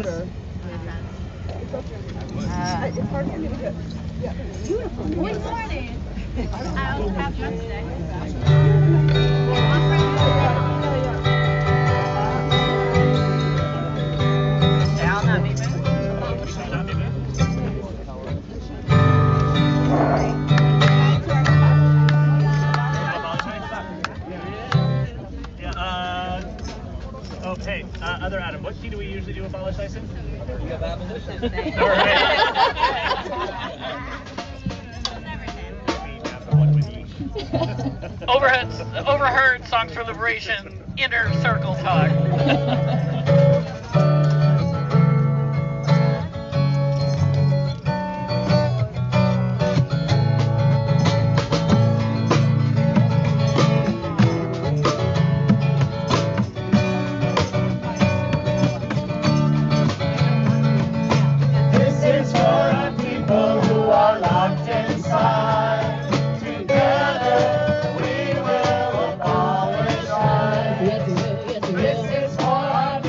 is. It's hard for me to get. Yeah. Beautiful. Good morning. I also have one today. Shall not be moved. Oh, hey, other Adam, what key do we usually do abolish ISIN? You have abolition. All right. Overheard Songs for Liberation, Inner Circle Talk. This is for our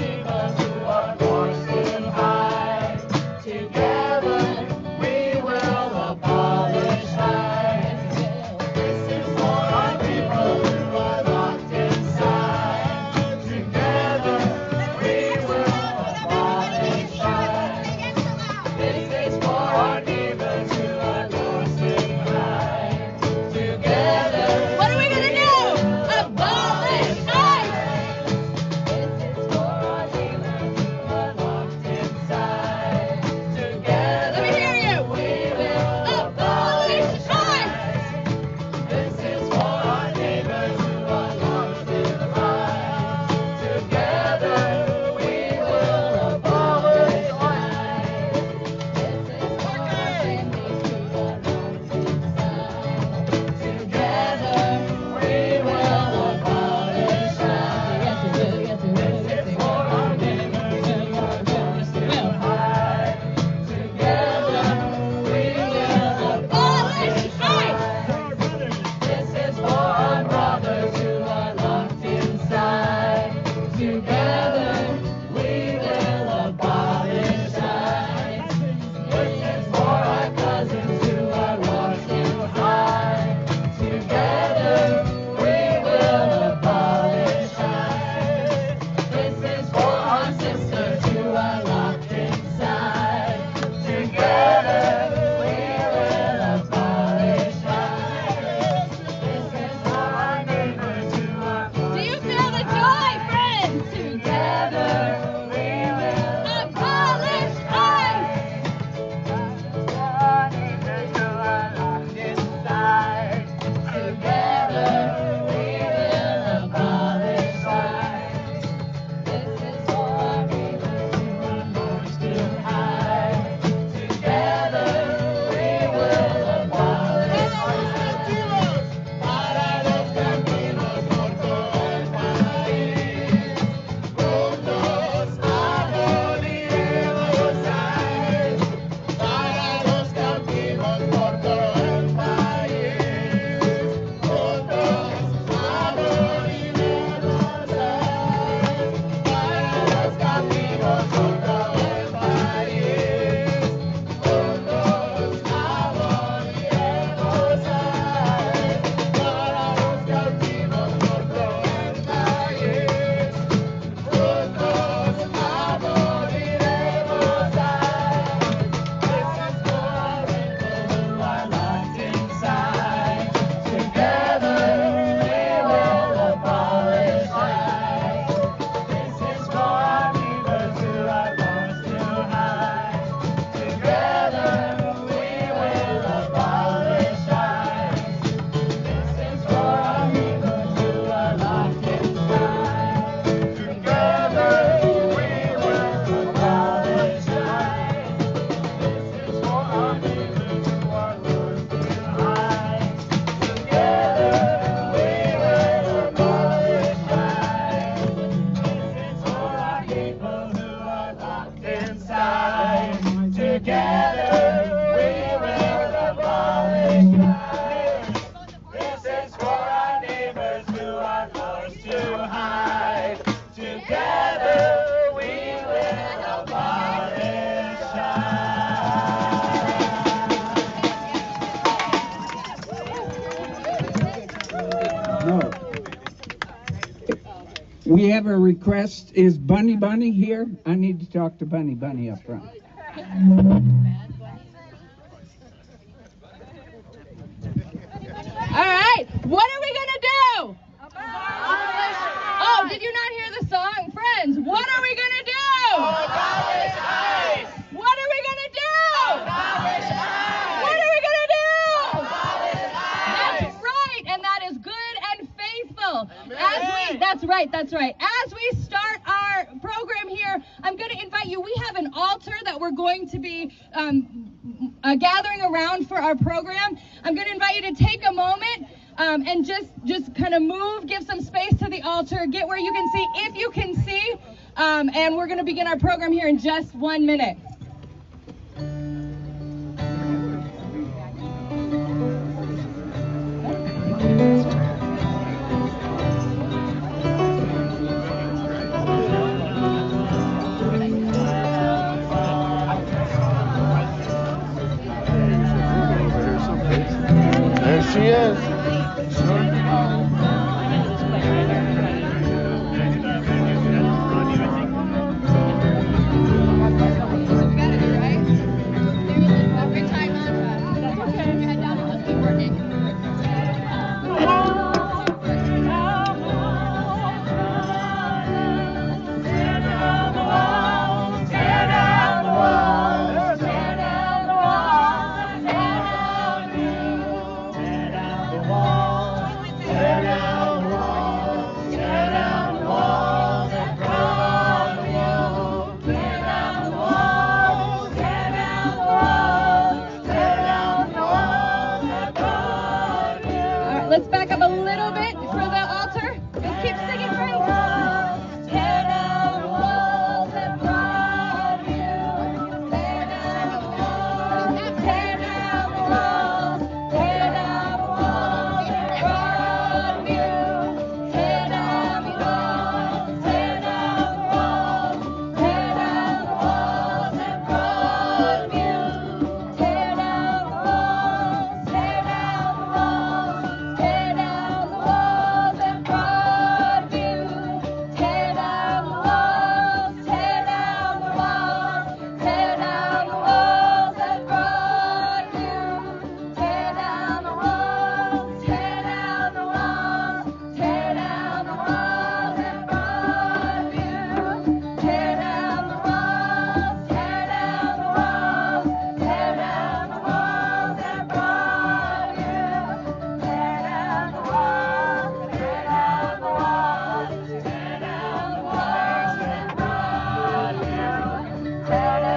We have a request. Is Bunny here? I need to talk to Bunny up front. All right, what are we gonna do? Oh, did you not hear the song? Friends, what are we gonna do? Abolish ICE! What are we gonna do? Abolish ICE! What are we gonna do? Abolish ICE! That's right, and that is good and faithful. That's right. As we start our program here, I'm going to invite you. We have an altar that we're going to be gathering around for our program. I'm going to invite you to take a moment and just kind of move, give some space to the altar, get where you can see, if you can see, and we're going to begin our program here in just 1 minute. There she is. Let's back up a little bit for the altar. Just keep singing, friends. Tear down the walls that Broadview. Tear down the walls. Tear down the walls. Tear down the walls at Broadview. Tear down the walls. Tear down the walls. Tear down the walls at Broadview. Tear down the walls. Tear down the walls. Tear down the walls at Broadview. Tear down the walls. Tear down the walls. Tear down the walls at Broadview. Tear down the walls. Tear down the walls. Tear down the walls at Broadview. Tear down the walls. Tear down the walls. Tear down the walls at Broadview. Tear down the walls, tear down the walls, tear down the walls at Broadview.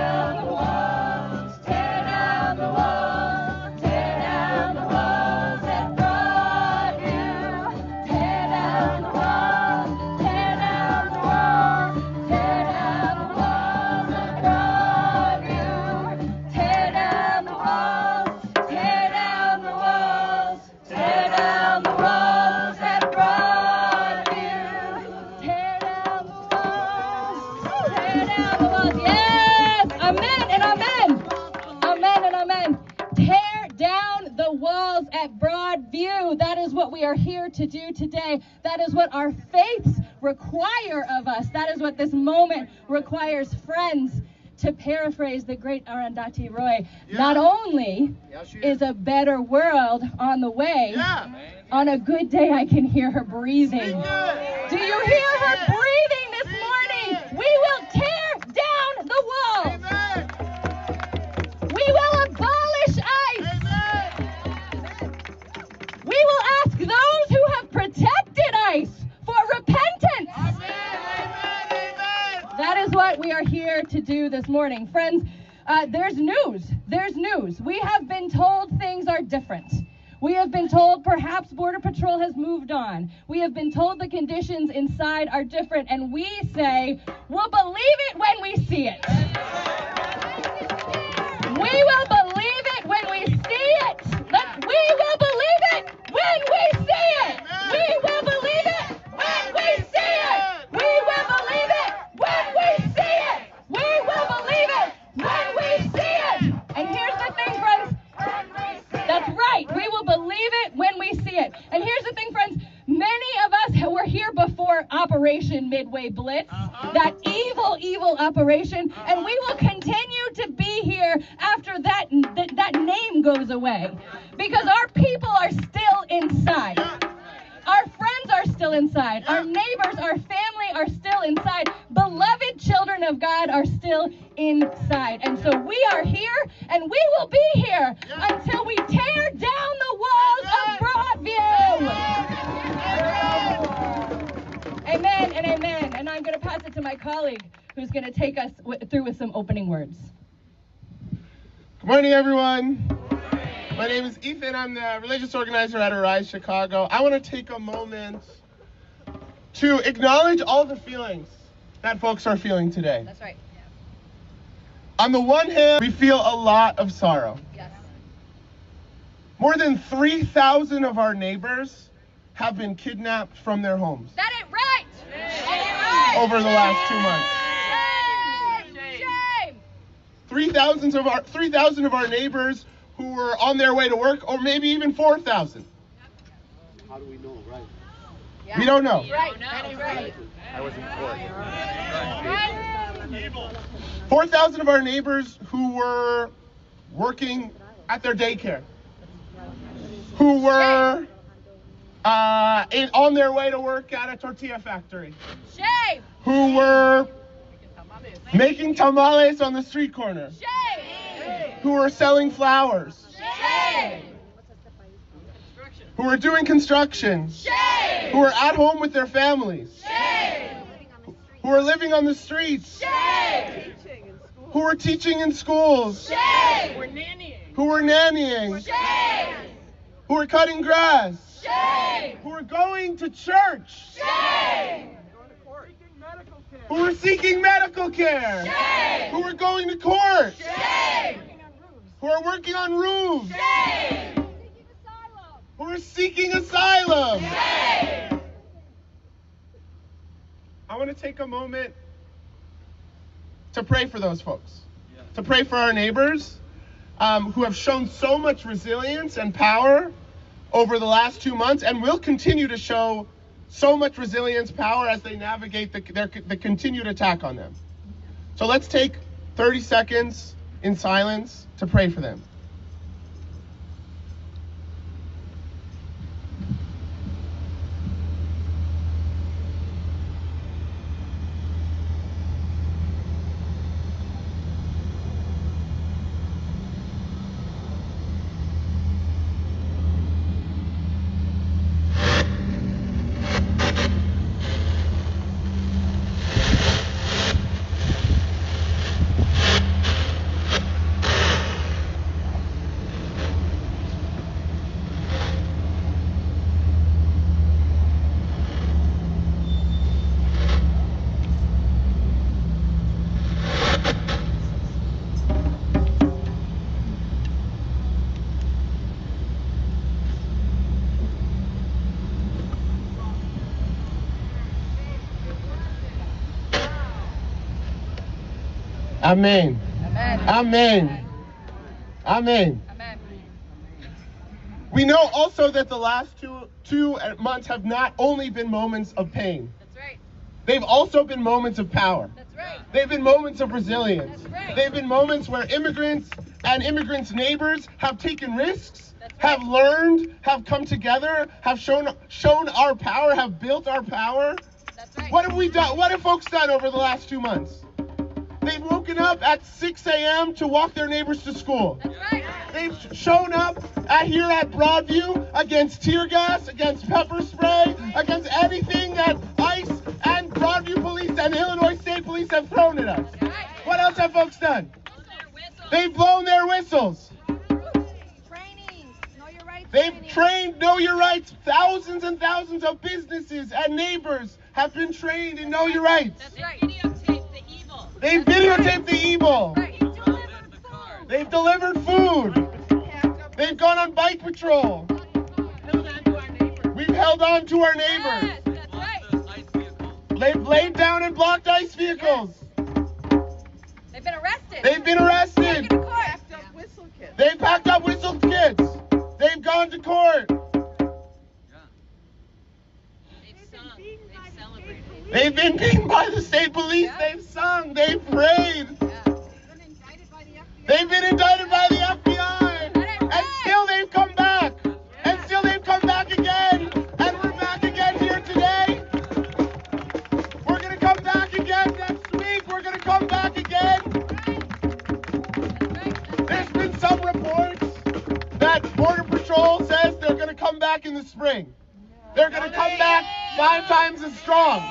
Tear down the walls, tear down the walls, tear down the walls at Broadview. Tear down the walls, tear down the walls, tear down the walls at Broadview. Tear down the walls, tear down the walls, tear down the walls at Broadview. Tear down the walls, tear down the walls. Yes, amen and amen. Amen and amen. Tear down the walls at Broadview. That is what we are here to do today. That is what our faiths require of us. That is what this moment requires, friends. To paraphrase the great Arundhati Roy, not only is a better world on the way, on a good day I can hear her breathing. Do you hear her breathing this morning? We will tear down the walls. We will abolish ICE. We will ask those who have protected ICE for repentance. That is what we are here to do this morning. Friends, there's news. There's news. We have been told things are different. We have been told perhaps Border Patrol has moved on. We have been told the conditions inside are different, and we say, we'll believe it when we see it. We will believe it when we see it. We will believe it when we see it. We will believe it when we see it. We will believe it when we see it. We will believe it when we see it. And here's the thing, friends. That's right. We will believe it when we see it. And here's the thing, friends. Many of us were here before Operation Operation Midway Blitz, that evil operation, and we will continue to be here after that name goes away, because our people are still inside. Our friends are still inside. Our neighbors, our family are still inside. Beloved children of God are still inside. And so we are here, and we will be here until we tear down the walls of Broadview. Amen and amen. And I'm going to pass it to my colleague, who's going to take us through with some opening words. Good morning, everyone. My name is Ethan. I'm the religious organizer at Arise Chicago. I want to take a moment to acknowledge all the feelings that folks are feeling today. That's right. On the one hand, we feel a lot of sorrow. Yes. More than 3,000 of our neighbors have been kidnapped from their homes That ain't right. over the last 2 months. Shame. 3,000 of our neighbors who were on their way to work, or maybe even 4,000. How do we know, right? Yeah. We don't know. Right. That ain't right. I was in court. 4,000 of our neighbors who were working at their daycare, who were on their way to work at a tortilla factory, Shame. who were making tamales on the street corner, Shame. who were selling flowers, Shame. who were doing construction, Shame. who were at home with their families, Shame. who were living on the streets, Shame. who were teaching in schools, Shame. who were nannying, Shame. who were cutting grass, Shame. who were going to church, Shame. who were seeking medical care, Shame. who were going to court, Shame. who are working on roofs, Shame. who are seeking asylum. Shame. I want to take a moment to pray for those folks, to pray for our neighbors who have shown so much resilience and power over the last 2 months, and will continue to show so much resilience, power as they navigate the continued attack on them. So let's take 30 seconds in silence to pray for them. Amen. Amen. Amen. Amen. Amen. We know also that the last two months have not only been moments of pain. That's right. They've also been moments of power. That's right. They've been moments of resilience. That's right. They've been moments where immigrants and immigrants' neighbors have taken risks, That's right. have learned, have come together, have shown our power, have built our power. That's right. What have we done? What have folks done over the last 2 months? They've woken up at 6 a.m. to walk their neighbors to school. That's right. They've shown up here at Broadview against tear gas, against pepper spray, against anything that ICE and Broadview police and Illinois State Police have thrown at us. What else have folks done? They've blown their whistles. Training. Know your rights. They've trained Know Your Rights. Thousands and thousands of businesses and neighbors have been trained in Know Your Rights. That's right. They've videotaped the evil. Right. They've delivered food. They've gone on bike patrol. We've held on to our neighbors. Yes, that's right. They've laid down and blocked ICE vehicles. They've been arrested. They've been arrested. Taken to court. They've packed up whistle kids. They've gone to court. They've sung. They've celebrated. They've been beaten by the state police. They've sung. They've prayed. They've been indicted by the FBI. And still they've come back. And still they've come back again. And we're back again here today. We're going to come back again next week. We're going to come back again. There's been some reports that Border Patrol says they're going to come back in the spring. They're going to come back 5 times as strong.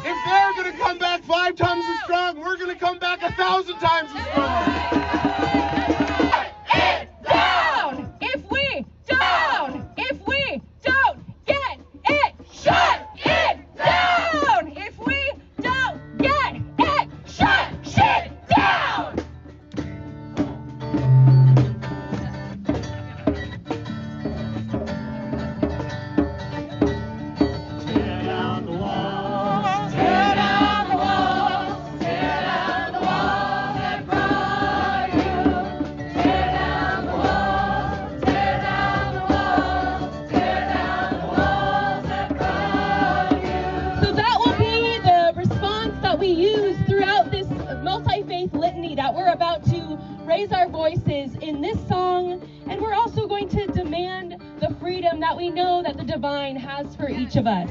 If they're going to come back 5 times as strong, we're going to come back 1,000 times as strong. It down! If we don't get it, shut it down! If we don't get it, shut shit down! Tear down the walls. Tear down the walls, tear down the walls that brought you. Tear down the walls, tear down the walls, tear down the walls that brought you. So that will be the response that we use throughout this multi-faith litany that we're about to raise our voices in this song, and we're also going to demand the freedom that we know that the divine has for each of us.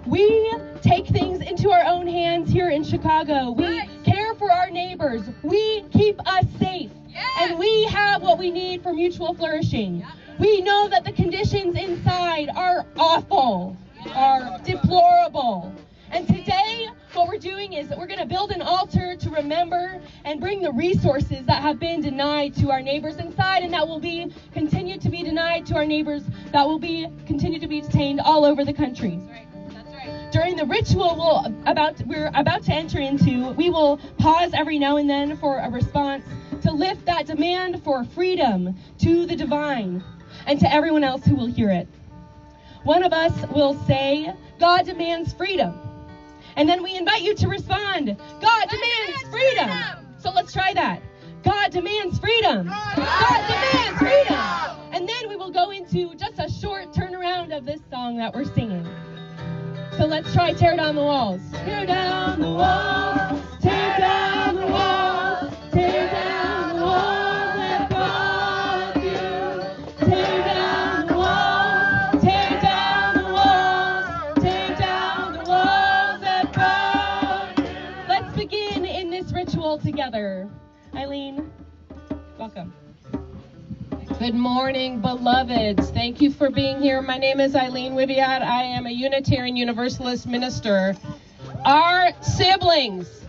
We take things into our own hands here in Chicago. We care for our neighbors. We keep us safe. And we have what we need for mutual flourishing. We know that the conditions inside are awful, are deplorable. And today, what we're doing is that we're going to build an altar to remember and bring the resources that have been denied to our neighbors inside, and that will be continue to be denied to our neighbors that will be continue to be detained all over the country. During the ritual we're about to enter into, we will pause every now and then for a response to lift that demand for freedom to the divine and to everyone else who will hear it. One of us will say, "God demands freedom." And then we invite you to respond, "God demands freedom." So let's try that. God demands freedom. God demands freedom. And then we will go into just a short turnaround of this song that we're singing. So let's try Tear Down the Walls. Tear down the walls, tear down the walls, tear down the walls that brought you. Tear down the walls, tear down the walls, tear down the walls that brought you. Let's begin in this ritual together. Eileen, welcome. Good morning, beloveds. Thank you for being here. My name is Eileen Wibiat. I am a Unitarian Universalist minister. Our siblings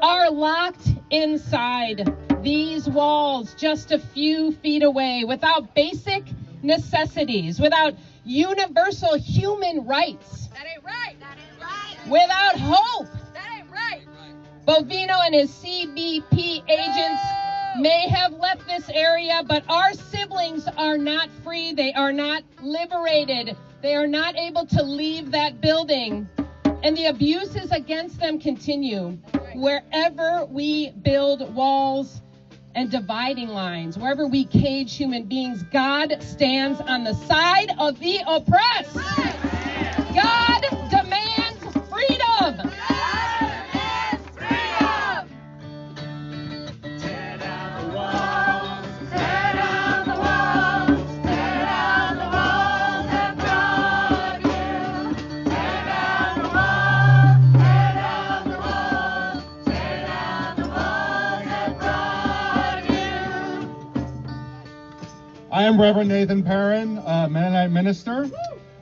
are locked inside these walls just a few feet away without basic necessities, without universal human rights. That ain't right. That ain't right. Without hope. That ain't right. Bovino and his CBP agents may have left this area, but our siblings are not free. They are not liberated. They are not able to leave that building. And the abuses against them continue. Wherever we build walls and dividing lines, wherever we cage human beings, God stands on the side of the oppressed. God demands freedom. I am Reverend Nathan Perrin, Mennonite minister.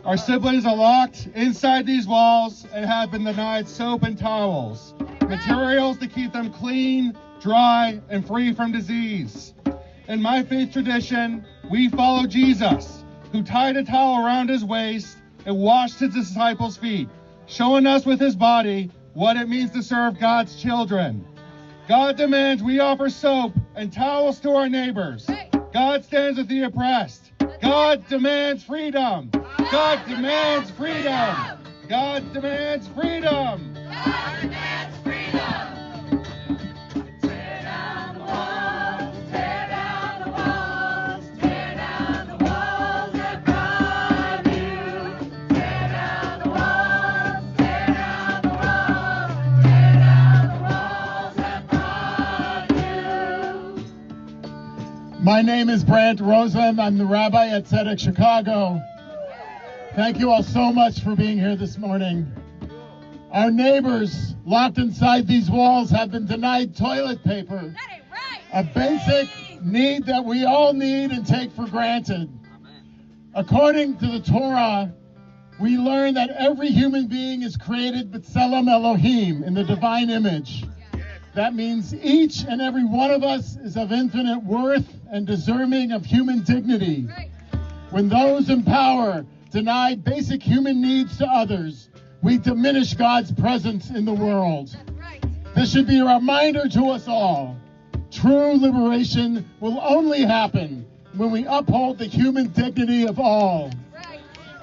Our siblings are locked inside these walls and have been denied soap and towels, materials to keep them clean, dry, and free from disease. In my faith tradition, we follow Jesus, who tied a towel around his waist and washed his disciples' feet, showing us with his body what it means to serve God's children. God demands we offer soap and towels to our neighbors. God stands with the oppressed. God demands freedom. God demands freedom. God demands freedom. God demands freedom. Tear down the walls, tear down the walls, tear down the walls that brought you. Tear down the walls. My name is Brant Rosen. I'm the rabbi at Tzedek Chicago. Thank you all so much for being here this morning. Our neighbors locked inside these walls have been denied toilet paper, a basic need that we all need and take for granted. According to the Torah, we learn that every human being is created b'tselem Elohim, in the divine image. That means each and every one of us is of infinite worth and deserving of human dignity. When those in power deny basic human needs to others, we diminish God's presence in the world. This should be a reminder to us all. True liberation will only happen when we uphold the human dignity of all.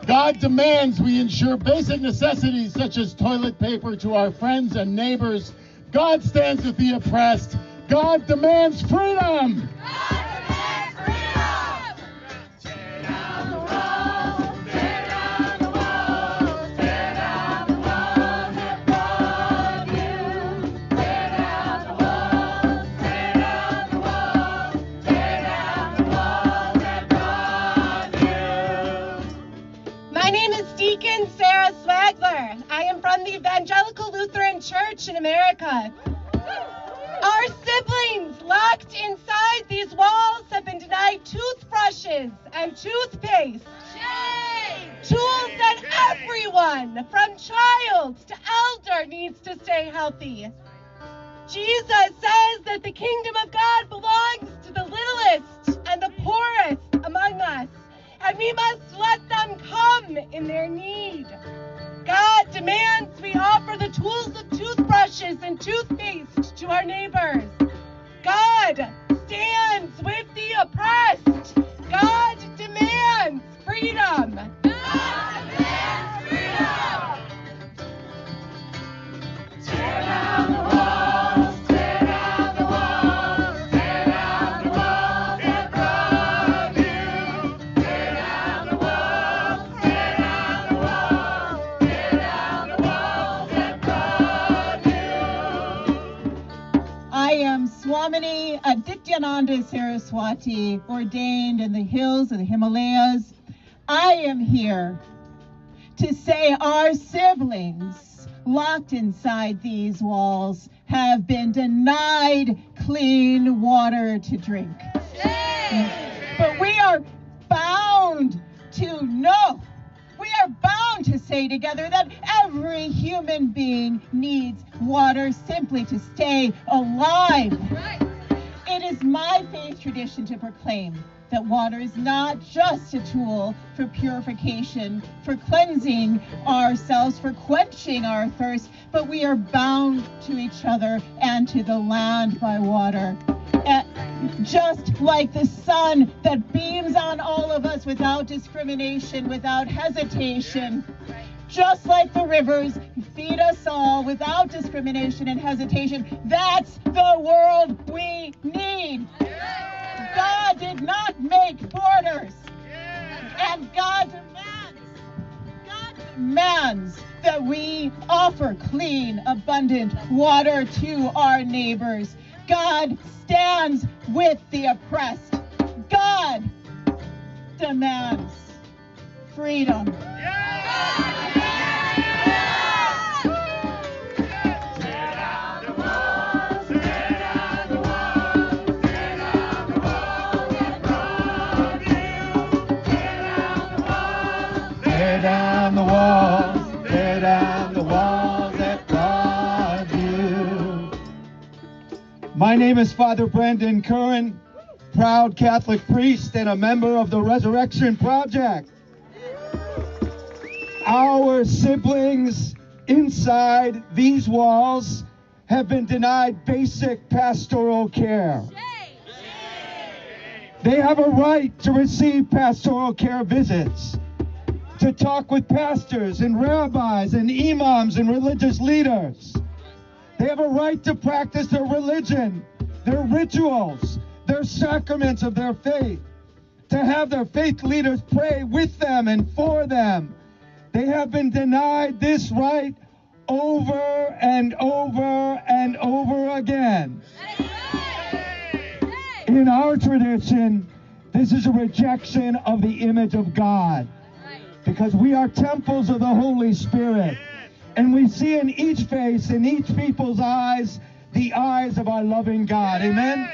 God demands we ensure basic necessities such as toilet paper to our friends and neighbors. God stands with the oppressed. God demands freedom. My name is Deacon Sarah Swagler. I am from the Evangelical Lutheran Church in America. Our siblings locked inside these walls have been denied toothbrushes and toothpaste. Tools that everyone, from child to elder, needs to stay healthy. Jesus says that the kingdom of God belongs to the littlest and the poorest among us, and we must let them come in their need. God demands we offer the tools of toothbrushes and toothpaste to our neighbors. God stands with the oppressed. God demands freedom. God demands freedom. Tear down the walls, tear down the walls, tear down the walls at Broadview. Tear down the walls, tear down the walls, tear down the walls at Broadview. I am Swamini Adityananda Saraswati, ordained in the hills of the Himalayas. I am here to say our siblings locked inside these walls have been denied clean water to drink. But we are bound to know, we are bound to say together that every human being needs water simply to stay alive. It is my faith tradition to proclaim that water is not just a tool for purification, for cleansing ourselves, for quenching our thirst, but we are bound to each other and to the land by water. Just like the sun that beams on all of us without discrimination, without hesitation, just like the rivers feed us all without discrimination and hesitation, that's the world we need. God did not make borders, and God demands that we offer clean, abundant water to our neighbors. God stands with the oppressed. God demands freedom. Tear down the walls, tear down the walls at Broadview. My name is Father Brendan Curran, proud Catholic priest and a member of the Resurrection Project. Our siblings inside these walls have been denied basic pastoral care. They have a right to receive pastoral care visits, to talk with pastors and rabbis and imams and religious leaders. They have a right to practice their religion, their rituals, their sacraments of their faith, to have their faith leaders pray with them and for them. They have been denied this right over and over and over again. In our our tradition, this is a rejection of the image of God. Because we are temples of the Holy Spirit. And we see in each face, in each people's eyes, the eyes of our loving God. Amen?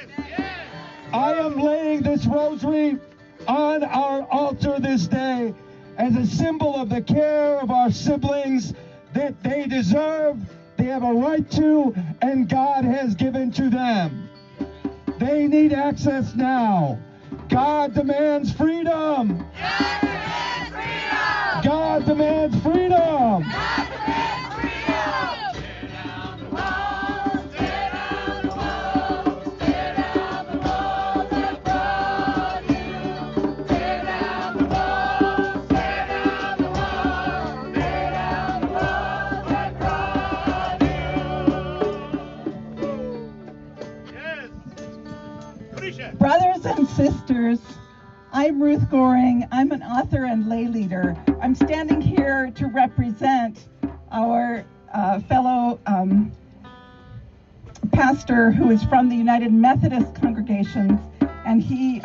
I am laying this rosary on our altar this day as a symbol of the care of our siblings that they deserve, they have a right to, and God has given to them. They need access now. God demands freedom. God demands freedom. God demands freedom. God demands freedom. Tear down the walls, tear down the walls, tear down the walls that Broadview. Tear down the walls, tear down the walls, tear down the walls that Broadview. Yes. Brothers and sisters, I'm Ruth Goring. I'm an author and lay leader. I'm standing here to represent our fellow pastor who is from the United Methodist congregations, and he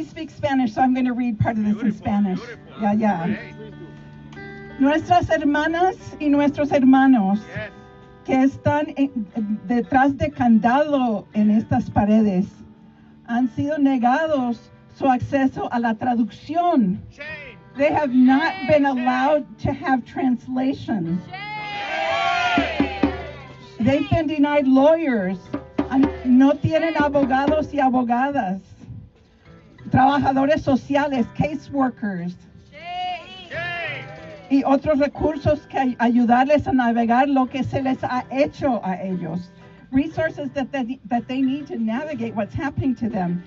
speaks Spanish, so I'm going to read part of this in Spanish. Yeah. Nuestras hermanas y nuestros hermanos que están detrás de candado en estas paredes han sido negados su acceso a la traducción. They have not been allowed to have translations. They've been denied lawyers. No tienen abogados y abogadas. Trabajadores sociales, caseworkers. Y otros recursos que ayudarles a navegar lo que se les ha hecho a ellos. Resources that they need to navigate what's happening to them.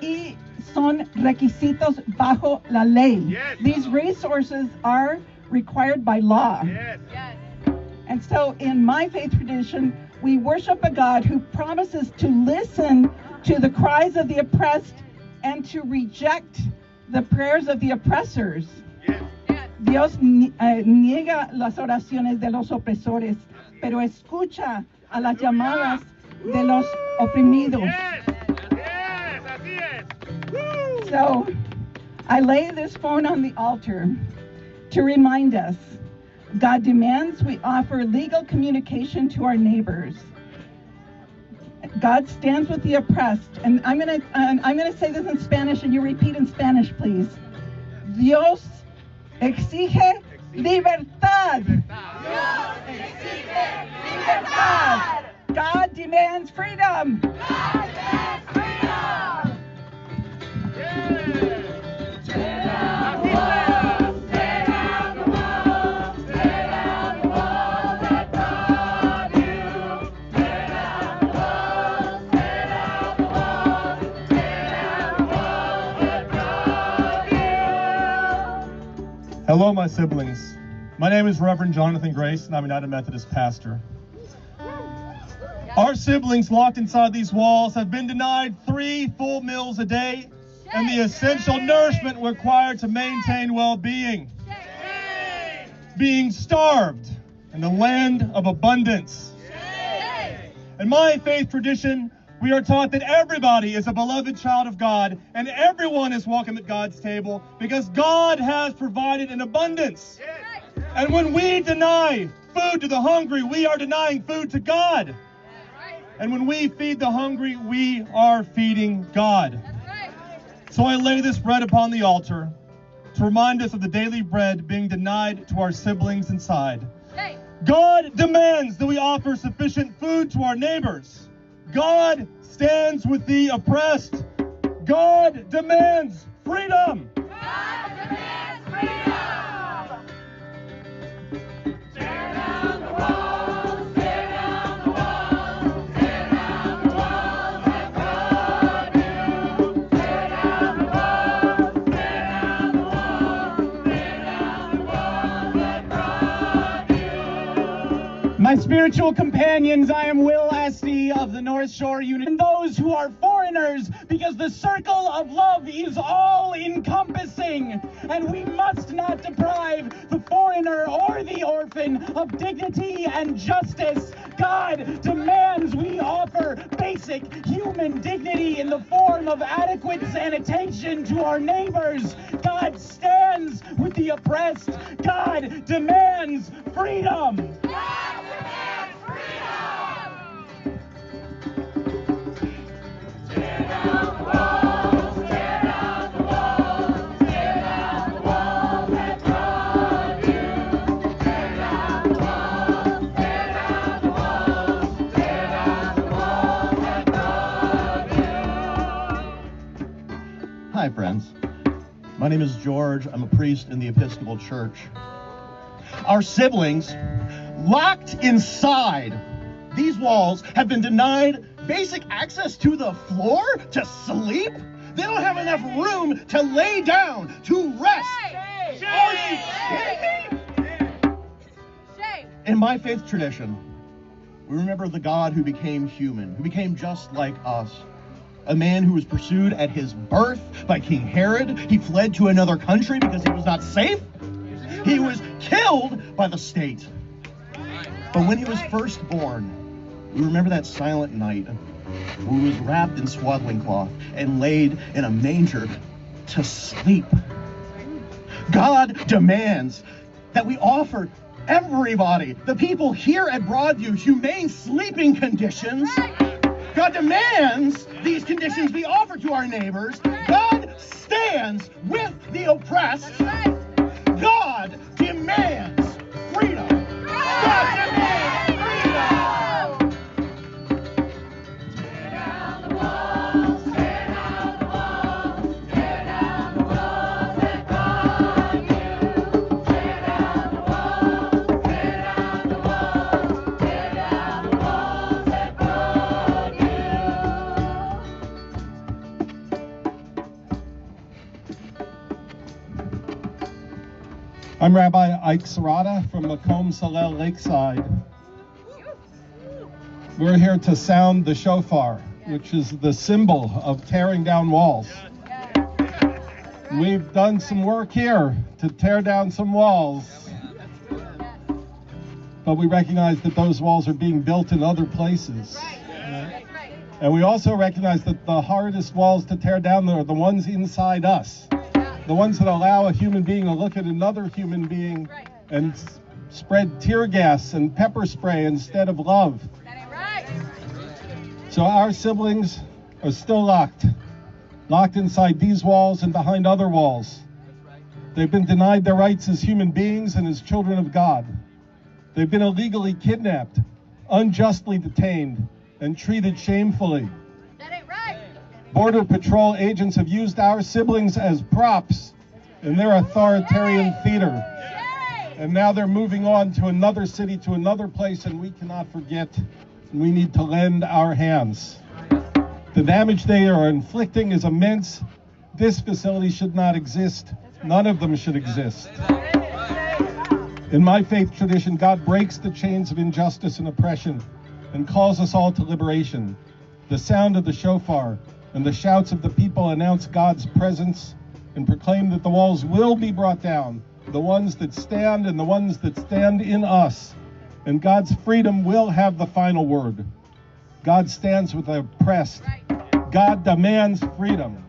Y son requisitos bajo la ley. Yes. These resources are required by law. Yes. And so in my faith tradition, we worship a God who promises to listen to the cries of the oppressed and to reject the prayers of the oppressors. Yes. Dios niega las oraciones de los opresores, pero escucha a las llamadas de los oprimidos. Yes. Así es. So I lay this phone on the altar to remind us God demands we offer legal communication to our neighbors. God stands with the oppressed, and I'm gonna say this in Spanish, and you repeat in Spanish, please. Dios exige libertad. Dios exige libertad. God demands freedom. God demands freedom. Tear down the walls, tear down the walls, tear down the walls that Broadview. Tear down the walls, tear down the walls, tear down the walls that Broadview. Hello, my siblings. My name is Reverend Jonathan Grace, and I'm a United Methodist pastor. Our siblings locked inside these walls have been denied 3 full meals a day and the essential nourishment required to maintain well-being. Being starved in the land of abundance. In my faith tradition, we are taught that everybody is a beloved child of God and everyone is welcome at God's table because God has provided in abundance. And when we deny food to the hungry, we are denying food to God. And when we feed the hungry, we are feeding God. So I lay this bread upon the altar to remind us of the daily bread being denied to our siblings inside. God demands that we offer sufficient food to our neighbors. God stands with the oppressed. God demands freedom. God demands freedom. Tear down the walls, tear down the walls, tear down the walls that Broadview. Tear down the walls, tear down the walls, tear down the walls that Broadview. My spiritual companions, I am Will Asty of the North Shore Unit, and those who are foreigners, because the circle of love is all-encompassing, and we must not deprive the foreigner or the orphan of dignity and justice. God demands we offer basic human dignity in the form system of adequate sanitation to our neighbors. God stands with the oppressed. God demands freedom. God demands freedom. Tear down the walls, tear down the walls, tear down the walls that Broadview. Tear down the walls, tear down the walls, tear down the walls at Broadview. Hi, friends. My name is George. I'm a priest in the Episcopal Church. Our siblings, locked inside these walls, have been denied basic access to the floor to sleep. They don't have enough room to lay down, to rest. Are you kidding me? In my faith tradition, we remember the God who became human, who became just like us. A man who was pursued at his birth by King Herod. He fled to another country because he was not safe. He was killed by the state. But when he was first born, we remember that silent night when he was wrapped in swaddling cloth and laid in a manger to sleep. God demands that we offer everybody, the people here at Broadview, humane sleeping conditions. God demands these conditions be offered to our neighbors. God stands with the oppressed. God demands freedom. God demands freedom. Tear down the walls, tear down the walls, tear down the walls at Broadview. Tear down the walls, tear down the walls, tear down the walls at Broadview. I'm Rabbi Ike Serrata from Macomb Salel Lakeside. We're here to sound the shofar, which is the symbol of tearing down walls. We've done some work here to tear down some walls, but we recognize that those walls are being built in other places. And we also recognize that the hardest walls to tear down are the ones inside us. The ones that allow a human being to look at another human being and spread tear gas and pepper spray instead of love. So our siblings are still locked inside these walls and behind other walls. They've been denied their rights as human beings and as children of God. They've been illegally kidnapped, unjustly detained, and treated shamefully. Border Patrol agents have used our siblings as props in their authoritarian theater. And now they're moving on to another city, to another place, and we cannot forget. We need to lend our hands. The damage they are inflicting is immense. This facility should not exist. None of them should exist. In my faith tradition, God breaks the chains of injustice and oppression and calls us all to liberation. The sound of the shofar and the shouts of the people announce God's presence and proclaim that the walls will be brought down, the ones that stand and the ones that stand in us. And God's freedom will have the final word. God stands with the oppressed. God demands freedom.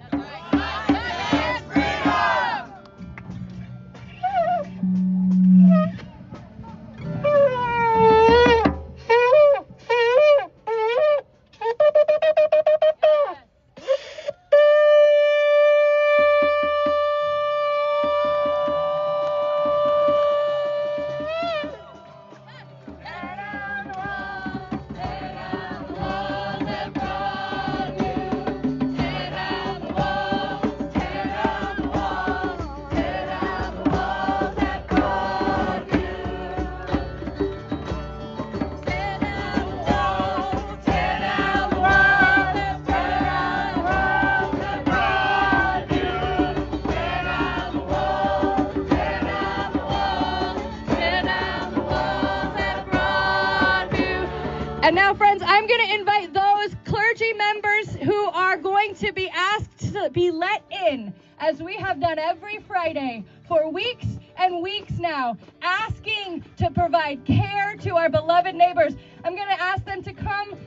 And now, friends, I'm going to invite those clergy members who are going to be asked to be let in, as we have done every Friday for weeks and weeks now, asking to provide care to our beloved neighbors. I'm going to ask them to come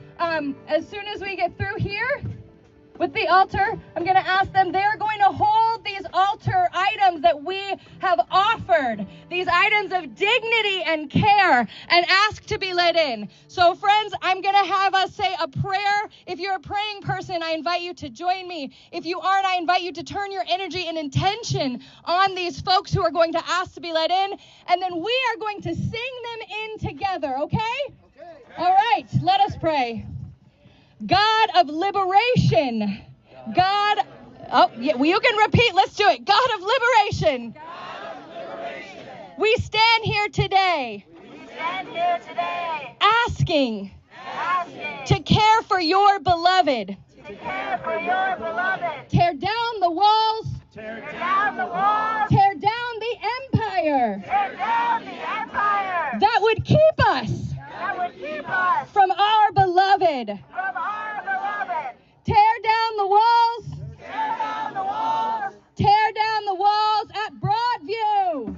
as soon as we get through here. with the altar. I'm going to ask them, they're going to hold these altar items that we have offered, these items of dignity and care, and ask to be led in. So friends, I'm going to have us say a prayer. If you're a praying person, I invite you to join me. If you aren't, I invite you to turn your energy and intention on these folks who are going to ask to be led in, and then we are going to sing them in together, okay? All right, let us pray. God of liberation, God, oh, yeah, well, you can repeat, let's do it. God of liberation, we stand here today, asking to care for your beloved. Tear down the walls, tear down the empire that would keep us from our beloved. Tear down the walls. Tear down the walls at Broadview.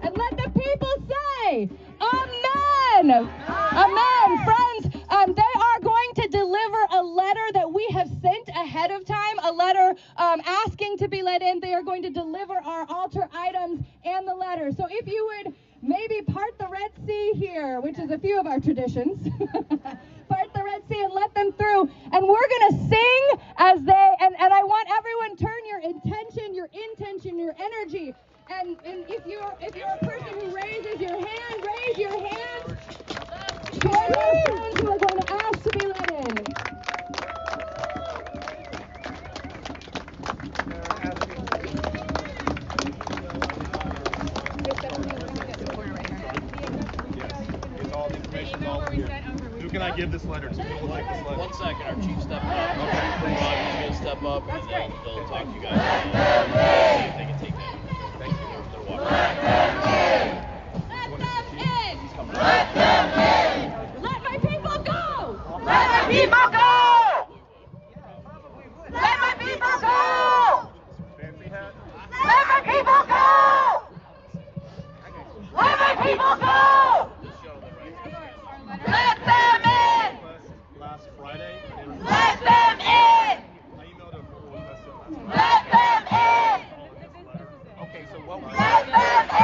And let the people say, Amen. Amen. Friends, they are going to deliver a letter that we have sent ahead of time, a letter asking to be let in. They are going to deliver our altar items and the letter. So if you would maybe part the Red Sea here, which is a few of our traditions. Part the Red Sea and let them through. And we're going to sing as they, and I want everyone, turn your intention, your energy. And if you're a person who raises your hand, raise your hand. Join your friends who are going to ask to be let in. Who can I give this letter to? Who will take this letter? 1 second, our chief stepped up. Okay. Broadview's going to step up, and then they'll talk to you guys. See if they can take that. Thank you. They're walking. Let them in! Let my people go! Let my people go! Let my people go! Fancy hat? Let my people go! Let my people go! Let them in! Last Friday. Let them in! I emailed a full message last Friday. Let them in! Okay, so what was Let them in!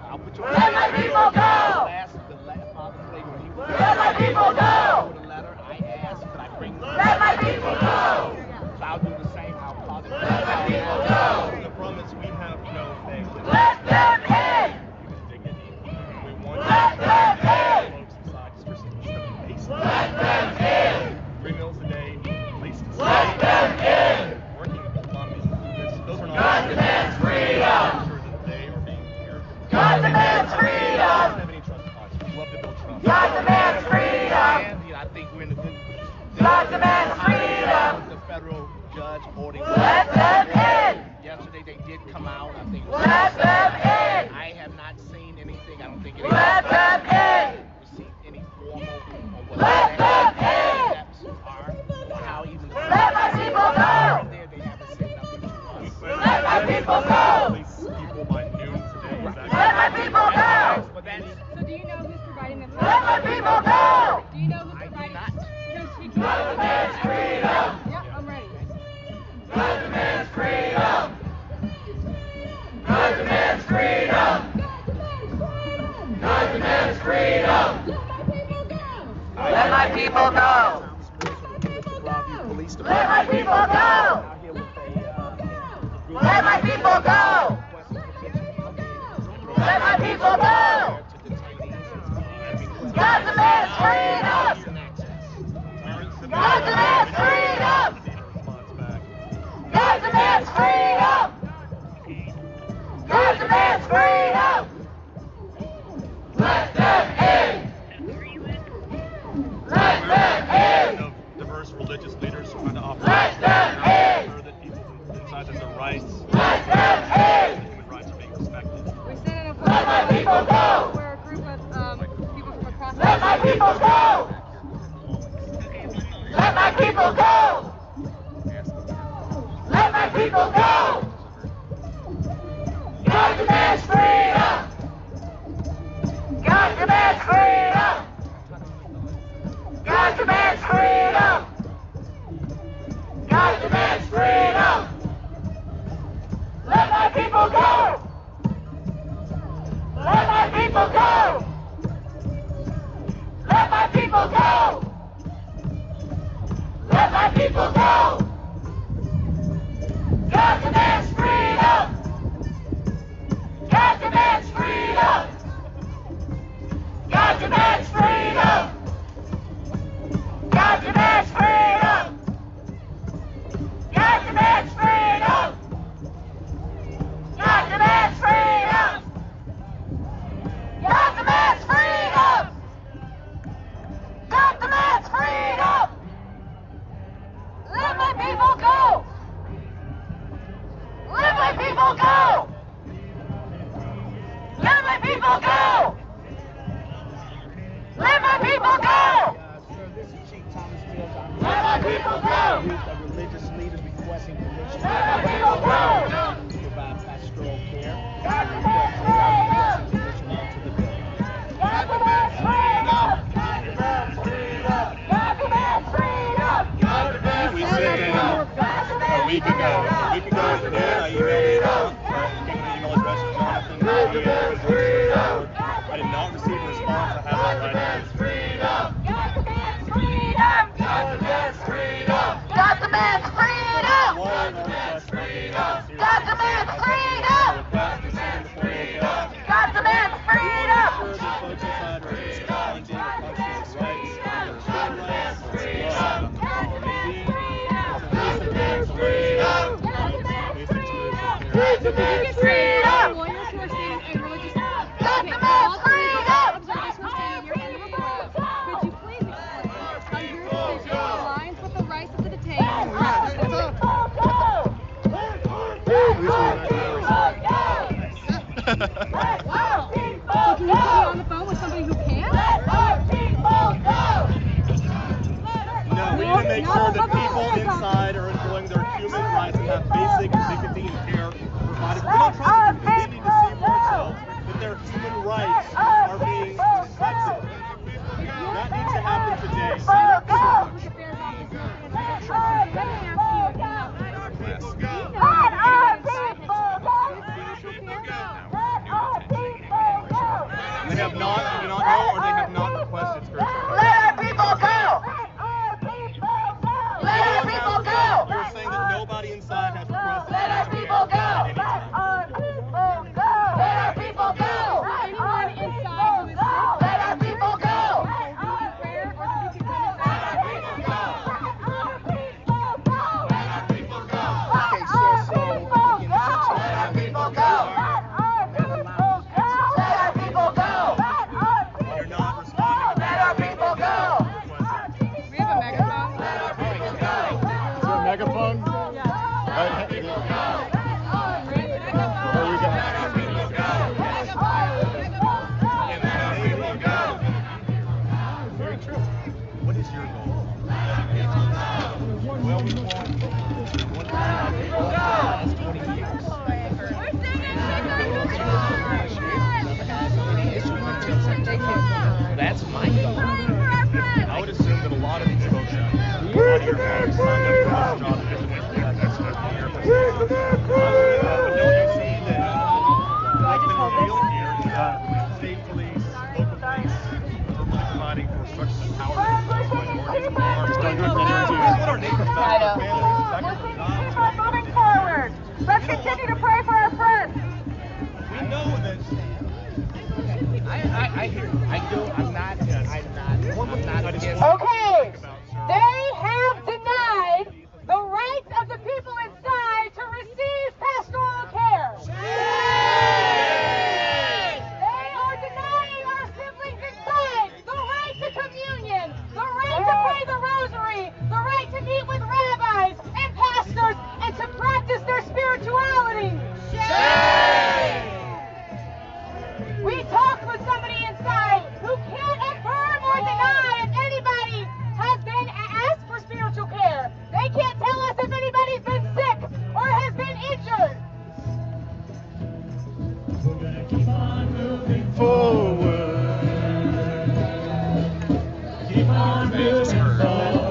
I'll put your Let my people go! Let my people go! the letter I asked, could I bring the Let my people go! So I'll do the same. I'll call them. Let my people go! The promise we have no thing. Let them in! Dignity. We want Let them in! folks inside just for some basic. Let them in! 3 meals a day, place to stay. Let them in! Working economy. Those are not. God demands freedom! Sure that they are being here. God demands We freedom! don't have any trust funds. We love to build trust. God demands freedom! And I think we're in a good. God demands freedom! The federal judge ordering. Let them in! Yesterday they did come out. I think. Let them in! I have not seen anything. I don't think Let them in! received any formal on what Let them in! steps are, or how even the Let my people go! there they haven't said nothing to us. Let my people go! Release people by noon today. Let my people go! But that's So do you know who's providing the food? Let my people go! Do you know who's I do providing not. God demands freedom! Yeah, I'm ready. God demands freedom! God demands freedom! God demands freedom! Let my people go! Police Let my people go! Let my people go! Let my people go! God demands freedom! God demands freedom! God demands freedom! God demands freedom! Let them in! Let them in! Diverse religious leaders trying to offer. Let them in! Ensure that people inside their rights. Let them in! Human rights are being respected. We're standing up for Let my people go! We're a group of people from across Let my people go! Let my people go! Let my people go! God demands freedom! God demands freedom! God freedom! God demands freedom! Let my people go! Let my people go! Let my people go! Let my people go! God demands freedom! God demands freedom! God demands freedom! God demands freedom! God demands freedom! God demands freedom! God demands freedom! God demands freedom! Let my people go! Let my people go! Let my people go! Let my people go! Let my people go! The religious leaders requesting permission Let my people go! to provide pastoral care. God demands freedom! Permission onto the bill. God demands freedom! God demands freedom! God demands freedom! God demands We said that a week ago. A week ago today, I emailed John. Came to the email address of Jonathan. God demands freedom! I did not receive a response. I have that right now. Freedom! God demands freedom! God demands freedom! God demands freedom! God demands freedom! God demands freedom! God demands freedom! Lawyers who are saying and religious God demands freedom! observers who are saying in your end of report, could you please explain how your decision aligns with the rights of the detained? Wow. So can you put me on the phone with somebody who can? No, we need to make sure that people inside are enjoying their human rights and have basic dignity and care provided. We're not trying to completely deceive ourselves that their human rights are being respected. That needs to happen today. They have not, do not know, or they have not requested spiritual. Let our people go! Let our people go! You're saying that nobody inside has requested Let our people go! Let our people go! Anyone inside who is sick? Let our people go! Prayer or speaking Okay, so again, Let our people go! Let our people go! You're not responding. Let our people go! we have a megaphone. Let our people go! Is there a megaphone? Right. There we go. Very true. What is your goal? Well, we want the last 20 years. That's my goal. I would assume that a lot of these folks, a lot of your folks signed up for this job because it went through that next year. But don't you see that what's been revealed here is that state police, local police are really providing for structures of power that minorities are. Just don't do it for let our neighbors back, our families back, our jobs. Keep on moving forward. Let's continue to pray for our friends. We know that. I hear you. I do. I'm not against. Okay, they have denied the rights of the people inside to receive pastoral care. They are denying our siblings inside the right to communion, the right to pray the rosary, the right to meet with rabbis and pastors and to practice their spirituality. We talked with somebody inside who can't affirm or deny if anybody has been asked for spiritual care. They can't tell us if anybody's been sick or has been injured. We're gonna keep on moving forward. Keep on moving forward.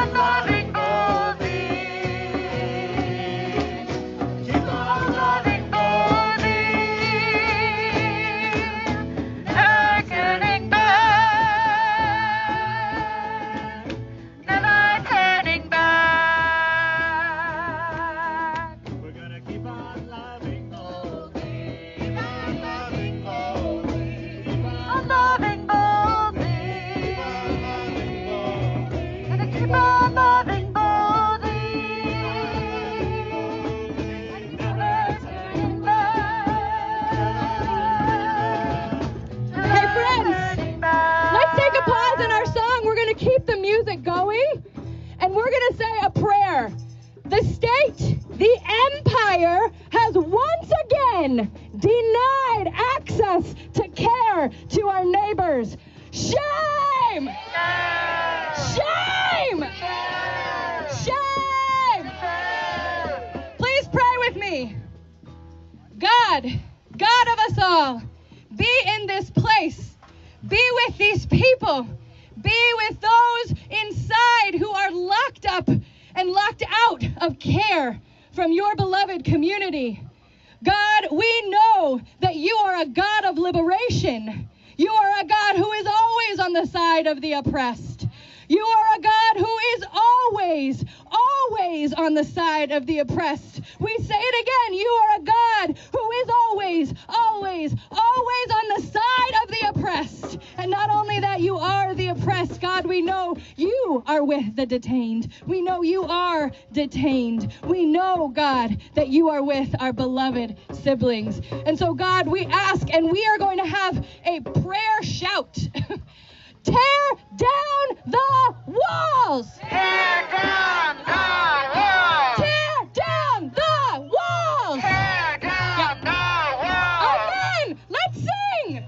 on loving boldly. Keep on loving boldly. Never turning back. Never turning back. We're gonna keep on loving boldly. Keep on loving boldly. Keep on Loving boldly. Gonna keep on loving boldly. Never turning back. Hey friends, let's take a pause in our song. We're going to keep the music going, and we're going to say a prayer. The state, the empire, has once again denied access to care to our neighbors. Shame! Shame! Shame! Please pray with me. God of us all, be in this place. Be with these people. Be with those inside who are locked up and locked out of care from your beloved community. God, we know that you are a God of liberation. You are a God who is always on the side of the oppressed. You are a God who is always on the side of the oppressed. We say it again, you are a God who is always on the side of the oppressed. And not only that, you are the oppressed. God, we know you are with the detained. We know you are detained. We know, God, that you are with our beloved siblings. And so, God, we ask, and we are going to have a prayer shout. Tear down the walls! Tear down the walls! Tear down the walls! Tear down the walls! Again! Let's sing!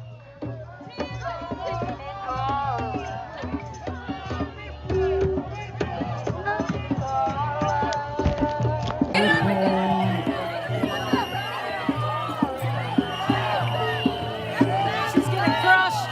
She's getting crushed.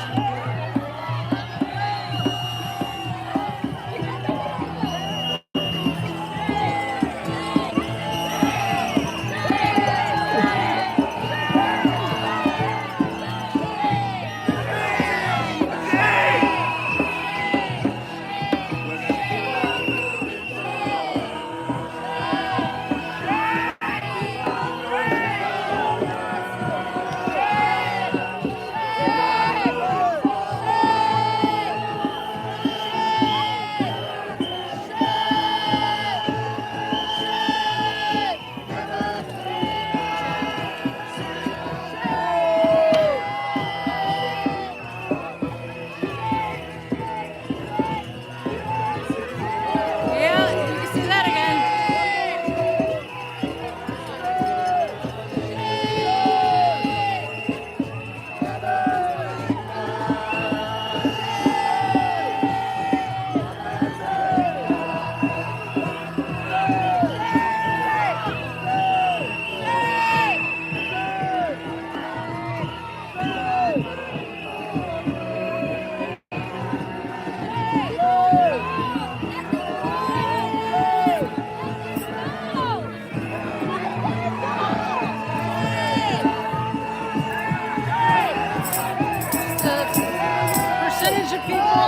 Percentage of people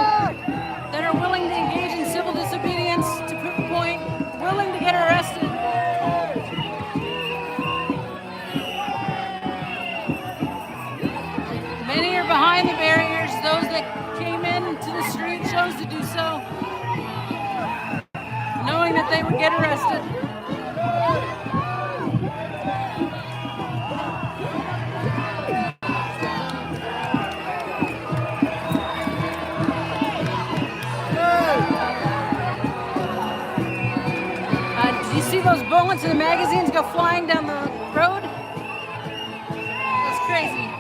that are willing to engage in civil disobedience to prove a point, willing to get arrested. Many are behind the barriers. Those that came into the street chose to do so, knowing that they would get arrested. Did you see those bullets in the magazines go flying down the road? That's crazy.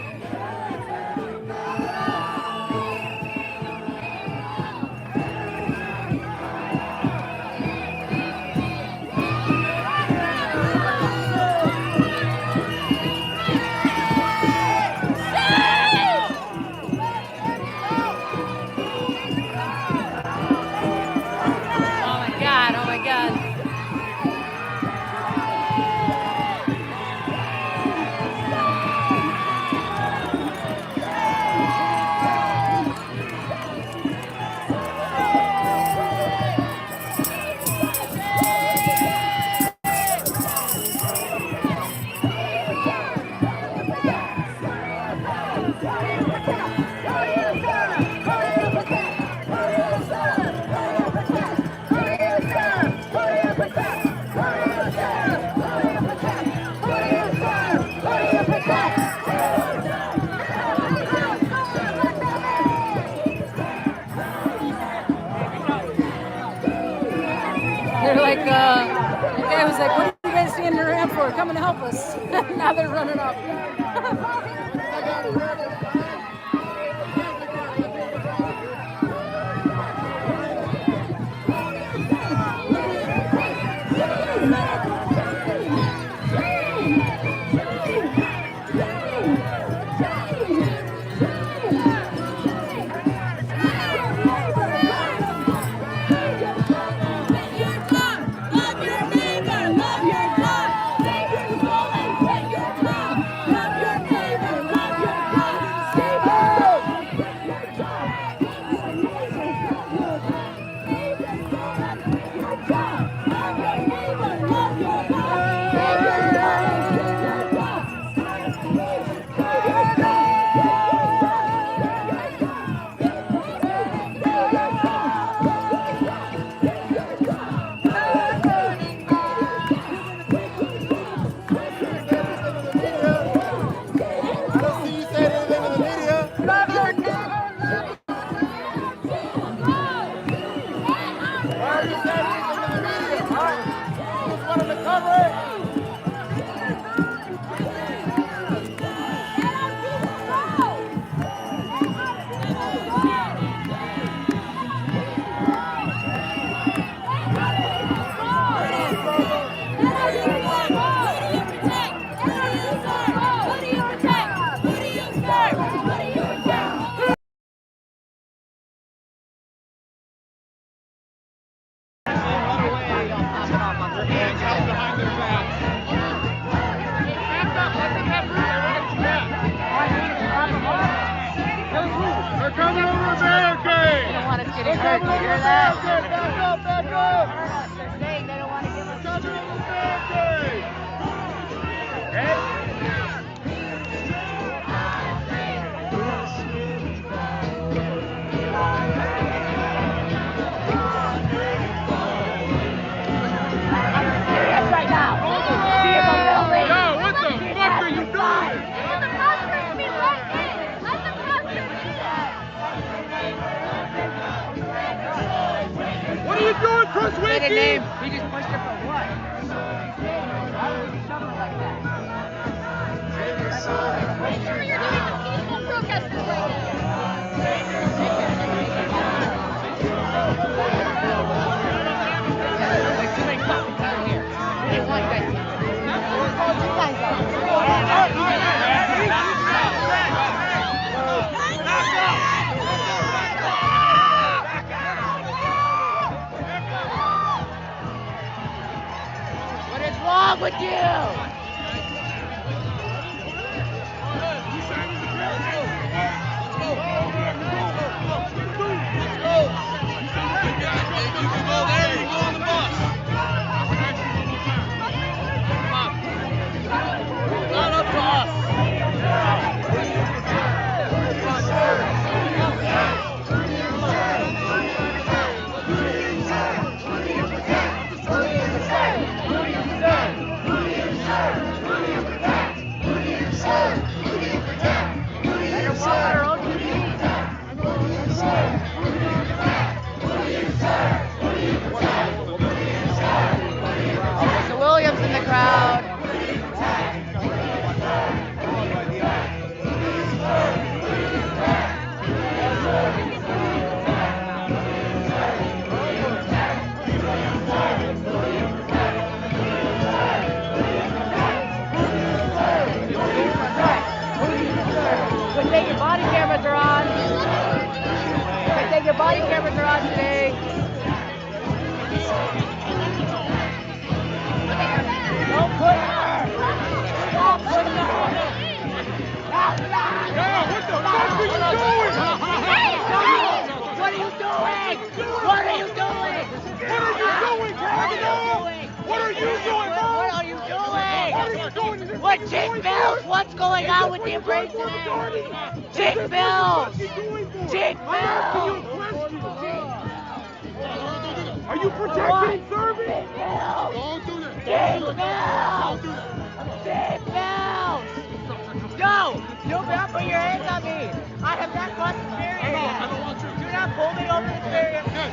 Oh my guy who's like, what are you guys standing around for? Come and help us. Now they're running up.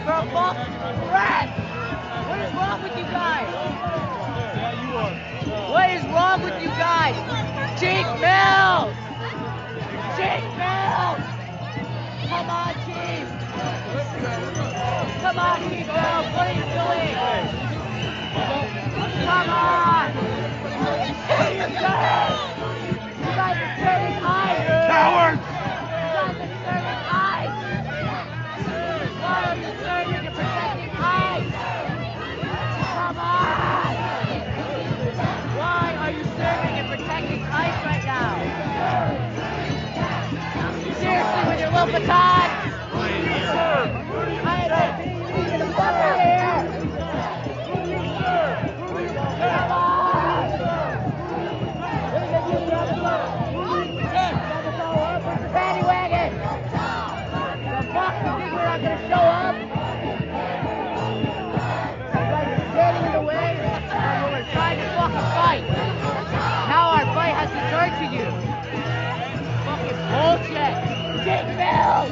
For a false arrest! What is wrong with you guys? Mills! Jake Mills! Come on, Chief! Come on, Chief Mills! What are you doing? Come on! What are you doing? You guys are serving ice! Cowards! You guys are serving ice! Why are you serving and protecting ice? Come on! Why are you serving and protecting ice right now? Seriously, with your little batons! Get the fuck out of here! Come on! Paddy wagon! The fuck, you think we're not gonna show up? You guys are standing in the way when we're trying to fucking fight. Now our fight has to turn to you. Fucking bullshit! Jake Mills!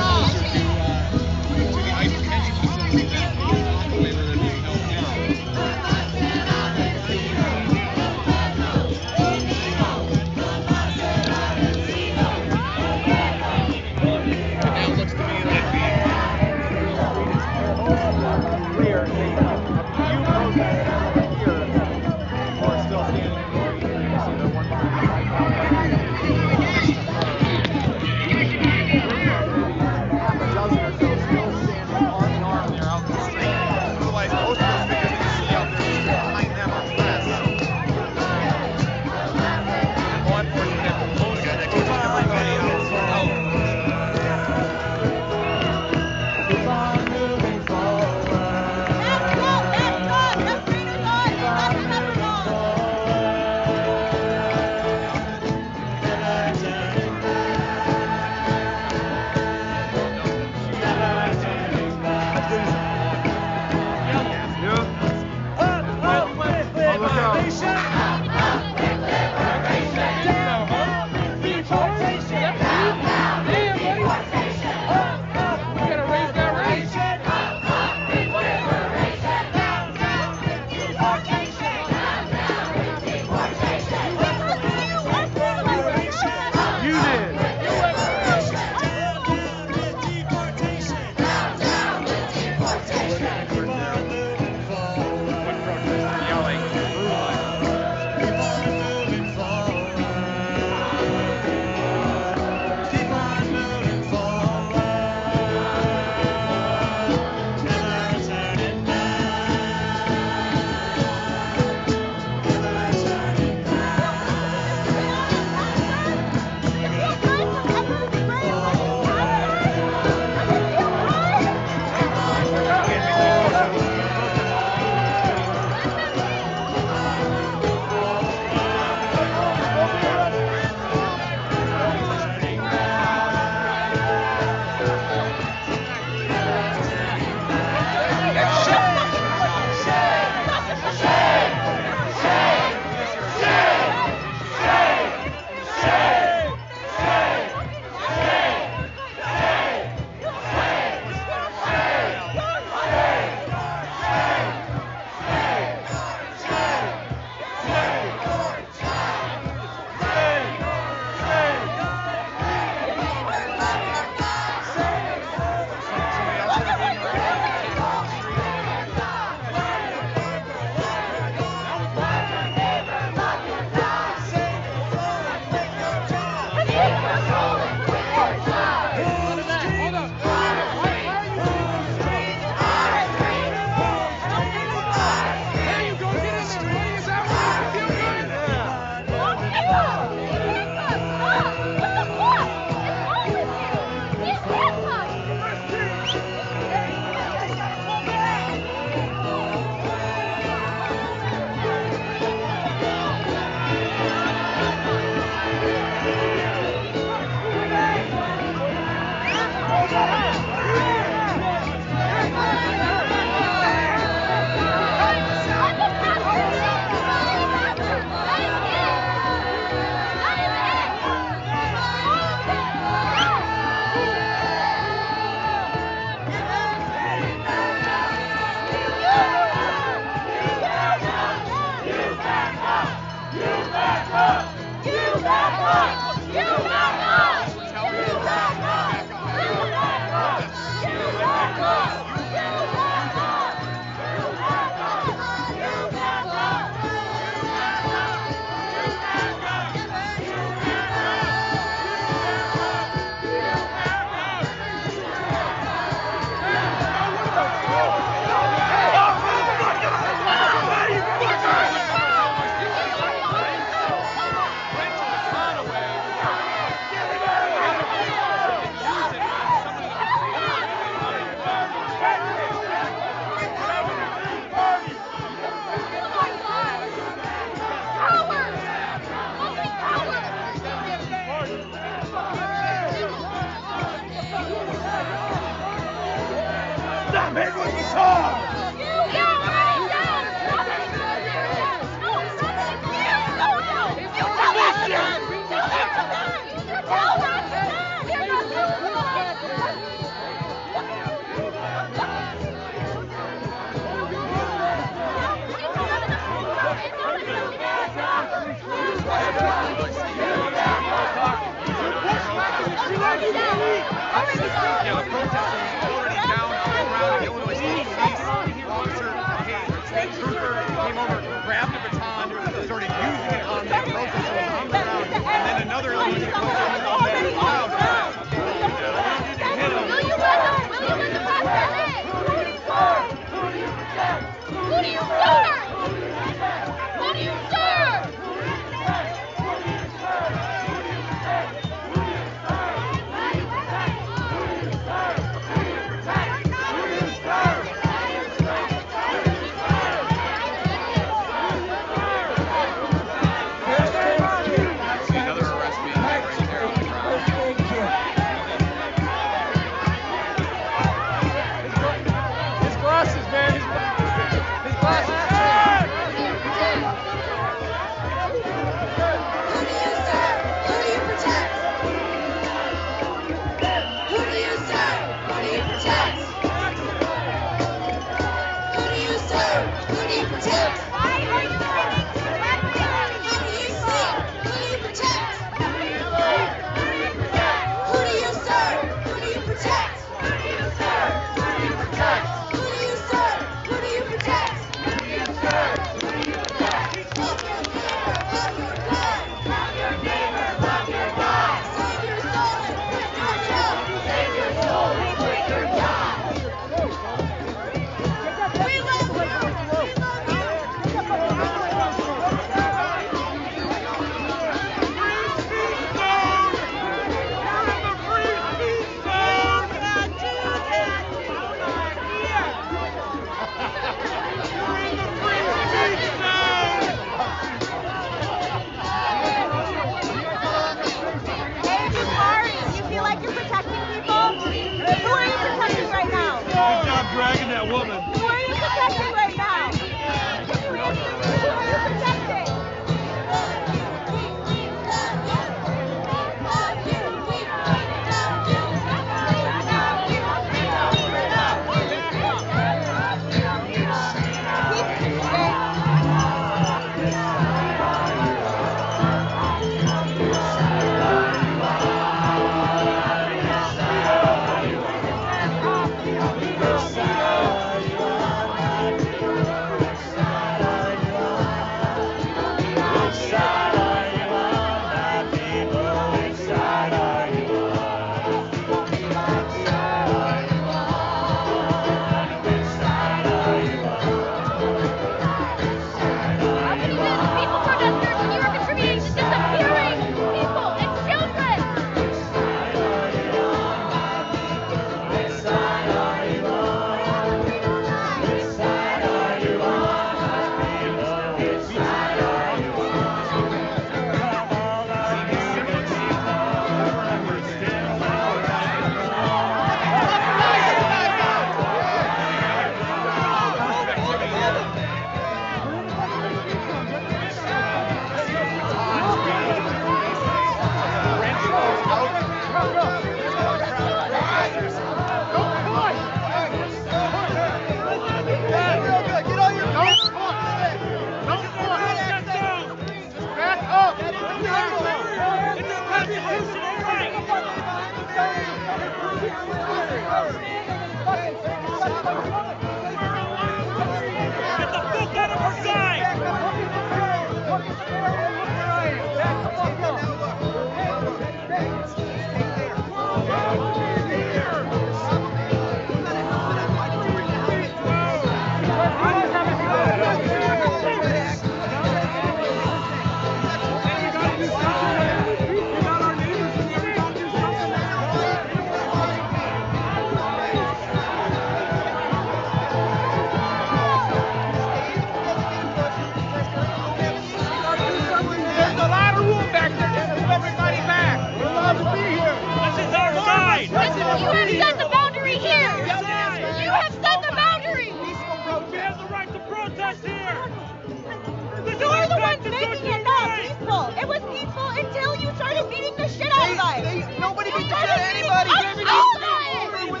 making it not peaceful. It was peaceful until you started beating the shit out of us. Nobody beat the shit out of anybody. I saw that. We were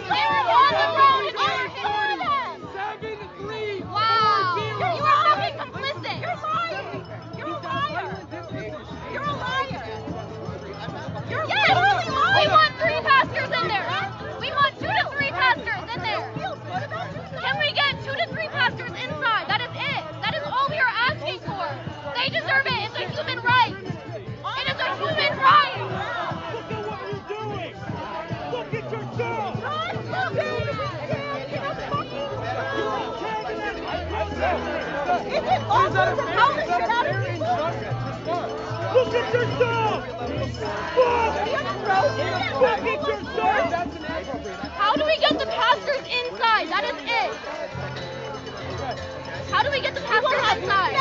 on the road and I saw them. 7-3. Wow. You are fucking complicit. You're lying. You're a liar. You're a liar. You're literally lying. We want 3 pastors in there. We want 2 to 3 pastors in there. Can we get 2 to 3 pastors inside? That is it. That is all we are asking for. They deserve it. It's a human right. It is a human right. Look at what you're doing. Look at yourself. Is it awful to tell the shit out of people? Look at yourself. Look at yourself. How do we get the pastors inside? That is it. How do we get the pastors inside?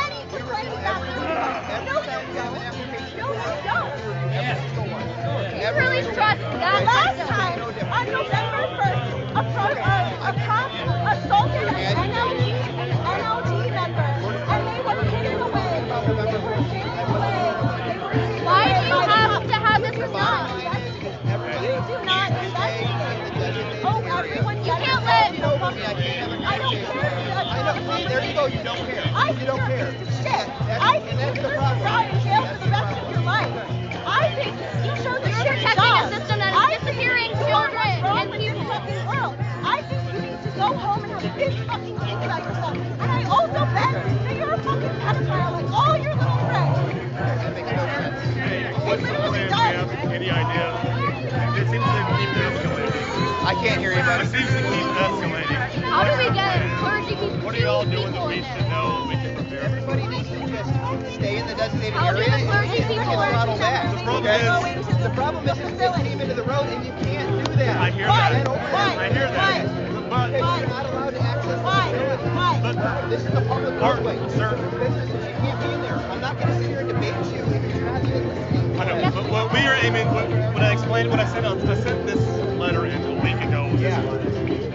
You really trust that? Last time, on November 1st, a cop assaulted an NLG member, and they were hidden away. They were hidden away. Why do you have to have this response? You do not investigate. Oh, everyone, you can't let. I don't care. There you go. You don't care. You don't care. Shit. I think you should rot in jail for the rest of your life. I think you should be protecting a system that is disappearing children and people. I think you need to go home and have a big fucking think about yourself. And I also bet that you're a fucking pedophile like all your little friends. It literally does. Any idea? It seems to keep escalating. I can't hear you, buddy. It seems to keep escalating. How do we get clergy people? What are y'all doing that we should know we can prepare? Everybody needs to just stay in the designated How do area the clergy and people throttle back. The problem is they came into the road and you can't do that. I hear that. I hear that. But you're not allowed to access the facility. This is a public roadway. Sir. Businesses, you can't be in there. I'm not going to sit here and debate you if you're not even listening. I know, but what we are aiming, what I explained, what I sent this letter in a week ago.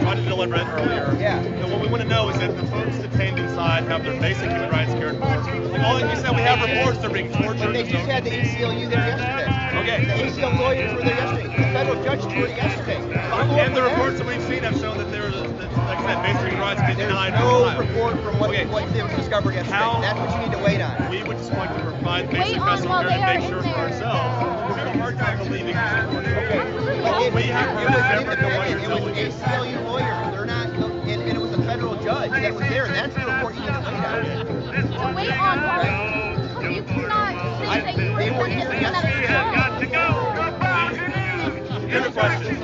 Tried to deliver it earlier. Yeah. And what we want to know is that the folks detained inside have their basic human rights cared for. Like all you said, we have reports they're being tortured. But they just had the ACLU there yesterday. Okay. The ACLU lawyers were there yesterday. The federal judge toured it yesterday. And the reports that we've seen have shown that there is, like I said, basic human rights get denied. No report from what they discovered yesterday. That's what you need to wait on. We would just like to provide basic medical care and make sure for ourselves. We have a hard time believing we have to separate the what you're telling us. ACLU lawyers, they're not, and it was a federal judge that was there, and that's the report you need to wait on. To wait on what? You cannot say that you were in the system that is wrong. Here's a question. Do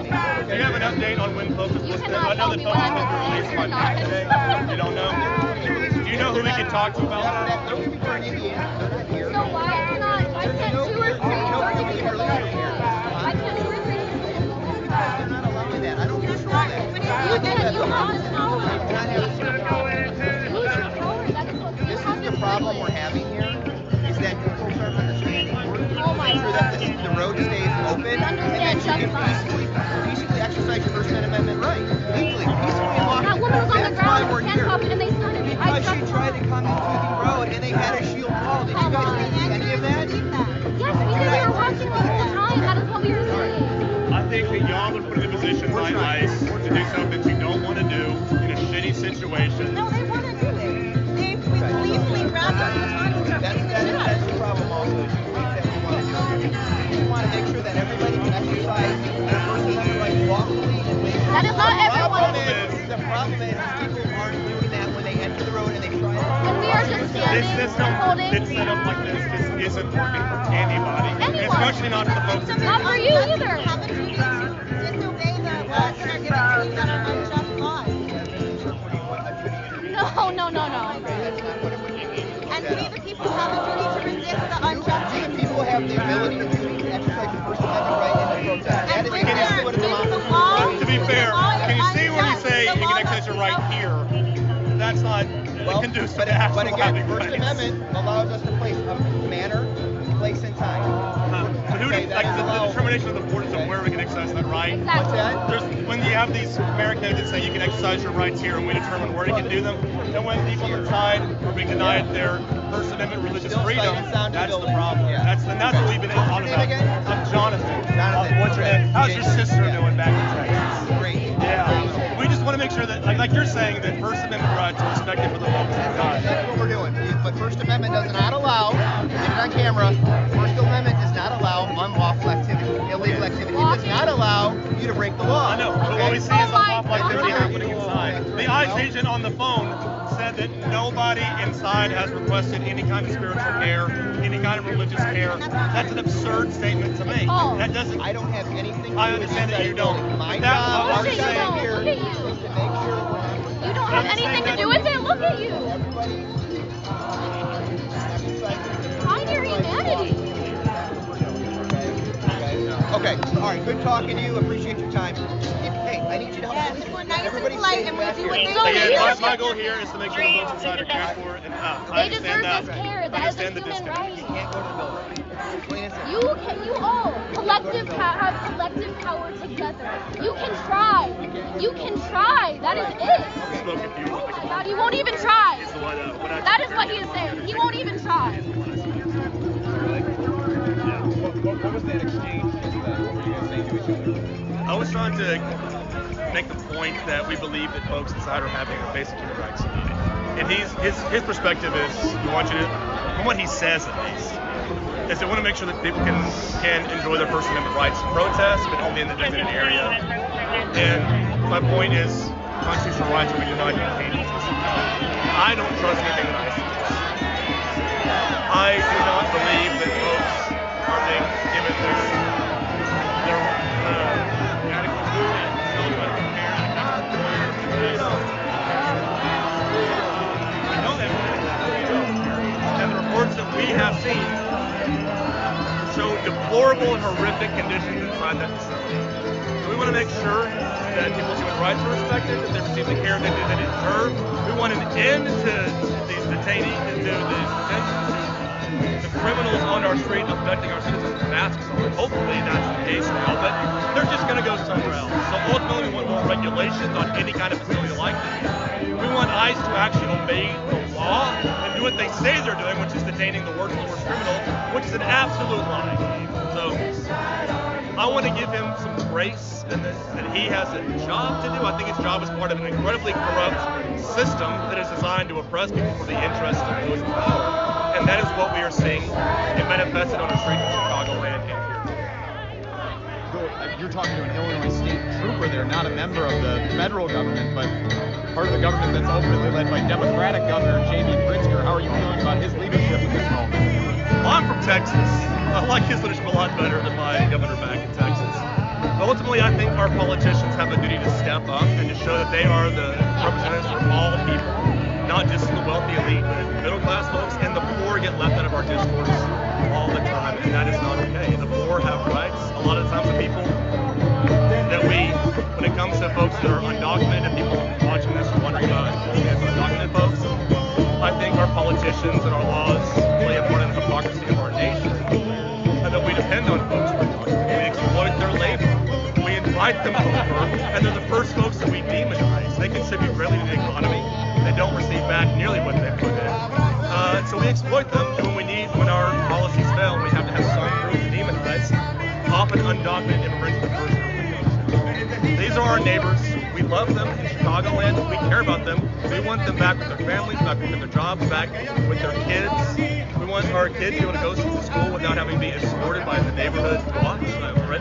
you have an update on when folks are supposed to? I know that folks are supposed to release by night today. You don't know? Do you know who we can talk to about that? Those people are in Indiana. They're not here. So why cannot I sent 2 or 3 clergy people there? I sent 2 or 3 people. They're not allowing that. I don't control that. You did. You have the power. This is the problem we're having here, is that people start understanding. Oh my Make sure that the road stays open and that you can peacefully exercise your First Amendment right. Legally, peacefully and lawfully. That woman was on the That's why ground we're with here. handcuffed and they started. Because she tried to come into the road and they had a shield wall. Did you guys see any of that? Yes, we did. We were watching the whole time. That is what we were saying. I think that y'all are put in a position by ICE to do something you don't want to do in a shitty situation. No, they want to do it. They gleefully grabbed us the time. That's the problem also, is you think that we want to do it. We want to make sure that everybody can exercise their First Amendment right lawfully and legally. That is not everyone. The problem is people aren't doing that when they enter the road and they try to. When we are just standing, This system holding. that's set up like this just isn't working for anybody. Especially not for the folks in Not for you either. Have a duty to disobey the laws that are given to you that are unjust laws. No. And we, the people, have a duty to resist the unjust. The people have the ability to exercise the First Amendment right in the protest. That is And exactly what it's law. To be fair, can you see where you say you can exercise your right here? That's not conducive to actual But again, having First rights. Amendment allows us to place a manner, place, and time. So who Okay, like that is the allowed. determination of the importance of where we can exercise that right? What's that? There's when you have these barricades that say you can exercise your rights here and we determine where you can do them, and when people inside are being denied their First Amendment religious Still freedom, citing sound to that's build the problem. Yeah. That's what we've been on What's your about. name again? I'm Jonathan. Jonathan. What's your name? How's your sister doing back in Texas? Great. Yeah. We just want to make sure that, like you're saying, that First Amendment rights are respected for the folks inside. That's what we're doing. But First Amendment does not allow, get it on camera, First Amendment does not allow unlawful activity, illegal activity. It does not allow you to break the law. I know, but what we see is unlawful activity happening inside. The ICE agent on the phone said that nobody inside has requested any kind of spiritual care, any kind of religious care. That's an absurd statement to make. That doesn't. I don't have anything to do I understand that you don't. My That's job, what our we're job saying here Look at you. is to make sure we're You don't have anything to do with it. Look at you. Find your humanity. Okay, all right, good talking to you. Appreciate your time. Hey, I need you to help. Yes, we're nice and Everybody's polite, staying and we back do here. what they Again, do. my goal here is to make sure the folks inside are cared for, and I They understand deserve that. this care. I That is a understand the human disconnect. right. You can't go to the building. Plain and simple. You all have collective power together. You can try. You can try. That is it. Spoken to you. Oh my God, he won't even try. Is the one, what I That is what he is saying. He won't even try. What was that exchange? What were you guys saying to each other? I was trying to make the point that we believe that folks inside are having their basic human rights. And his perspective is, from what he says at least, is they want to make sure that people can enjoy their First Amendment rights and protest, but only in the designated area. And my point is, constitutional rights are denied detainees. I don't trust anything that I see. I do not believe that folks are being given their adequate food and shelter and care. I know that. And the reports that we have seen show deplorable and horrific conditions inside that facility. So we want to make sure that people's human rights are respected, that they receive the care that they deserve. We want an end to these detainees, to the criminals on our street affecting our citizens with masks on. Hopefully that's the case now, but they're just going to go somewhere else. So ultimately we want more regulations on any kind of facility like this. We want ICE to actually obey the law and do what they say they're doing, which is detaining the worst of the worst criminals, which is an absolute lie. So I want to give him some grace and that he has a job to do. I think his job is part of an incredibly corrupt system that is designed to oppress people for the interest of those in power. And that is what we are seeing. It manifested on the streets of Chicago and here. You're talking to an Illinois state trooper there, not a member of the federal government, but part of the government that's ultimately led by Democratic Governor J.B. Pritzker. How are you feeling about his leadership at this moment? Well, I'm from Texas. I like his leadership a lot better than my governor back in Texas. But ultimately, I think our politicians have a duty to step up and to show that they are the representatives for all people, not just the wealthy elite, but middle class folks and the poor get left out of our discourse all the time, and that is not okay. The poor have rights. A lot of times the people that when it comes to folks that are undocumented, and people watching this are wondering about undocumented folks, I think our politicians and our laws play a part in the hypocrisy of our nation, and that we depend on folks who are undocumented. We exploit their labor. We invite them over, and they're the first folks that we demonize. They contribute greatly to the economy. They don't receive back nearly what they put in. So we exploit them, and when our policies fail, we have to have some group to demonize, often undocumented immigrants in the first place. These are our neighbors. We love them in Chicagoland. We care about them. We want them back with their families, back with their jobs, back with their kids. We want our kids to be able to go to school without having to be escorted by the neighborhood watch,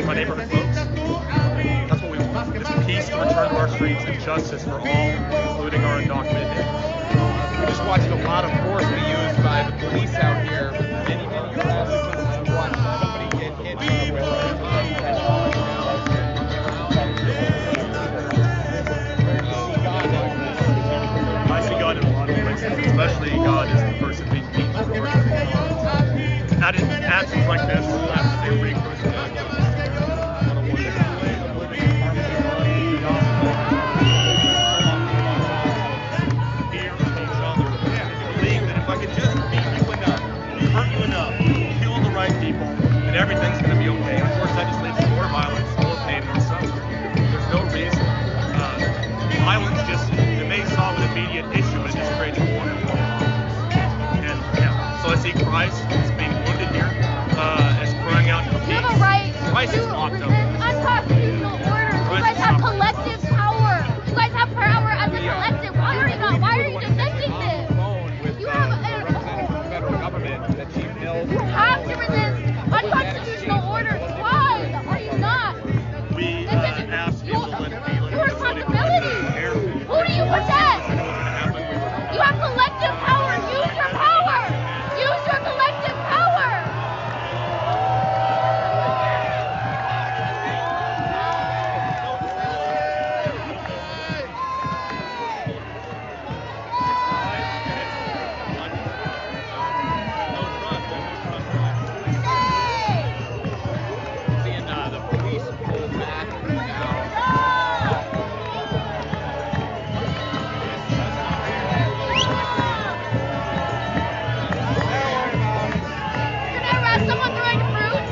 by neighborhood folks. That's what we want. It's peace to return to our streets and justice for all, including our undocumented neighbors. We just watched a lot of force be used by the police out here. Many years ago, watched somebody get hit with I see God in a lot of places, especially God is the person being beaten for worship. Actions like this, I have to say, reinforce everything's going to be okay. Of course, that just leads to more violence, more pain, more suffering. There's no reason. Violence it may solve an immediate issue, but it just creates more and more. And yeah. that's being wounded here is crying out for peace. You have a right Rice to is locked up. resist unconstitutional orders. You guys have collective power. You guys have power as a collective. Why are you defending this? You have Federal government that Chief Mills. You have to resist unconstitutional orders. Why are you not? We asked people to Your responsibility. Who do you protect? You have collective power. Use your power. Use your collective power. Seeing the police pull back now. You're gonna arrest someone throwing fruit?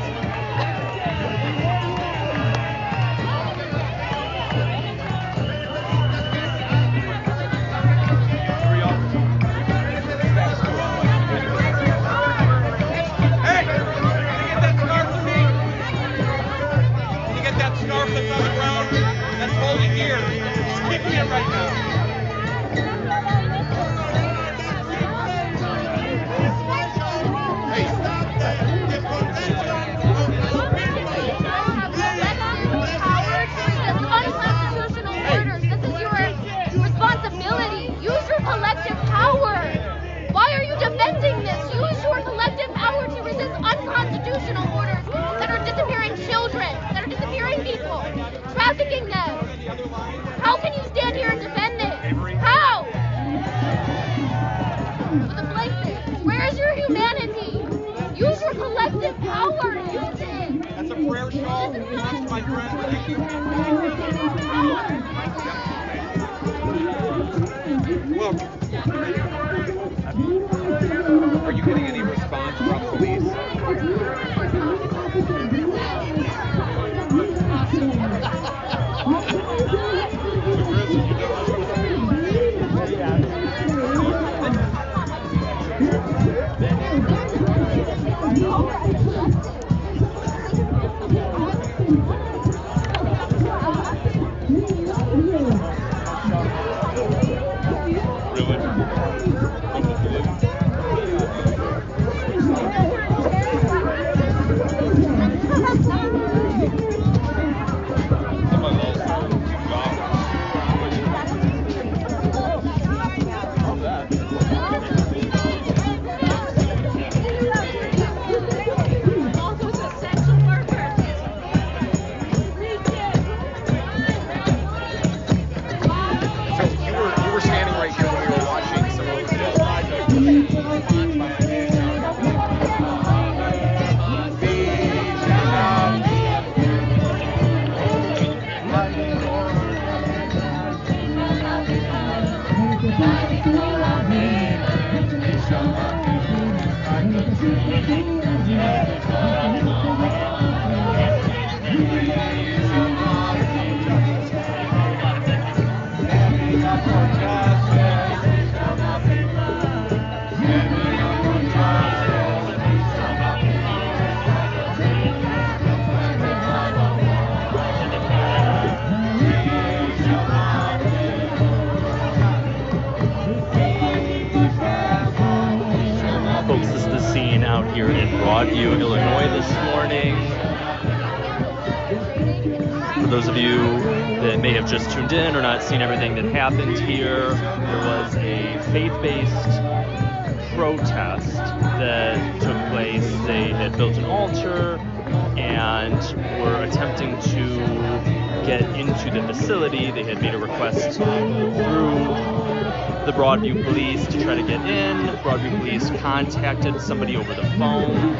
Hey! Can you get that scarf for me? Can you get that scarf that's on the ground? That's holding here. He's kicking it right now. Unconstitutional orders. This is your responsibility. Use your collective power. Why are you defending this? Use your collective power to resist unconstitutional orders that are disappearing children, that are disappearing people, trafficking them. How can you stand here and defend this? How? With a blanket. Where is your humanity? Use your collective power. Use it. That's a prayer shawl. Thanks, my friend. Thank you. Welcome. Are you getting any response from police? Folks, this is the scene out here in Broadview, Illinois this morning. For those of you that may have just tuned in or not seen everything that happened here, there was a faith-based protest that took place. They had built an altar and were attempting to get into the facility. They had made a request through the Broadview police to try to get in. Broadview police contacted somebody over the phone.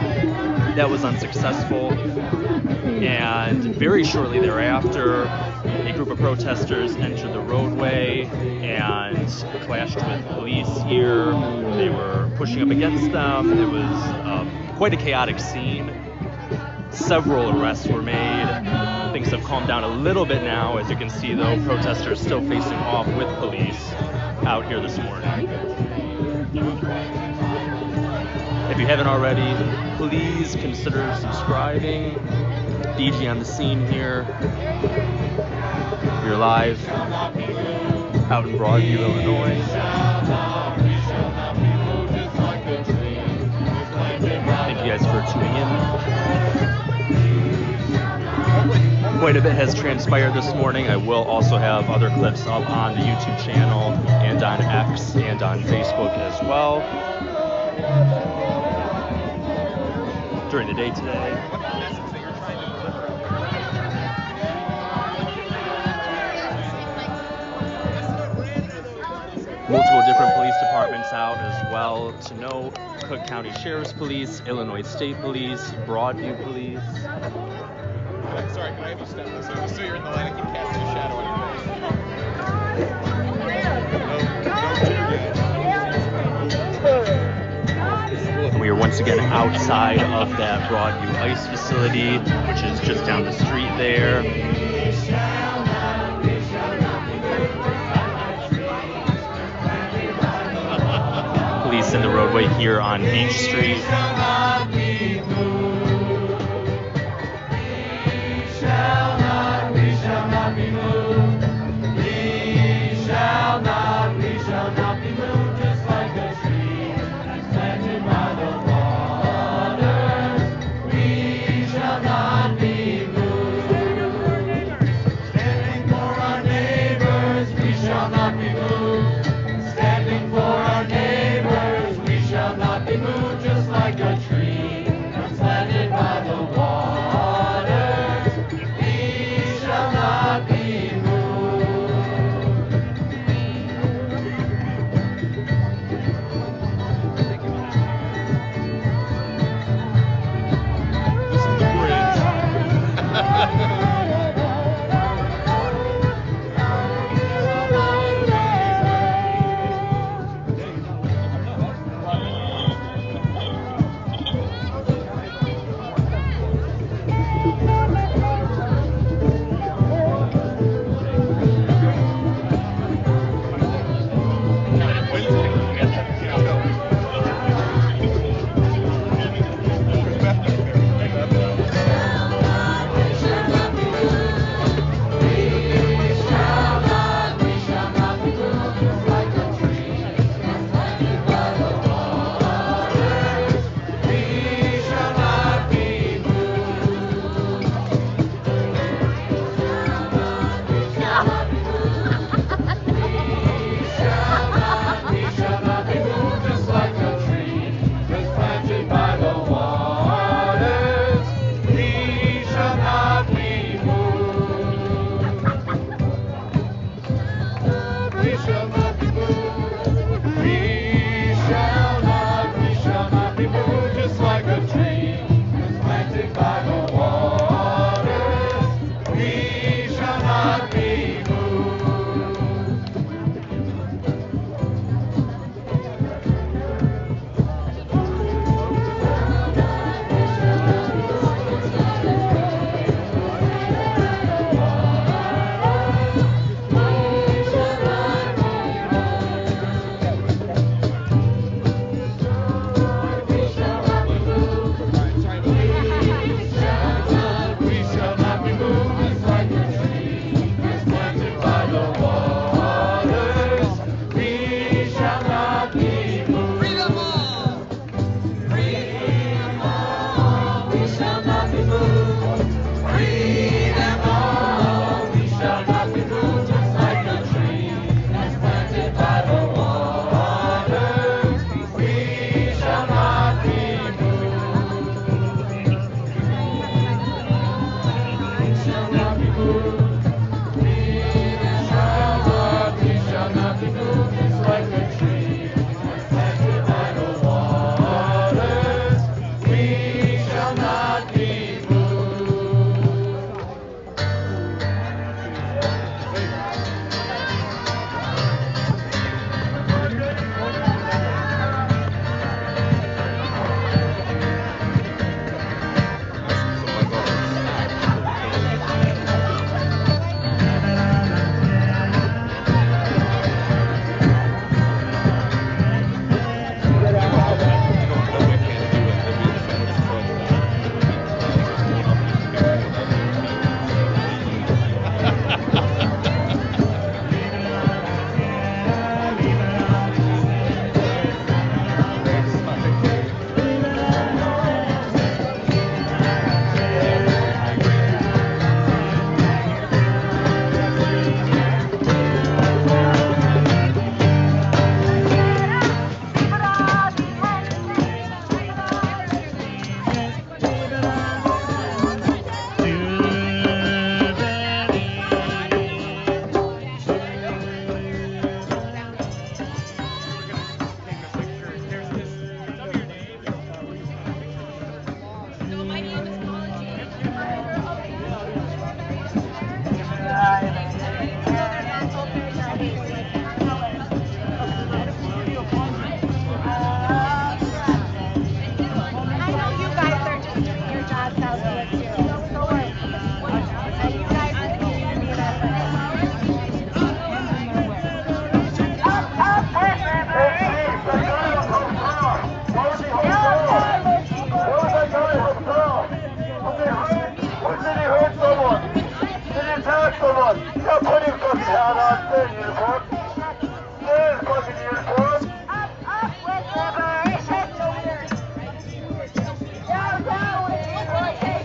That was unsuccessful. And very shortly thereafter, a group of protesters entered the roadway and clashed with police here. They were pushing up against them. It was quite a chaotic scene. Several arrests were made. Things have calmed down a little bit now. As you can see, though, protesters still facing off with police out here this morning. If you haven't already, please consider subscribing. DG on the scene here. We're live out in Broadview, Illinois. Thank you guys for tuning in. Quite a bit has transpired this morning. I will also have other clips up on the YouTube channel and on X and on Facebook as well during the day today. Multiple different police departments out as well to know: Cook County Sheriff's Police, Illinois State Police, Broadview Police. Sorry, can I have you step this way? Just so you're in the light, I keep casting a shadow on your face. We are once again outside of that Broadview ICE facility, which is just down the street there. Police in the roadway here on Beach Street. house to live too. And you guys are the community that down with liberation.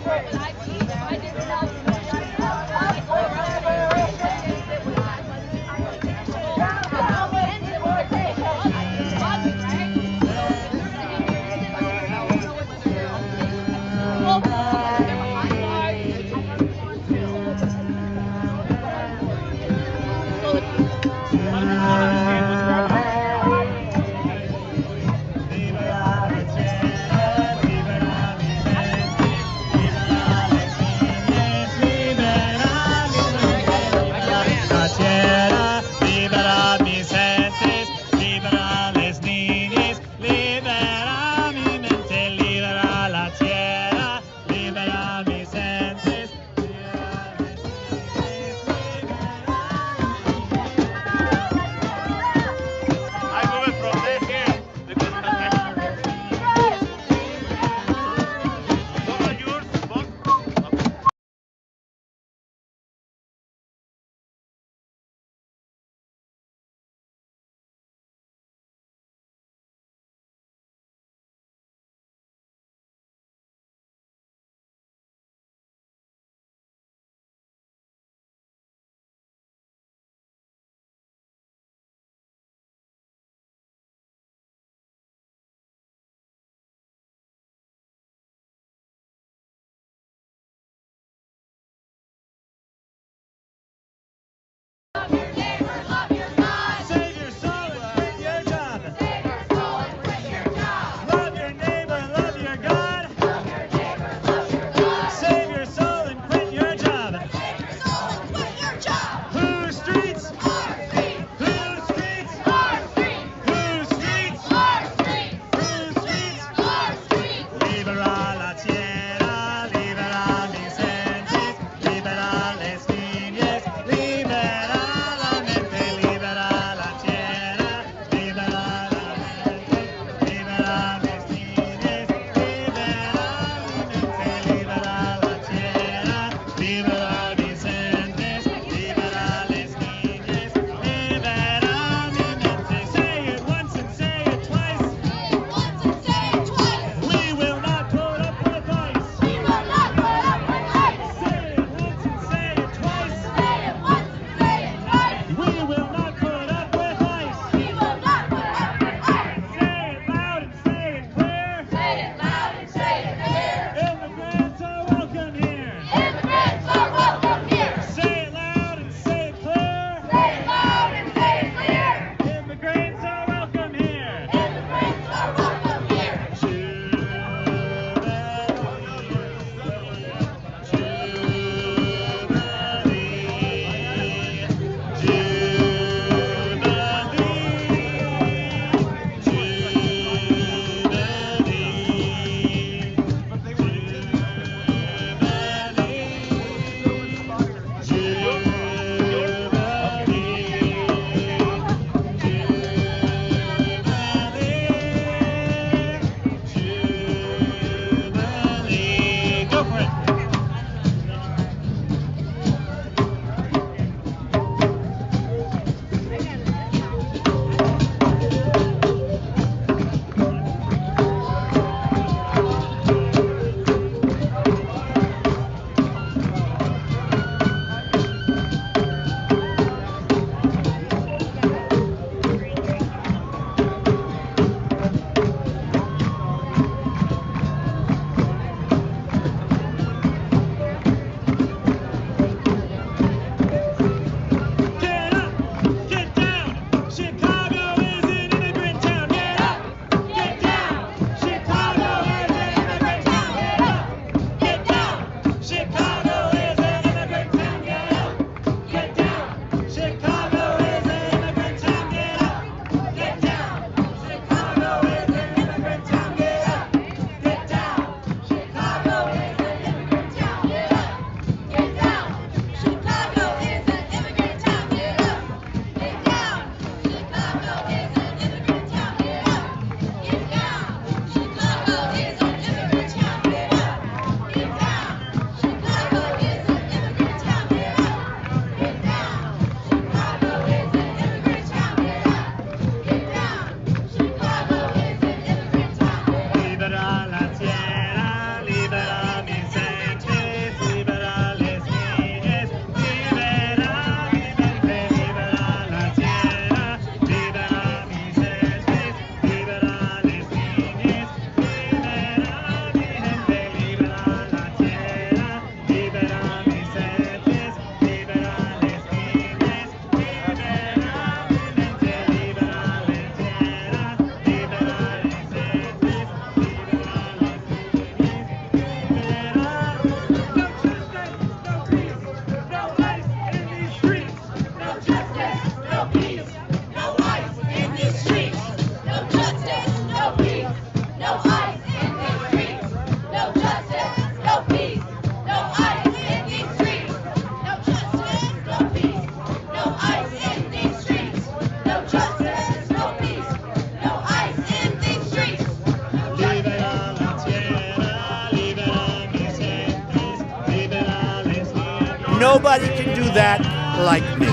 nobody can do that like me.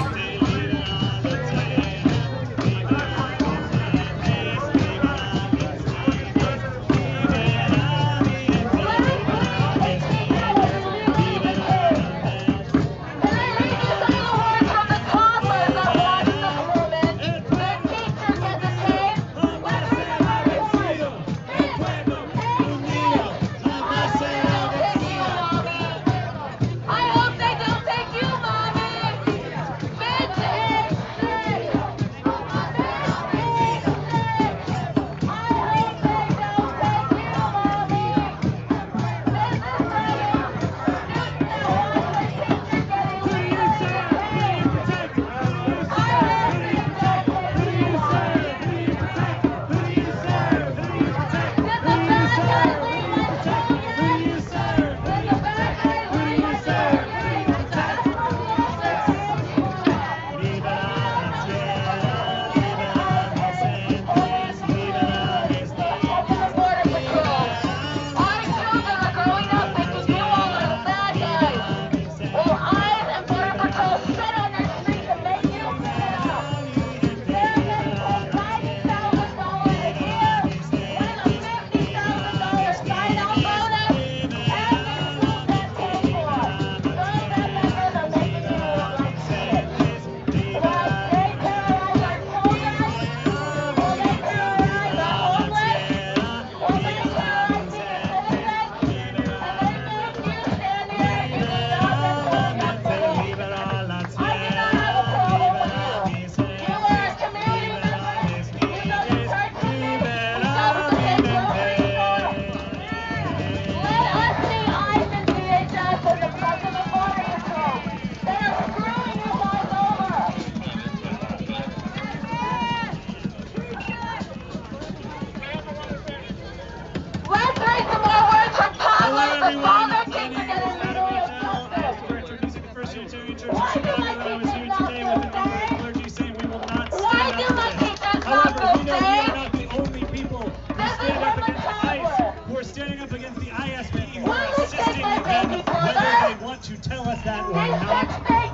To tell us that or not.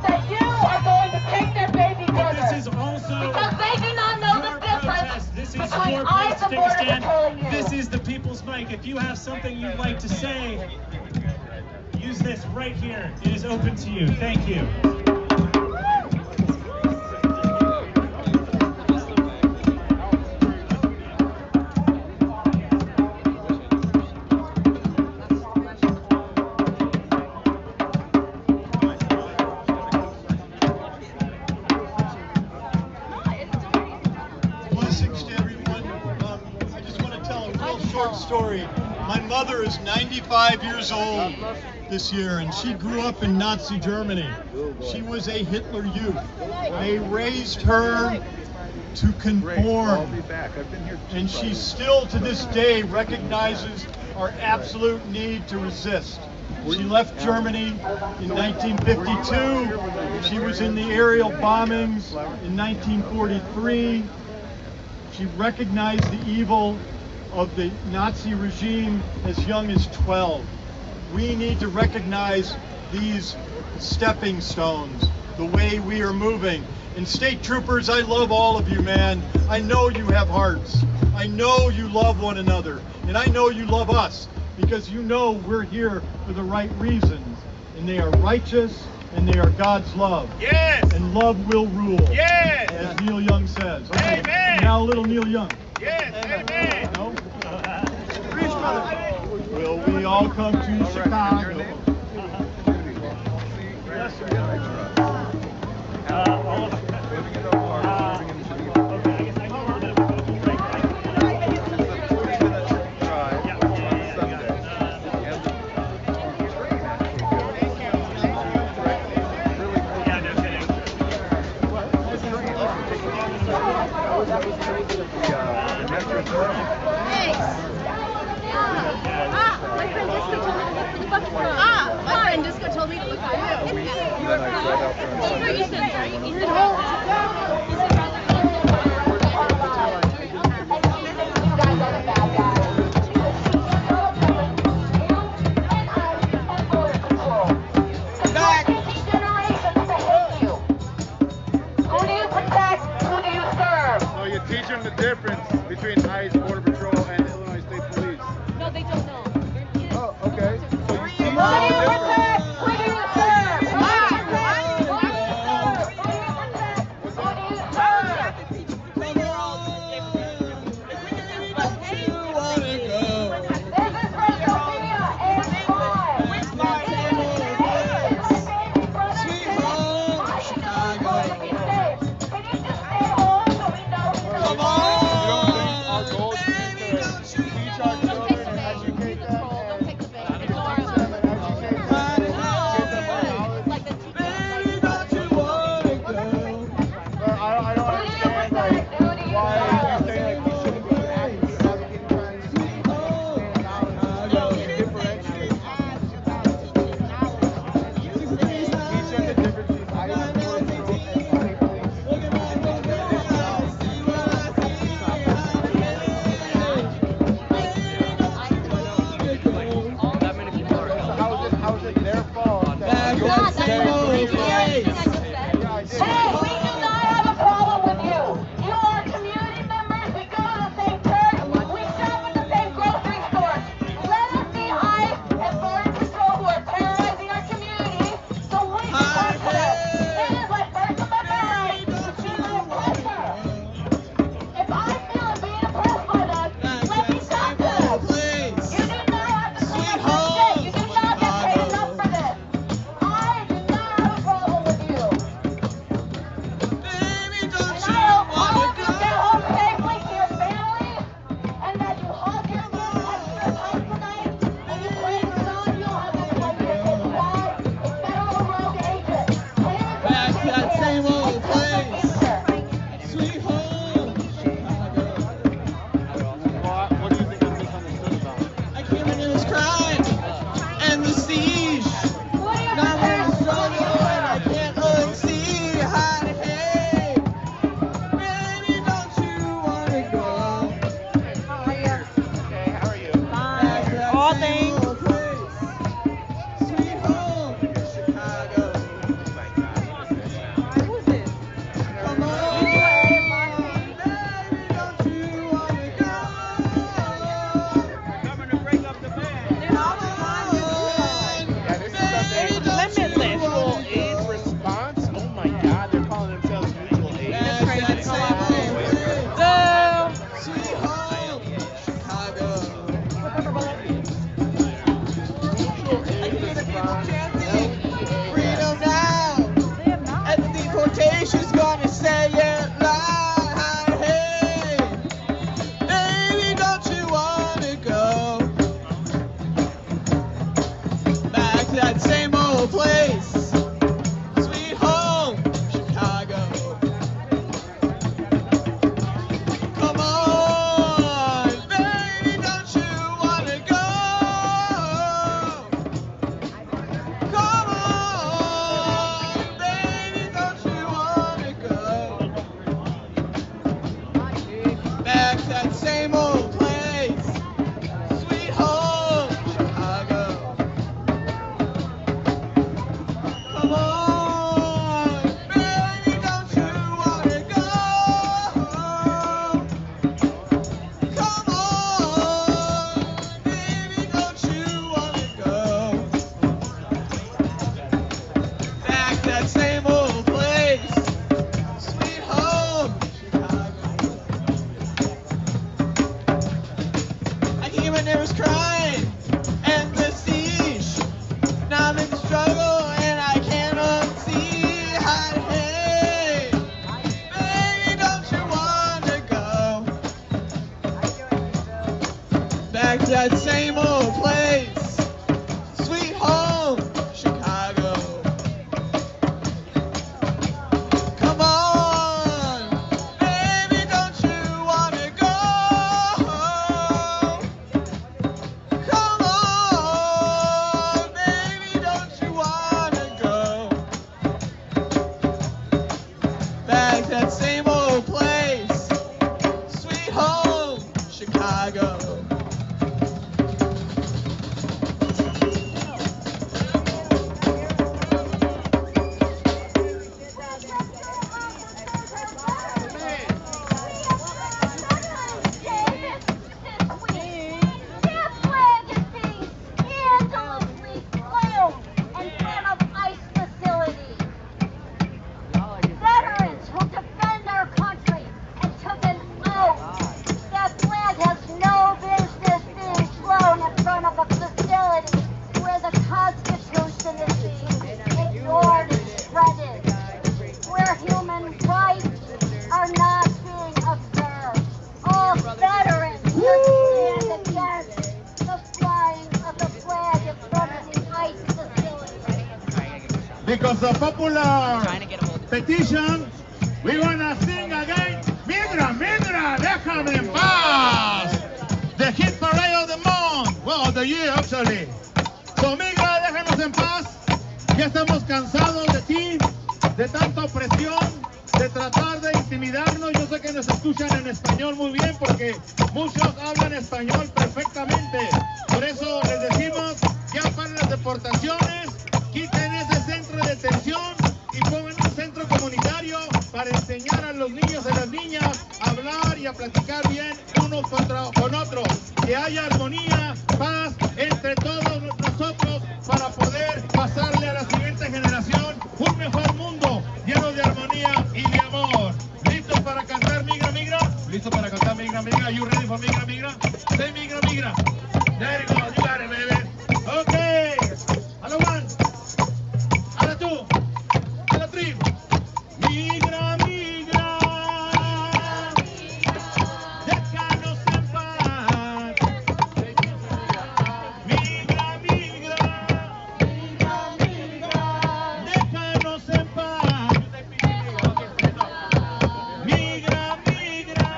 That you are going to take their baby brother. This is also because they do not know the difference. This is your place to take a stand. This is the People's Mic. If you have something you'd like to say, use this right here. It is open to you. Thank you. Story. My mother is 95 years old this year, and she grew up in Nazi Germany. She was a Hitler youth. They raised her to conform, and she still to this day recognizes our absolute need to resist. She left Germany in 1952. She was in the aerial bombings in 1943. She recognized the evil of the Nazi regime as young as 12. We need to recognize these stepping stones, the way we are moving. And state troopers, I love all of you, man. I know you have hearts. I know you love one another. And I know you love us because you know we're here for the right reasons. And they are righteous and they are God's love. Yes! And love will rule. Yes! As Neil Young says. Okay. Amen! Now little Neil Young. Yes, amen. No? Will we all come to Chicago? My friend Disco told me to look for you. Back that same old place. Hey, we do not have a problem with you. You are community members. We go to the same church. We shop at the same grocery store. Let us be ICE and border patrol who are terrorizing our community. So we can work for them. It is my First Amendment right to be an oppressor. If I feel I'm being oppressed by them, let me stop them. You do not have to clean up this shit. You do not get paid enough for this. I do not have a problem with you. And I hope all of you get home safely to your families, and that you hug your kids at your house tonight, and you pray to God you'll have a place to get why it's federal rogue agents. Back to that same old place. Sweet home, Chicago. What do you think is misunderstood about it? I came into this crime and the siege. Now I'm in the struggle and I can't unsee. Hi, hey, baby, don't you wanna go? Hey, how are you? Back to that same old place. Sweet home, Chicago. Who's this? Come on, baby, don't you wanna go? Coming to break up the band. Yeah, this is something. Mutual aid response. Oh my God, they're calling themselves mutual aid. Sweet home, Chicago. I can hear the people chanting, freedom now. And the deportation's gonna say it loud. Hey, baby, don't you wanna go back to that same old place? Sweet home, Chicago. Come on, baby, don't you wanna go? Come on, baby, don't you wanna go? Back to that same old place. Sweet home, Chicago. Come on, baby, don't you wanna go? Come on, baby, don't you wanna go? Back to that same old place. Sweet home, Chicago. I came in there was crying and the siege. Now I'm in the struggle and I can't unsee. Hi, hey, baby, don't you wanna go back to that same old place? Sweet home, Chicago. Come on, baby, don't you wanna go? Come on, baby, don't you wanna go back to that same old place? Sweet home, Chicago. Veterans will defend our country and took an oath. That flag has no business being flown in front of a facility where the Constitution is being ignored and shredded, where human rights are not being observed. All veterans should stand against the flying of the flag in front of the ICE facility. Because of popular petition, we're gonna sing again. Midra, déjame en paz. The hit parade of the month, well, of the year actually. So Migra, déjanos en paz. Ya estamos cansados de ti, de tanta opresión, de tratar de intimidarnos. Yo sé que nos escuchan en español muy bien porque muchos hablan español perfectamente. Por eso les decimos, ya paren las deportaciones, a platicar bien unos con otros, que haya armonía, paz entre todos nosotros para poder pasarle a la siguiente generación un mejor mundo lleno de armonía y de amor. ¿Listos para cantar Migra Migra? ¿Listos para cantar Migra Migra? You ready for Migra Migra? Say Migra Migra. There you go, you got it, baby. Okay. A la one, a la two, a la three. Migra Migra, déjanos en paz. Migra Migra, déjanos en paz. Migra Migra,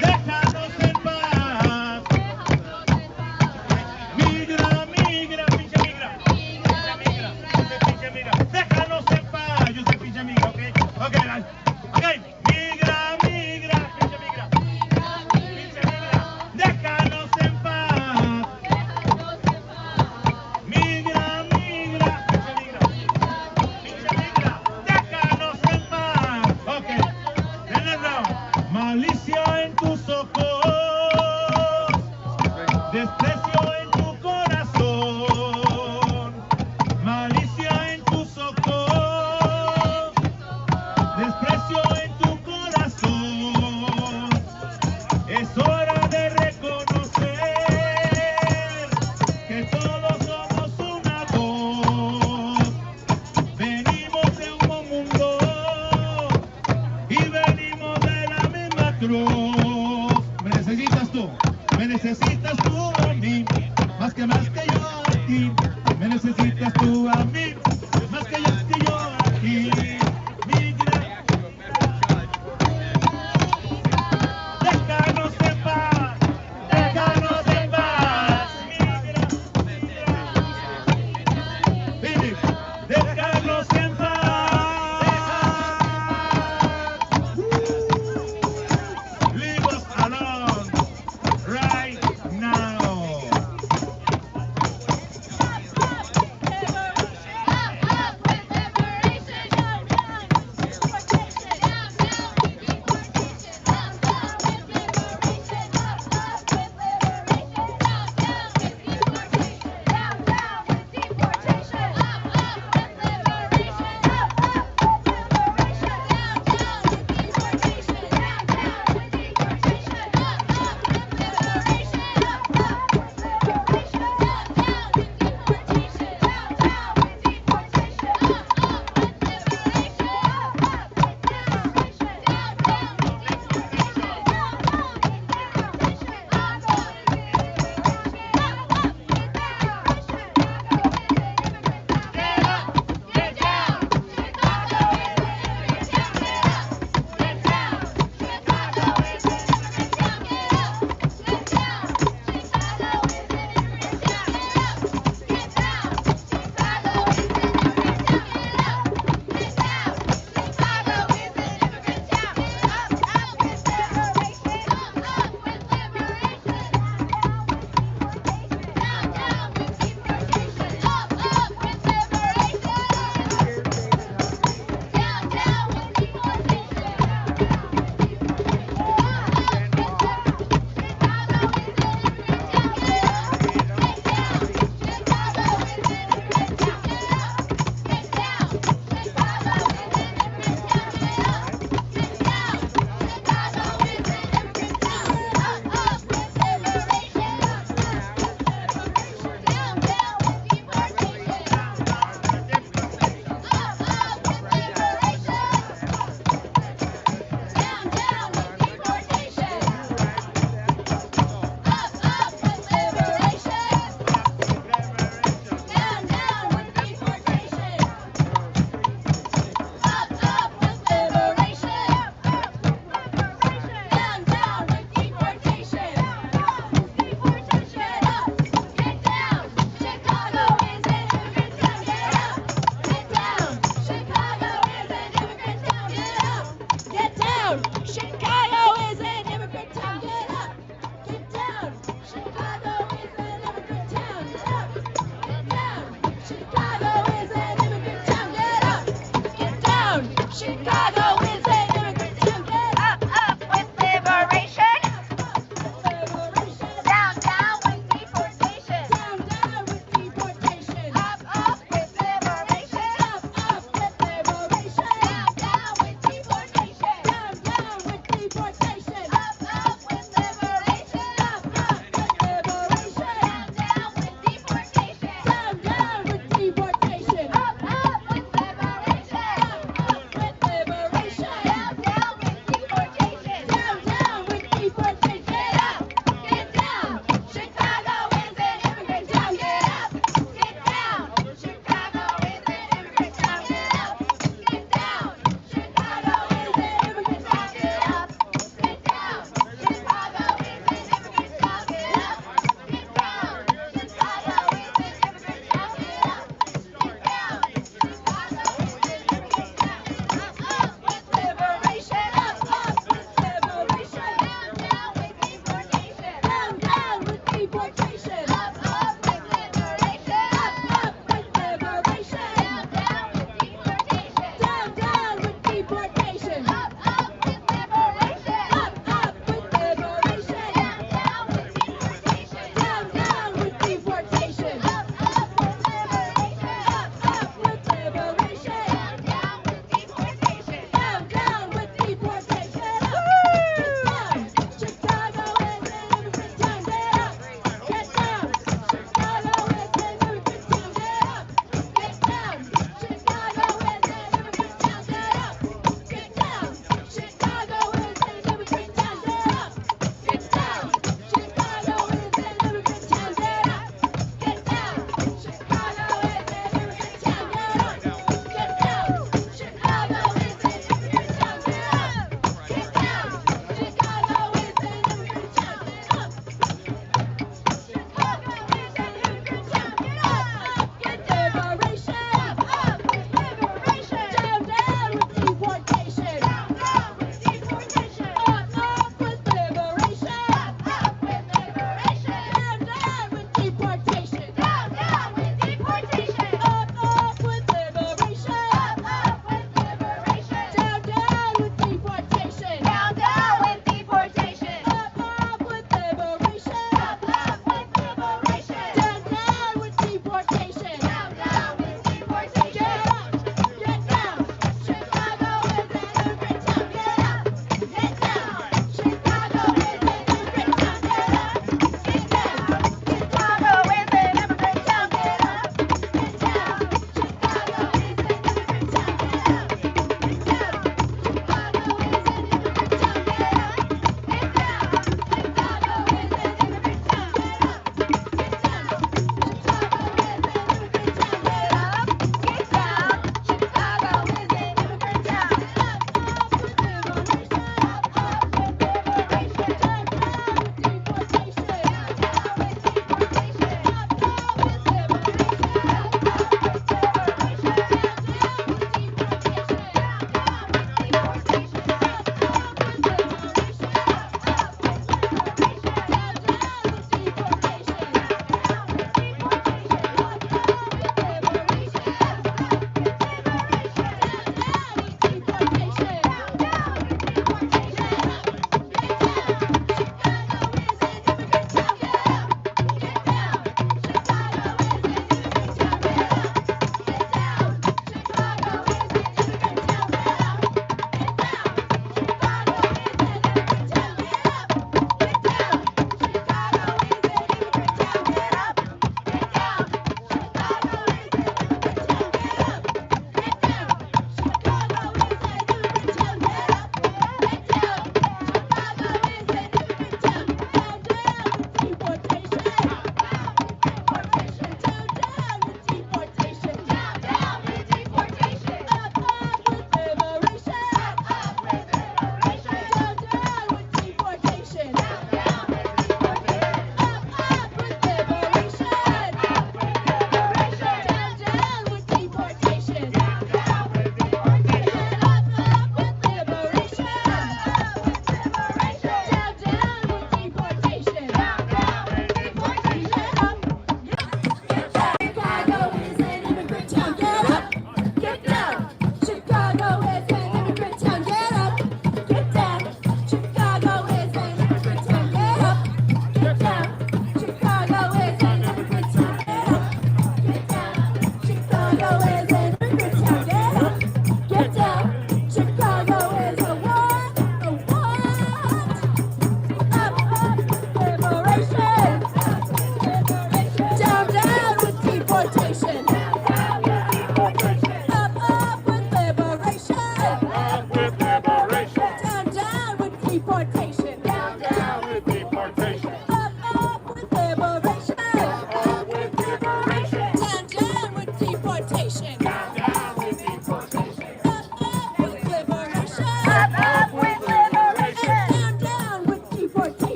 déjanos en paz. Migra Migra, pinche migra. Pinche migra, déjanos en paz. Yo soy pinche migra, okay? Okay, guys. Okay. Migra Migra, pinche migra. Pinche migra, déjanos en paz. Migra Migra, pinche migra. Pinche migra, déjanos en paz. Okay. Then now, malicia en tus ojos, desprecio en tu corazón, malicia en tus ojos, desprecio en tu corazón. Es hora de reconocer que todos somos una voz. Venimos de un mundo y venimos de la misma cruz. Me necesitas tú a mí, más que yo a ti. Me necesitas tú a mí, más que yo a ti. Migra, déjanos en paz, déjanos en paz. Migra, Philip, déjanos en paz. Leave us alone right now.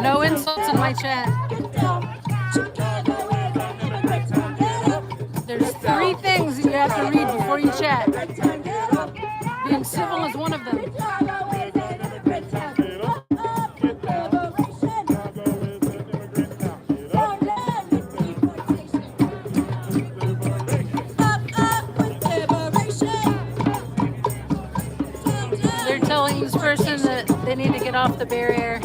No insults in my chat. There's 3 things that you have to read before you chat. Being civil is one of them. They're telling this person that they need to get off the barrier.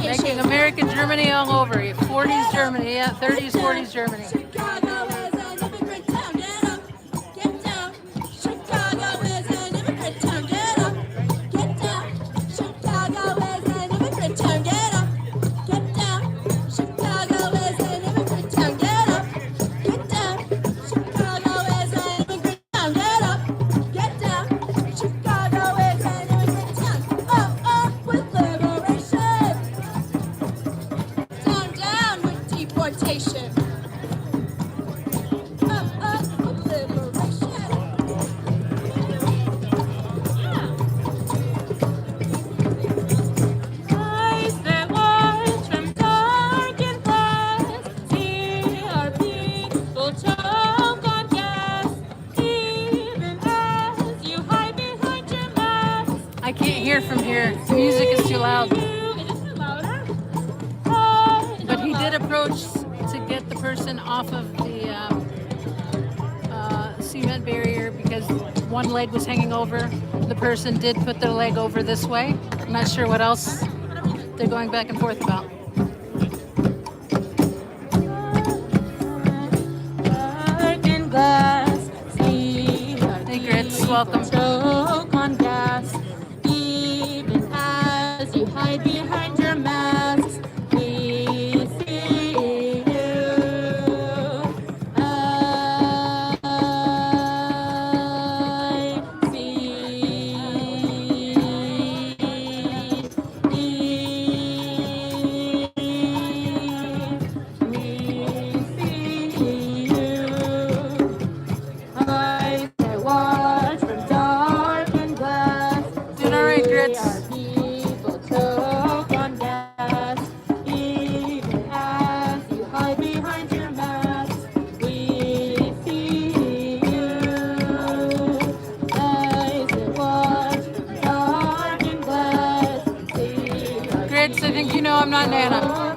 Making America Germany all over. 40s Germany, yeah, 30s, 40s Germany. I can't hear from here. The music is too loud. But he did approach to get the person off of the cement barrier because one leg was hanging over. The person did put their leg over this way. I'm not sure what else they're going back and forth about. Hey Grits, welcome. You hide behind your mask. We see you. I see you. Eyes that watch from dark and glass. Doing all right, Grits. Choke on gas, even as you hide behind your mask. We see you. Eyes that watch from dark and glass. Grits, I think you know I'm not Nana. No,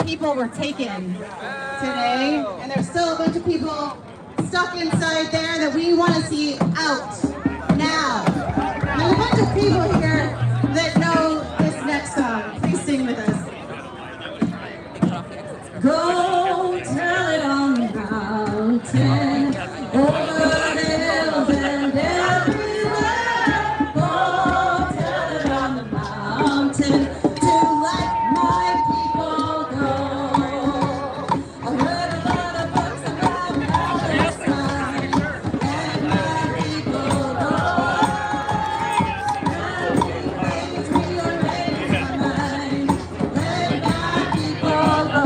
people were taken today, and there's still a bunch of people stuck inside there that we want to see out now. And there's a bunch of people here that know this next song. Please sing with us. Go tell it on the mountain, over the hills and everywhere. Go tell it on the mountain, to let my people go. I read a lot of books about Palestine, and my people go. Things we are made of mine, let my people go.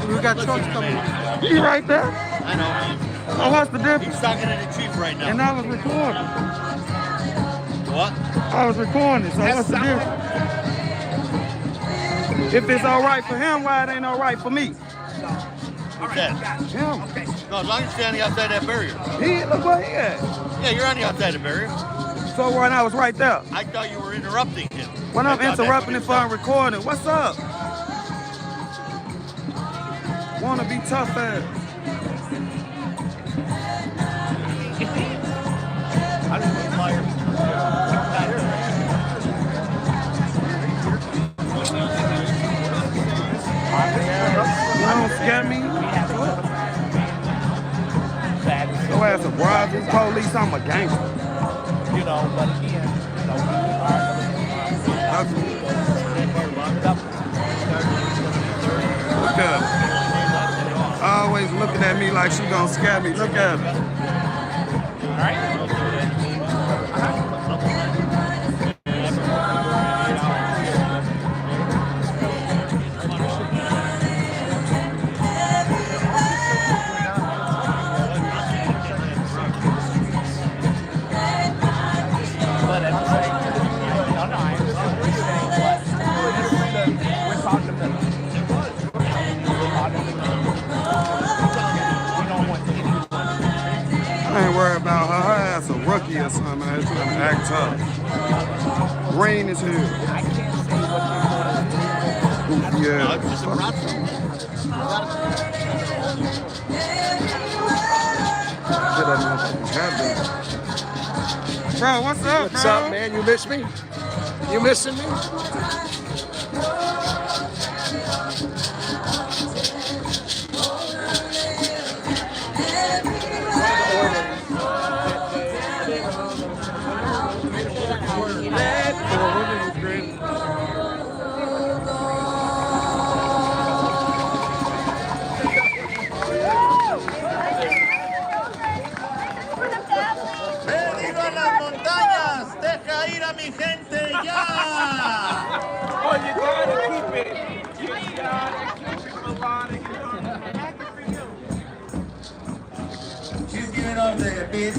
We got trucks coming. He right there. I know. Oh, what's the difference? He's talking to the chief right now. And I was recording. What? I was recording, so what's the difference? If it's all right for him, why it ain't all right for me? Who's that? Him. No, as long as you're standing outside that barrier. He, look where he at. Yeah, you're on the outside of the barrier. So when I was right there. I thought you were interrupting him. When I'm interrupting if I'm recording, what's up? Wanna be tough ass. I just want fire. You don't scare me. Your ass a Broadview police, I'm a gangster. You know, but again, look at her. Always looking at me like she gonna scare me. Look at her. all right. I ain't worried about her. Her ass a rookie or something. I just trying to act tough. Rain is here. Yeah. Bro, what's up, What's bro? up, man? You miss me? You missing me? ¡Vaya mi gente ya! Oh, you gotta keep it. You gotta keep it melodic. She's giving up the beat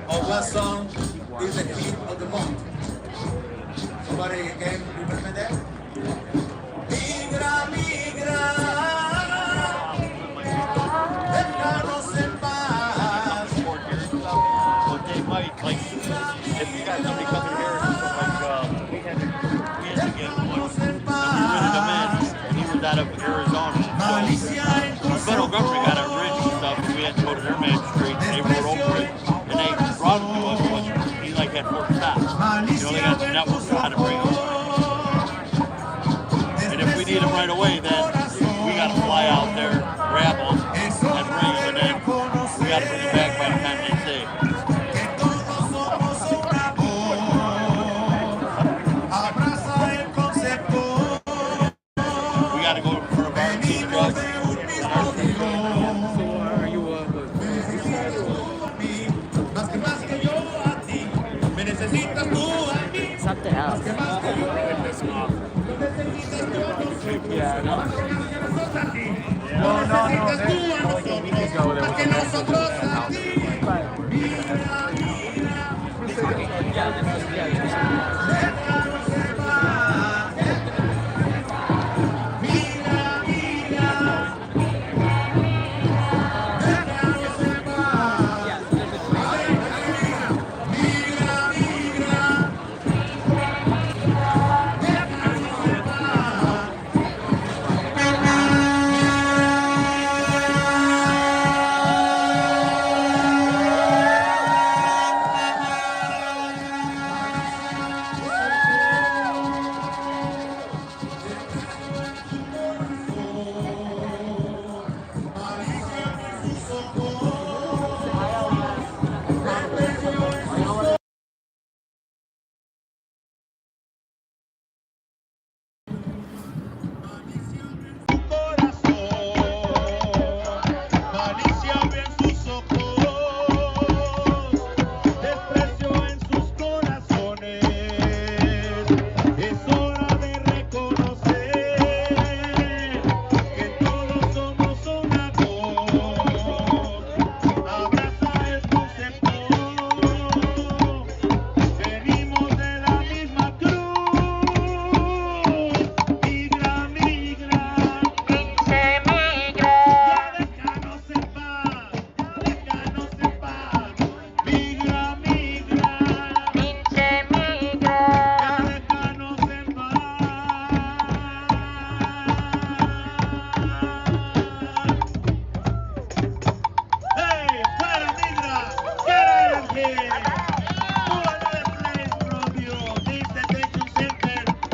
of what song is the hit of the month. Somebody can remember that? Migra, migra, déjanos en paz. But they might, like, if you got somebody coming here, like, we had to get one, and we rented him in, and he was out of Arizona. So the federal government got our bridge and stuff, and we had to go to their magistrate, and they rode over it, and they brought him to us, but he, like, had 4 stops. You know, they got the network for how to bring him. And if we need him right away, then we got to fly out there, grab him, and bring him, and then we got to bring him back by the time they say. We got to go for a barbecue truck. Something else. Yeah, no. Like a week ago, there was a message in that house.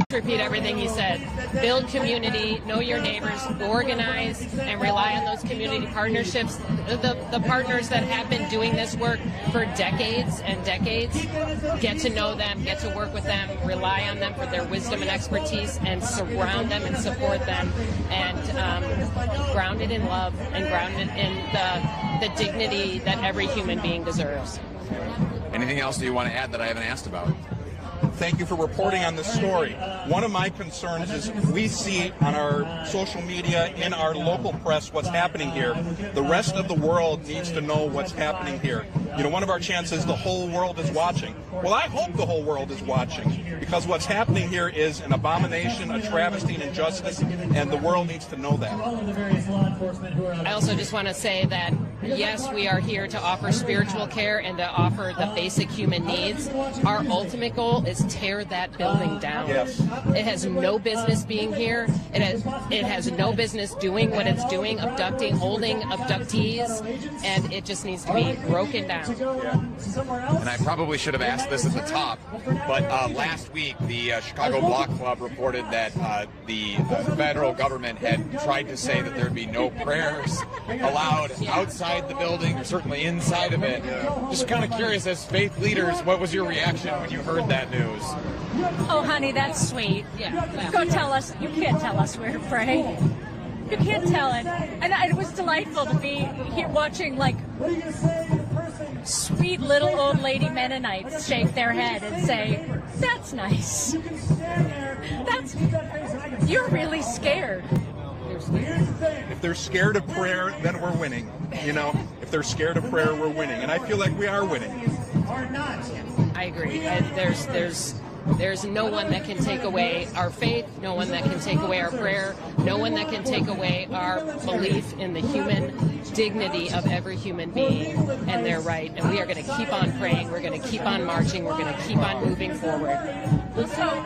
Repeat everything he said. Build community, know your neighbors, organize, and rely on those community partnerships. The partners that have been doing this work for decades and decades, get to know them, get to work with them, rely on them for their wisdom and expertise, and surround them and support them, and grounded in love and grounded in the dignity that every human being deserves. Anything else do you want to add that I haven't asked about? Thank you for reporting on this story. One of my concerns is we see on our social media, in our local press, what's happening here. The rest of the world needs to know what's happening here. You know, one of our chances, the whole world is watching. Well, I hope the whole world is watching, because what's happening here is an abomination, a travesty, an injustice, and the world needs to know that. I also just want to say that, yes, we are here to offer spiritual care and to offer the basic human needs. Our ultimate goal is tear that building down. Yes. It has no business being here. It has no business doing what it's doing, abducting, holding abductees, and it just needs to be broken down. Yeah. And I probably should have asked this at the top, but last week the Chicago Block Club reported that the federal government had tried to say that there would be no prayers allowed outside the building or certainly inside of it. Just kind of curious, as faith leaders, what was your reaction when you heard that news? Oh, honey, that's sweet. Yeah. Go tell us. You can't tell us where to pray. You can't tell it. And it was delightful to be here watching, like, sweet little old lady Mennonites shake their head and say, That's nice. You're really scared. If they're scared of prayer, then we're winning. You know, if they're scared of prayer, we're winning. And I feel like we are winning. I agree. There's no one that can take away our faith, no one that can take away our prayer, no one that can take away our belief in the human dignity of every human being and their right. And we are going to keep on praying, we're going to keep on marching, we're going to keep on moving forward. So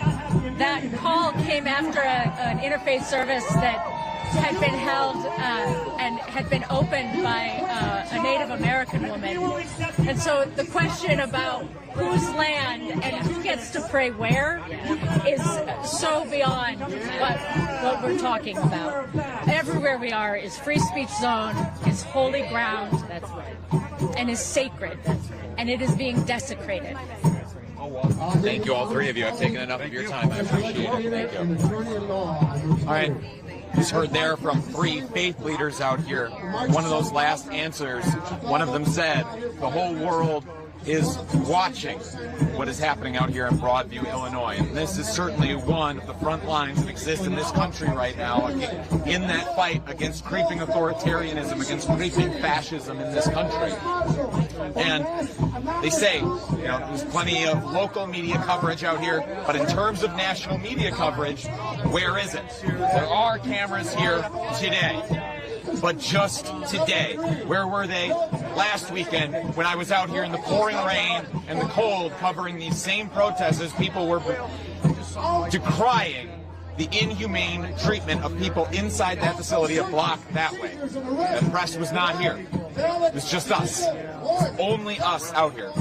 that call came after an interfaith service that had been held and had been opened by a Native American woman. And so the question about whose land and who gets to pray where is so beyond what we're talking about. Everywhere we are is free speech zone, is holy ground, that's right, and is sacred, and it is being desecrated. Thank you, all three of you. I've taken enough of your time. I appreciate it. Thank you. All right. Just heard there from three faith leaders out here. One of those last answers, one of them said, the whole world is watching what is happening out here in Broadview, Illinois. And this is certainly one of the front lines that exist in this country right now in that fight against creeping authoritarianism, against creeping fascism in this country. And they say, you know, there's plenty of local media coverage out here, but in terms of national media coverage, where is it? There are cameras here today. But just today, where were they last weekend when I was out here in the pouring rain and the cold covering these same protests as people were decrying the inhumane treatment of people inside that facility a block that way? The press was not here. It was just us. It's only us out here.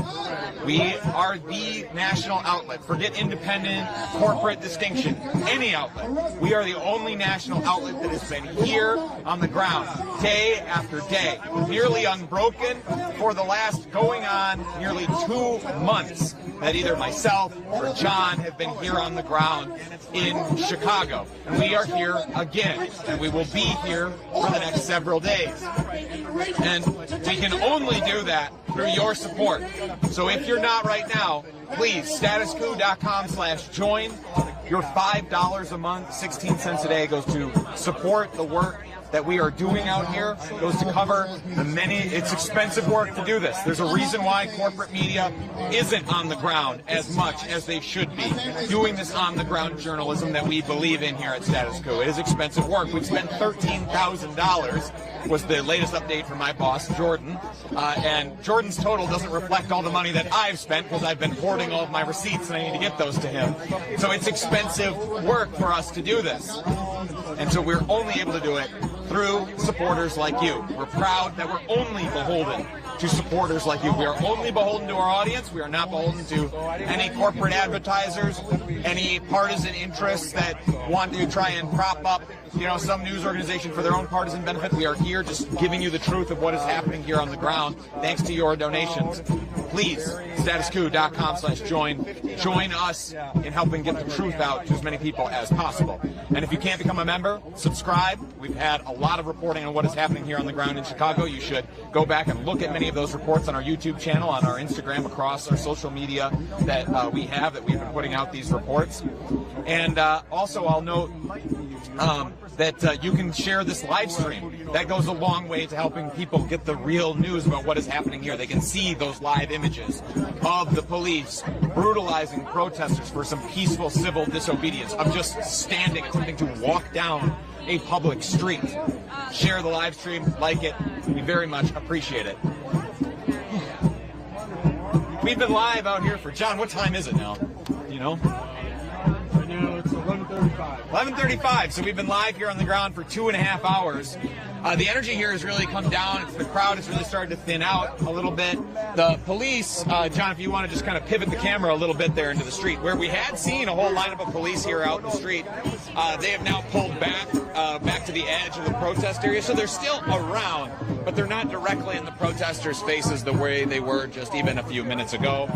We are the national outlet. Forget independent, corporate distinction. Any outlet. We are the only national outlet that has been here on the ground day after day, nearly unbroken for the last going on nearly 2 months that either myself or John have been here on the ground in Chicago. And we are here again, and we will be here for the next several days. And we can only do that through your support. So if you're not right now, please, statuscoup.com/join. Your $5 a month, 16 cents a day goes to support the work that we are doing out here, goes to cover the many, it's expensive work to do this. There's a reason why corporate media isn't on the ground as much as they should be, doing this on the ground journalism that we believe in here at Status Coup. It is expensive work. We've spent $13,000 was the latest update from my boss, Jordan. And Jordan's total doesn't reflect all the money that I've spent because I've been hoarding all of my receipts and I need to get those to him. So it's expensive work for us to do this. And so we're only able to do it through supporters like you. We're proud that we're only beholden to supporters like you. We are only beholden to our audience. We are not beholden to any corporate advertisers, any partisan interests that want to try and prop up, you know, some news organization for their own partisan benefit. We are here just giving you the truth of what is happening here on the ground, thanks to your donations. Please, statuscoup.com/join. Join us in helping get the truth out to as many people as possible. And if you can't become a member, subscribe. We've had a lot of reporting on what is happening here on the ground in Chicago. You should go back and look at many of those reports on our YouTube channel, on our Instagram, across our social media that we've been putting out these reports. And also I'll note that you can share this live stream. That goes a long way to helping people get the real news about what is happening here. They can see those live images of the police brutalizing protesters for some peaceful civil disobedience, of just standing, attempting to walk down a public street. Share the live stream, like it. We very much appreciate it. We've been live out here for, John, what time is it now? Do you know? Right now it's 11:35. 11:35, so we've been live here on the ground for 2.5 hours. The energy here has really come down. The crowd has really started to thin out a little bit. The police, John, if you want to just kind of pivot the camera a little bit there into the street, where we had seen a whole lineup of police here out in the street, they have now pulled back to the edge of the protest area. So they're still around, but they're not directly in the protesters' faces the way they were just even a few minutes ago.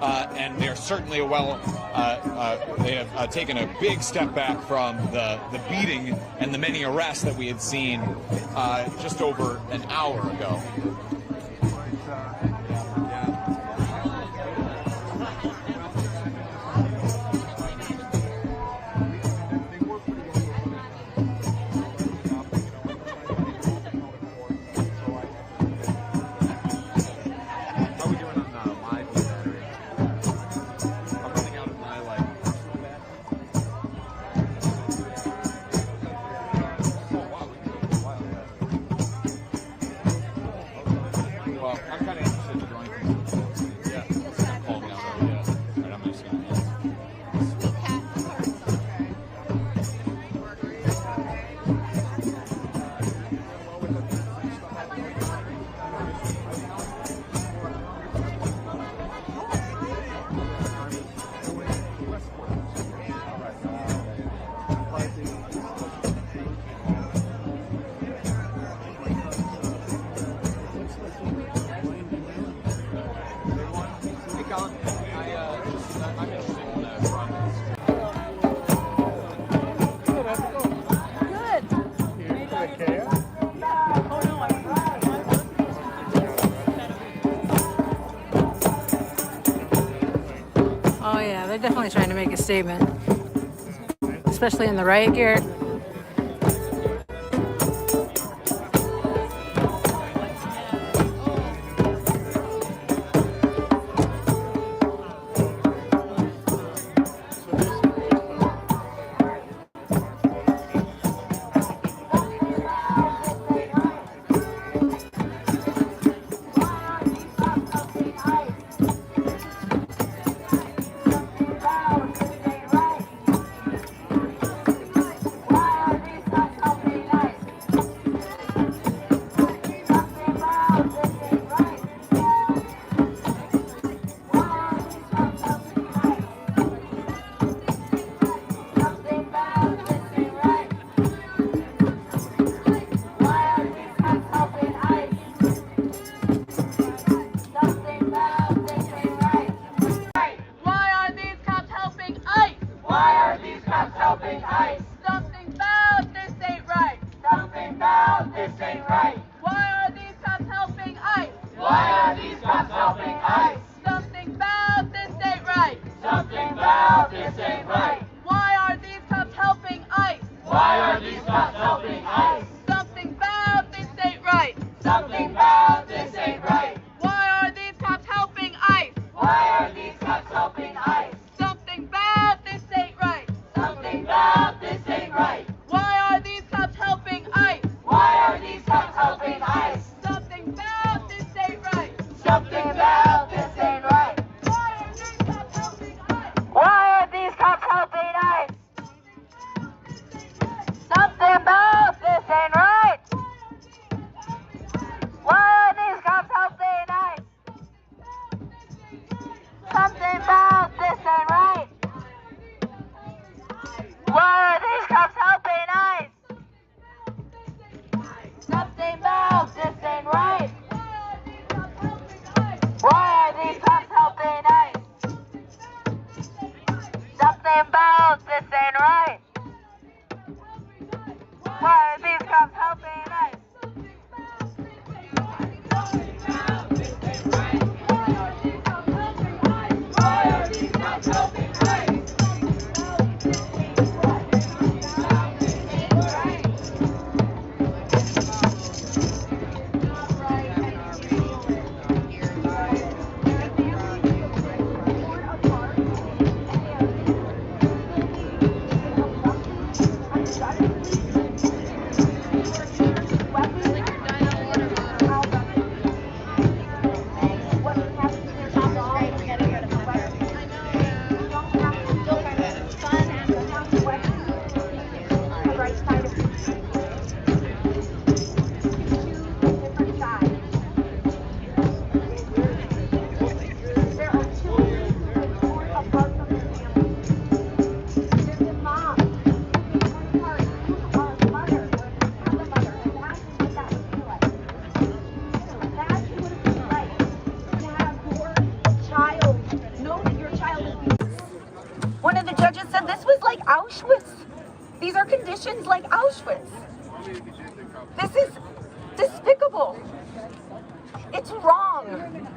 And they're certainly they have taken a big step back from the beating and the many arrests that we had seen just over an hour ago. they're definitely trying to make a statement, especially in the riot gear. These are conditions like Auschwitz. This is despicable. It's wrong.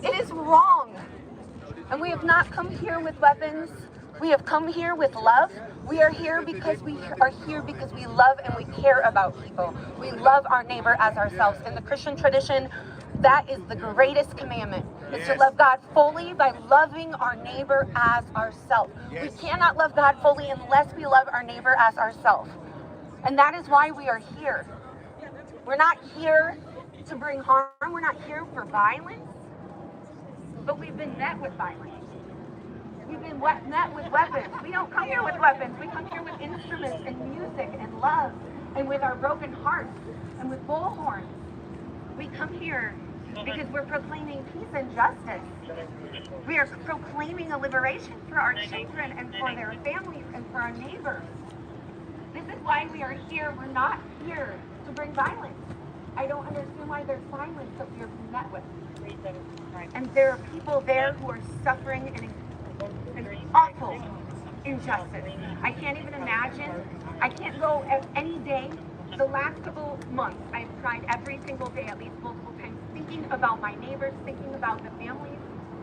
It is wrong. And we have not come here with weapons. We have come here with love. We are here because we love and we care about people. We love our neighbor as ourselves. In the Christian tradition, that is the greatest commandment, is to love God fully by loving our neighbor as ourselves. We cannot love God fully unless we love our neighbor as ourselves. And that is why we are here. We're not here to bring harm. We're not here for violence. But we've been met with violence. We've been met with weapons. We don't come here with weapons. We come here with instruments and music and love and with our broken hearts and with bullhorns. We come here because we're proclaiming peace and justice. We are proclaiming a liberation for our children and for their families and for our neighbors. This is why we are here. We're not here to bring violence. I don't understand why there's violence that we are met with. And there are people there who are suffering an awful injustice. I can't even imagine. I can't go any day. The last couple months, I've cried every single day, at least multiple times, thinking about my neighbors, thinking about the families,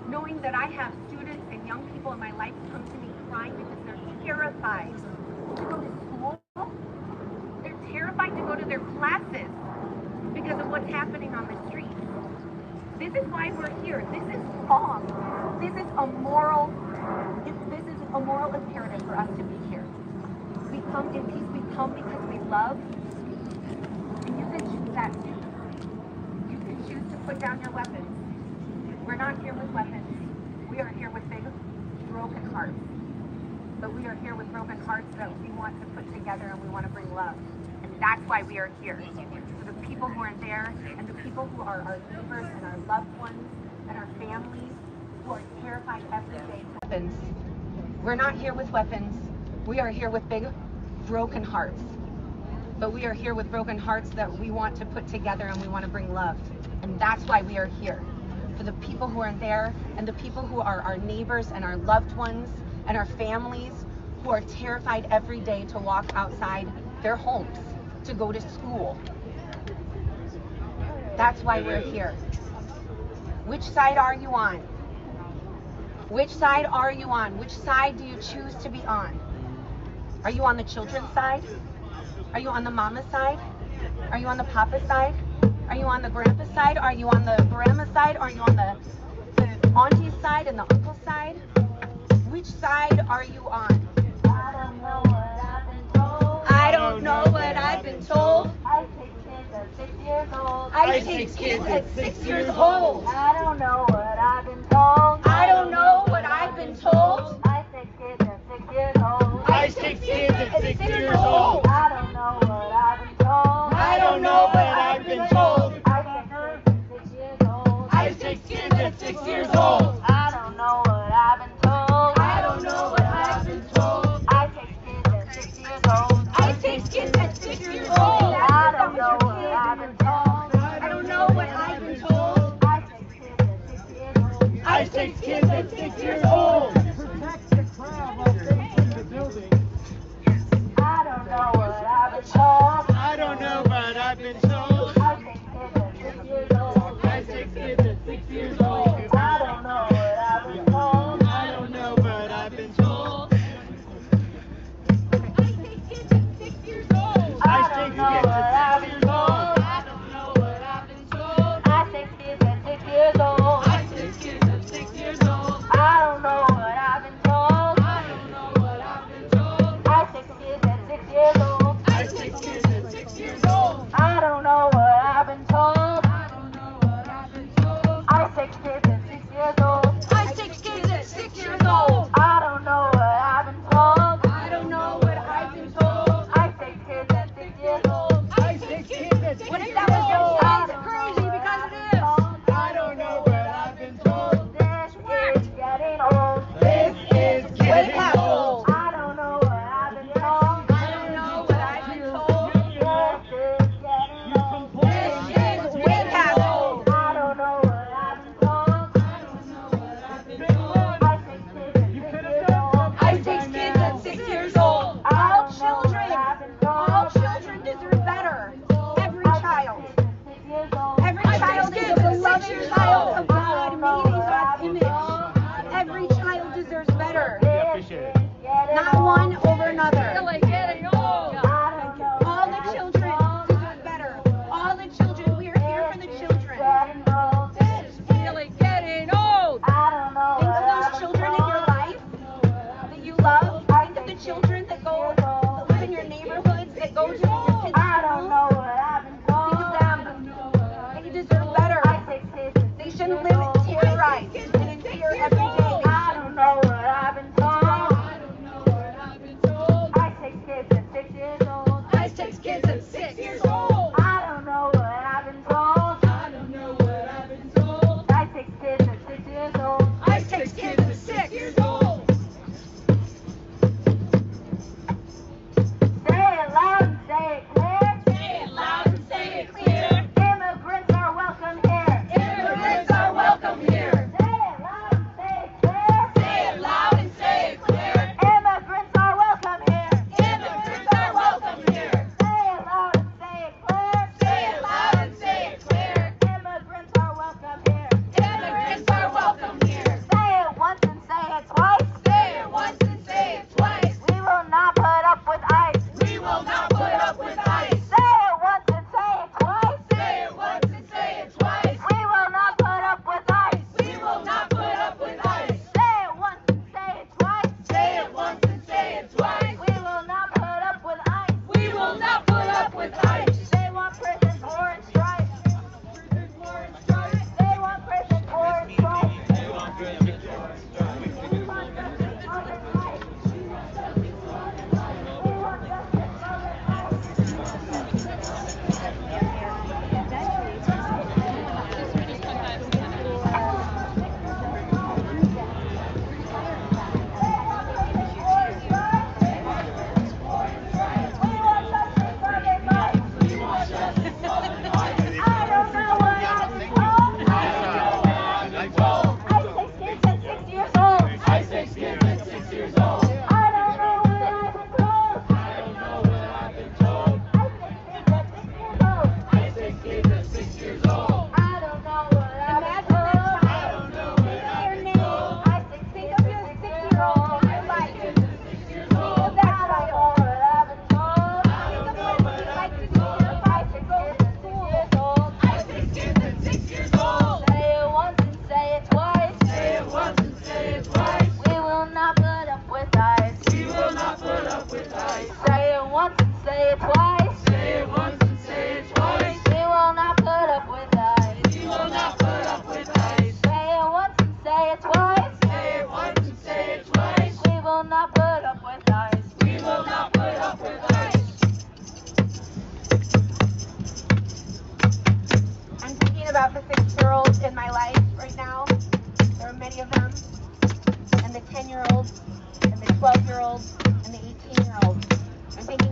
knowing that I have students and young people in my life come to me crying because they're terrified to go to school. They're terrified to go to their classes because of what's happening on the streets. This is why we're here. This is wrong. This is a moral imperative for us to be here. We come in peace. We come because we love. And you can choose that too. You can choose to put down your weapons. We're not here with weapons. We are here with big, broken hearts. But we are here with broken hearts that we want to put together and we want to bring love. And that's why we are here. For the people who are there and the people who are our neighbors and our loved ones and our families who are terrified every day. Weapons. We're not here with weapons. We are here with big, broken hearts. But we are here with broken hearts that we want to put together and we want to bring love. And that's why we are here. For the people who are there and the people who are our neighbors and our loved ones and our families who are terrified every day to walk outside their homes, to go to school. That's why we're here. Which side are you on? Which side are you on? Which side do you choose to be on? Are you on the children's side? Are you on the mama side? Are you on the papa side? Are you on the grandpa side? Are you on the grandma side? Are you on the auntie side and the uncle side? Which side are you on? I don't know what I've been told. I don't know what I've been told. I take kids at 6 years old. I take kids at 6 years old. I don't know what I've been told. I don't know what I've been told. I take kids at 6 years old. I take kids at 6 years old. I don't know what I've been told. I don't know what I've been told. I take kids at 6 years old. I take kids at 6 years old. I don't know what I've been told. I don't know what I've been told. I take kids at 6 years old. I take kids at 6 years old. I don't know what I've been told. I don't know what I've been told. I take kids at 6 years old. I take kids at 6 years old. Protect the crowd while they're in the building. I don't know what I've been told. I don't know, but I've been told. I take kids at 6 years old. I take kids at 6 years old. I don't know what I've been told. I don't know, but I've been told. I take kids at 6 years old. I don't know what I've been told. I don't know what I've been told. I take kids at 6 years old. I take kids at 6 years old. I don't know what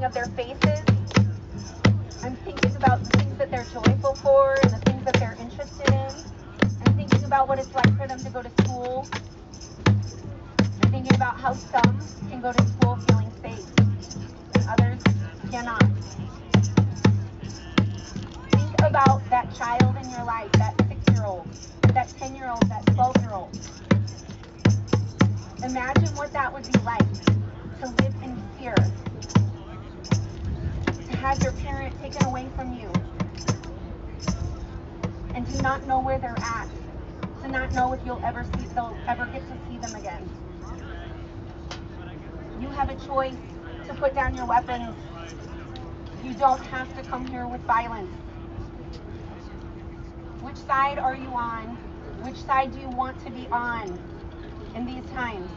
of their faces. I'm thinking about the things that they're joyful for and the things that they're interested in. I'm thinking about what it's like for them to go to school. I'm thinking about how some can go to school feeling safe and others cannot. Think about that child in your life, that 6-year-old, that 10-year-old, that 12-year-old. Imagine what that would be like to live in fear, to have your parent taken away from you, and to not know where they're at, to not know if they'll ever get to see them again. You have a choice to put down your weapons. You don't have to come here with violence. Which side are you on? Which side do you want to be on in these times?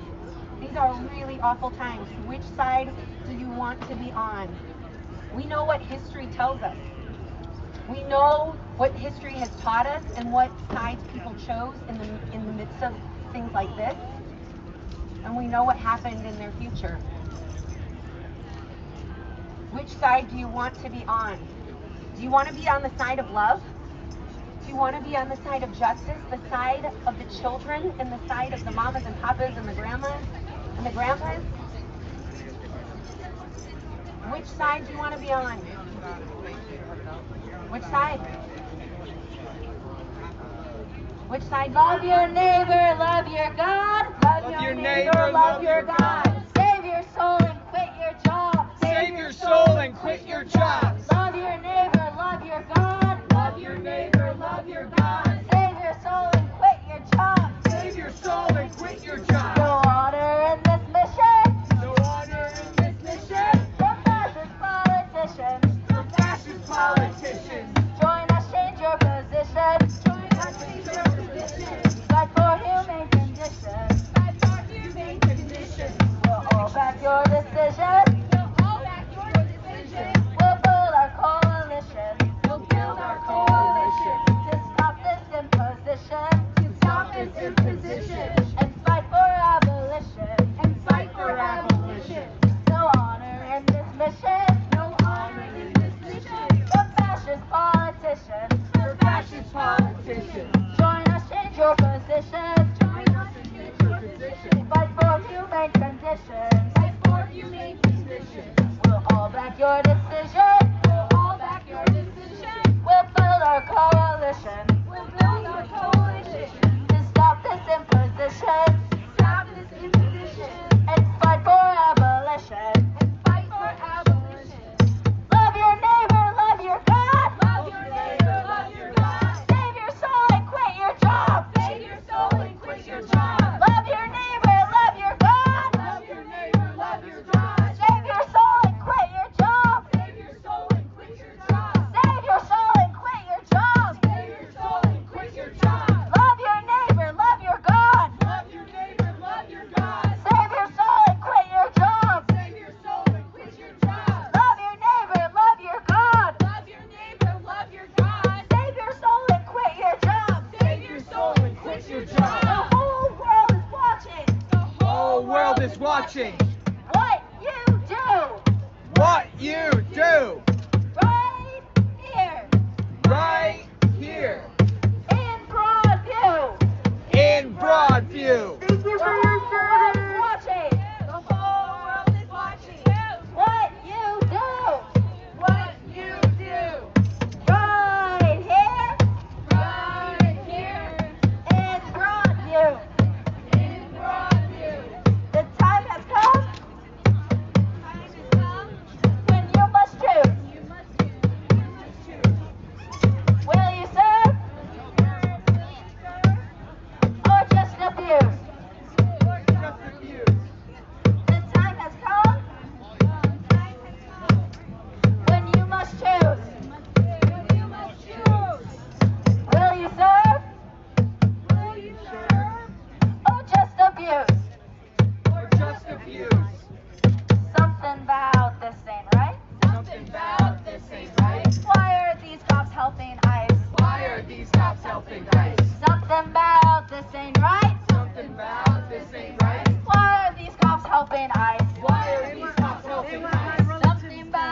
These are really awful times. Which side do you want to be on? We know what history tells us. We know what history has taught us and what sides people chose in the midst of things like this. And we know what happened in their future. Which side do you want to be on? Do you want to be on the side of love? Do you want to be on the side of justice, the side of the children, and the side of the mamas and papas and the grandmas and the grandpas? Which side do you want to be on? Which side? Which side? Love your neighbor, love your God. Love your neighbor, love your God. Save your soul and quit your job. Save your soul and quit your job. Love your neighbor, love your God. Love your neighbor, love your God. Save your soul and quit your job. Save your soul and quit your job. No honor in this mission. No honor in this mission. From fascist politicians. From fascist politicians. Join us, change your position. Join us, change your position. Fight for humane conditions. Fight for humane conditions. We'll all back your decision. We'll all back your decision. We'll build our coalition. We'll build our coalition. To stop this imposition. To stop this imposition. And fight for abolition. And fight for abolition. No honor in this mission. No honor in this mission. For fascist politicians. For fascist politicians. Join us, change your position. Join us and change your position. Fight for humane conditions. Fight for humane conditions. We'll all back your decision. We'll all back your decision. We'll build our coalition. We'll build our coalition. To stop this imposition. Stop this imposition. And fight for abolition. And fight for abolition. Love your neighbor, love your God. Love your neighbor, love your God. Save your soul and quit your job. Save your soul and quit your job. Love your neighbor, love your God. Love your neighbor, love your God. Save your soul and quit your job. Save your soul and quit your job. Save your soul and quit your job. Save your soul and quit your job. Love your neighbor, love your God. Love your neighbor, love your God. Save your soul and quit your job. Save your soul and quit your job. Love your neighbor, love your God. Love your neighbor, love your God. Save your soul and quit your job. Save your soul and quit your job. The whole world is watching. The whole world is watching What you do. what you do Right here. right here In Broadview. in Broadview. The whole world is watching. The whole world is watching What you do. what you do Right here. right here In Broadview. in Broadview. The time has come when you must choose. Will you serve or just abuse? Just abuse. The time has come when you must choose. You must choose. Will you serve Will you serve or just abuse? or just abuse? Something about this ain't right. Something about this ain't right. Why are these cops helping ICE? Why are these cops helping ICE? Something about this ain't right. Something about this ain't right. Why are these cops helping ICE? Why are these cops helping ICE? Something about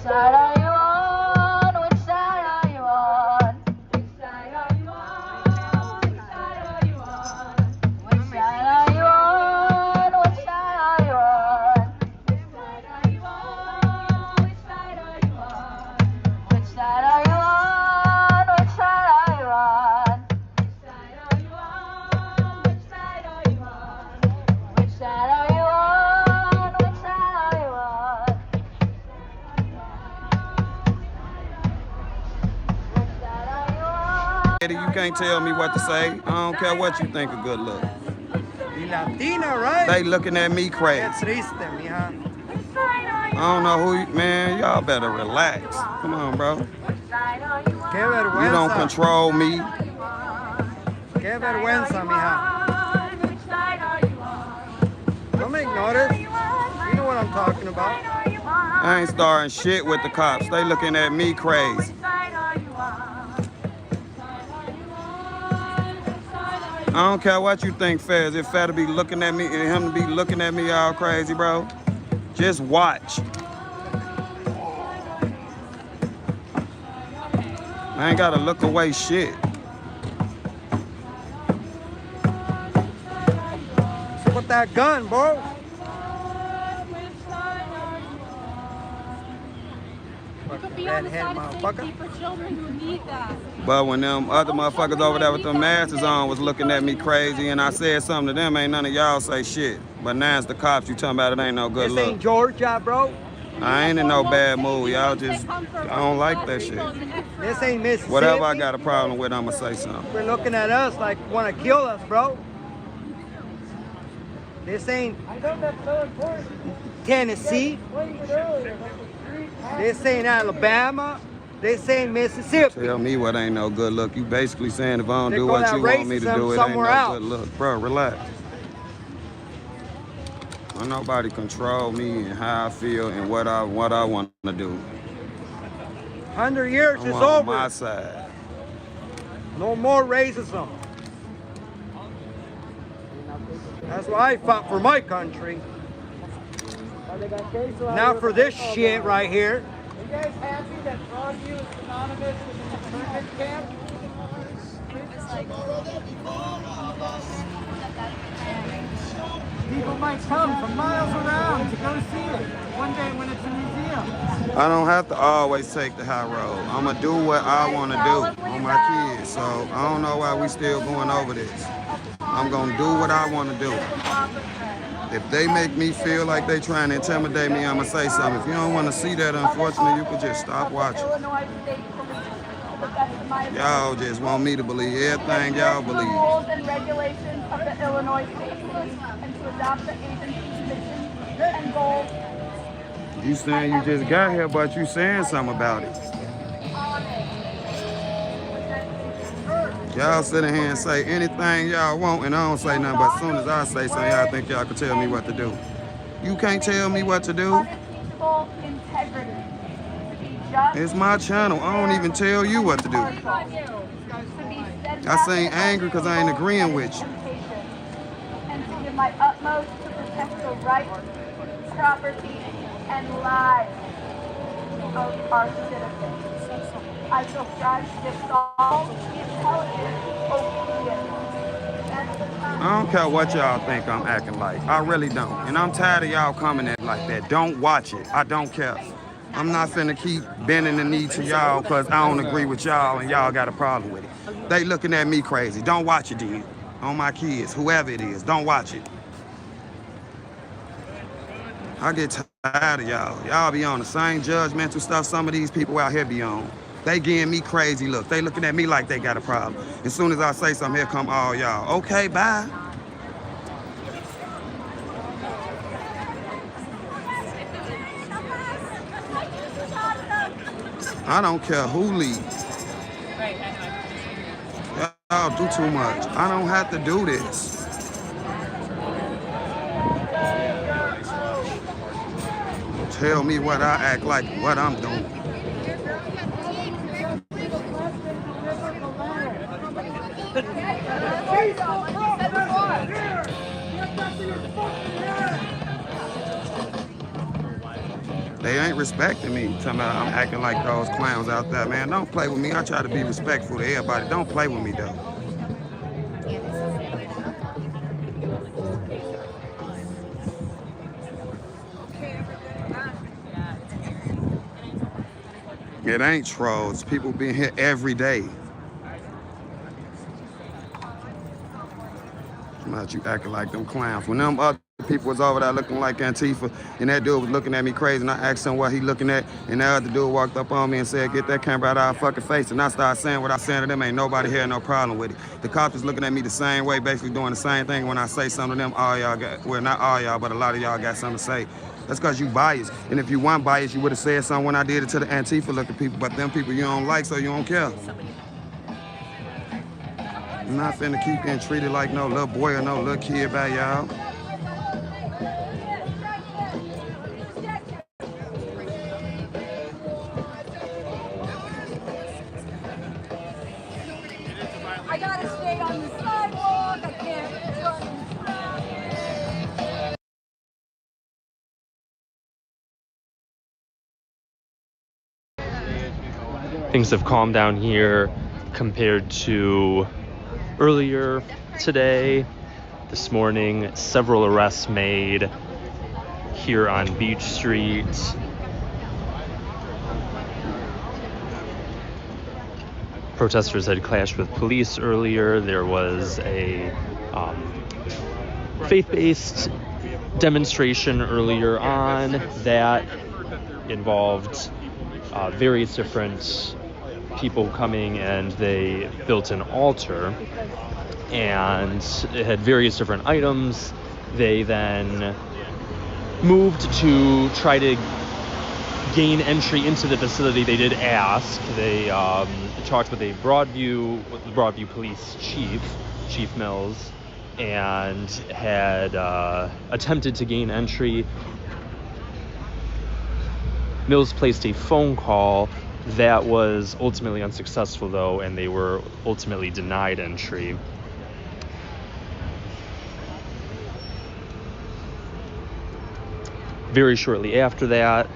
side are you on? Which side are you on? Which side are you on? Which side are you on? Which side are you on? Which side are you on? Which side are you on? Which side are you on? Which side are you on? Which side are you on? Which side are you on? Which side are you on? Which side are you on? Which side are you on? You can't tell me what to say. I don't care what you think of good look. Latina, right? They looking at me crazy. Triste, mija. I don't know who you, man, y'all better relax. Come on, bro. Qué vergüenza. You don't control me. Qué vergüenza, mija. Don't me ignore it. You know what I'm talking about. I ain't starting shit with the cops. They looking at me crazy. I don't care what you think, Fez. If Fed to be looking at me and him to be looking at me all crazy, bro, just watch. I ain't gotta look away shit. So with that gun, bro. You could be on the side of safety for children who need that. But when them other motherfuckers over there with them masks on was looking at me crazy and I said something to them, ain't none of y'all say shit. But now it's the cops you talking about, it ain't no good This look. ain't Georgia, bro. I ain't in no bad mood. Y'all just, I don't like that shit. This ain't Mississippi. Whatever I got a problem with, I'ma say something. They're looking at us like want to kill us, bro. This ain't Tennessee. This ain't Alabama. This ain't Mississippi. Tell me what ain't no good look. You basically saying if I don't do what you want me to do, it ain't no good look. Bro, relax. Don't nobody control me and how I feel and what I want to do. 100 years is I'm over. on my side. No more racism. That's why I fought for my country. Not for this shit right here. Are you guys happy that Broadview is synonymous with an internment camp? People might come from miles around to go see it one day when it's a museum. I don't have to always take the high road. I'm going to do what I want to do on my kids. So I don't know why we still going over this. I'm going to do what I want to do. If they make me feel like they trying to intimidate me, I'm going to say something. If you don't want to see that, unfortunately, you can just stop watching. Y'all just want me to believe everything y'all believe. Rules and regulations of the Illinois State Police and to adopt the agency's mission and goals. You saying you just got here, but you saying something about it. Y'all sit in here and say anything y'all want, and I don't say nothing, but as soon as I say something, y'all think y'all can tell me what to do. You can't tell me what to do. It's my channel. I don't even tell you what to do. I say angry because I ain't agreeing with you. And to give my utmost to protect the rights, property, and lives of our citizens. I shall strive to give all intelligent obedience. I don't care what y'all think I'm acting like. I really don't. And I'm tired of y'all coming at like that. Don't watch it. I don't care. I'm not finna keep bending the knee to y'all because I don't agree with y'all and y'all got a problem with it. They looking at me crazy. Don't watch it, then. On my kids, whoever it is, don't watch it. I get tired of y'all. Y'all be on the same judgmental stuff some of these people out here be on. They giving me crazy look. They looking at me like they got a problem. As soon as I say something, here come all y'all. Okay, bye. I don't care who leaves. Y'all do too much. I don't have to do this. Tell me what I act like, what I'm doing. They ain't respecting me. Talking about I'm acting like those clowns out there, man. Don't play with me. I try to be respectful to everybody. Don't play with me, though. It ain't trolls. People been here every day. Not you acting like them clowns. When them other people was over there looking like Antifa, and that dude was looking at me crazy, and I asked him what he looking at, and that other dude walked up on me and said, "Get that camera out of our fucking face." And I started saying what I saying to them. Ain't nobody here, no problem with it. The cops was looking at me the same way, basically doing the same thing. When I say something to them, all y'all got, well, not all y'all, but a lot of y'all got something to say. That's because you biased. And if you weren't biased, you would have said something when I did it to the Antifa looking people, but them people you don't like, so you don't care. I'm not finna keep getting treated like no little boy or no little kid by y'all. I gotta stay on the sidewalk. I can't run. Things have calmed down here compared to earlier today. This morning, several arrests made here on Beach Street. Protesters had clashed with police earlier. There was a faith-based demonstration earlier on that involved various different people coming, and they built an altar, and it had various different items. They then moved to try to gain entry into the facility. They did ask. They talked with the Broadview police chief Mills, and had attempted to gain entry. Mills placed a phone call that was ultimately unsuccessful, though, and they were ultimately denied entry. Very shortly after that,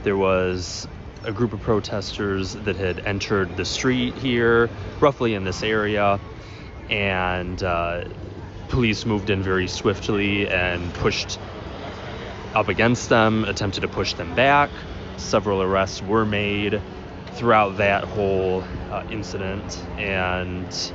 there was a group of protesters that had entered the street here, roughly in this area, and police moved in very swiftly and pushed up against them, attempted to push them back. Several arrests were made throughout that whole incident, and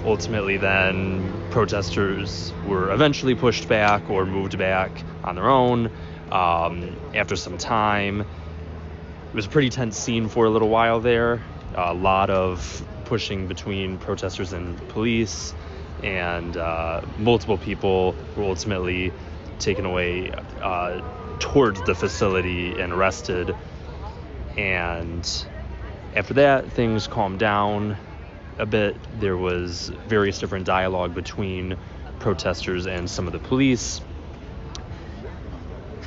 ultimately then protesters were eventually pushed back or moved back on their own. After some time, it was a pretty tense scene for a little while there. A lot of pushing between protesters and police, and multiple people were ultimately taken away towards the facility and arrested. And after that, things calmed down a bit. There was various different dialogue between protesters and some of the police.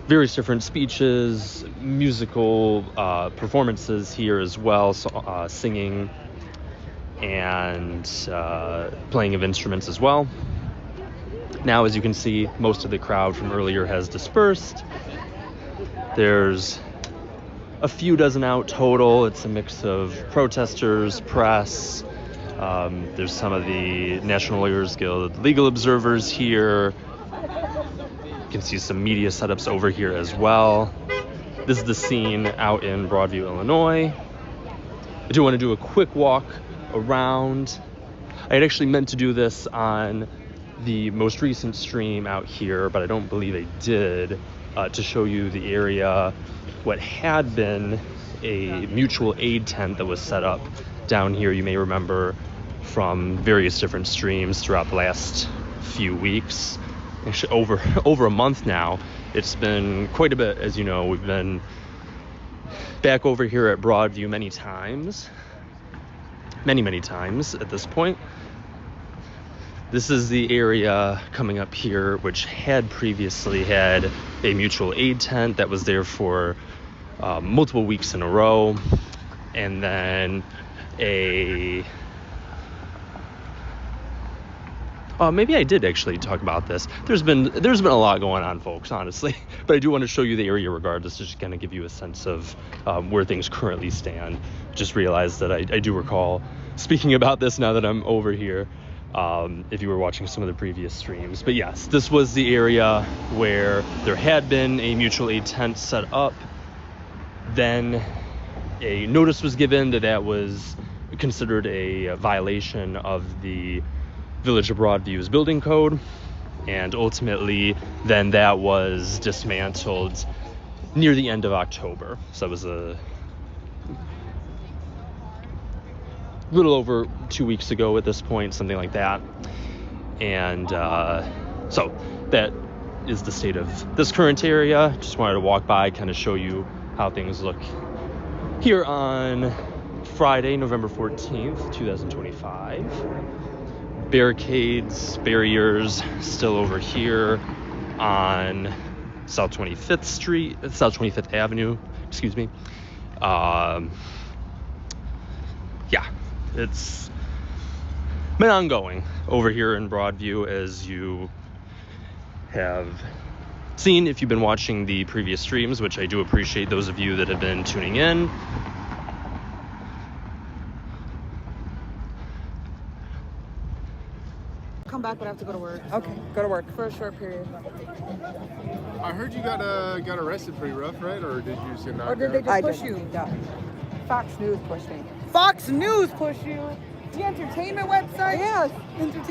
Various different speeches, musical performances here as well, singing and playing of instruments as well. Now, as you can see, most of the crowd from earlier has dispersed. There's a few dozen out total. It's a mix of protesters, press. There's some of the National Lawyers Guild legal observers here. You can see some media setups over here as well. This is the scene out in Broadview, Illinois. I do want to do a quick walk around. I had actually meant to do this on the most recent stream out here, but I don't believe I did, to show you the area, what had been a mutual aid tent that was set up down here. You may remember from various different streams throughout the last few weeks, actually over a month now. It's been quite a bit. As you know, we've been back over here at Broadview many times at this point. This is the area coming up here, which had previously had a mutual aid tent that was there for multiple weeks in a row, and then Maybe I did actually talk about this. There's been a lot going on, folks, honestly. But I do want to show you the area regardless, to just kind of give you a sense of where things currently stand. Just realized that I do recall speaking about this now that I'm over here, if you were watching some of the previous streams. But yes, this was the area where there had been a mutual aid tent set up. Then a notice was given that was considered a violation of the Village of Broadview's building code, and ultimately then that was dismantled near the end of October. So that was a little over 2 weeks ago at this point, something like that. And so that is the state of this current area. Just wanted to walk by, kind of show you how things look here on Friday, November 14th, 2025. Barricades, barriers still over here on South 25th Avenue, excuse me. Yeah, it's been ongoing over here in Broadview, as you have seen if you've been watching the previous streams, which I do appreciate those of you that have been tuning in. Come back, but I have to go to work. Okay, go to work for a short period. I heard you got arrested pretty rough, right? Or did you say not? Or did they just push you? Yeah. Fox News pushed me. Fox News pushed you? The entertainment website? Yes.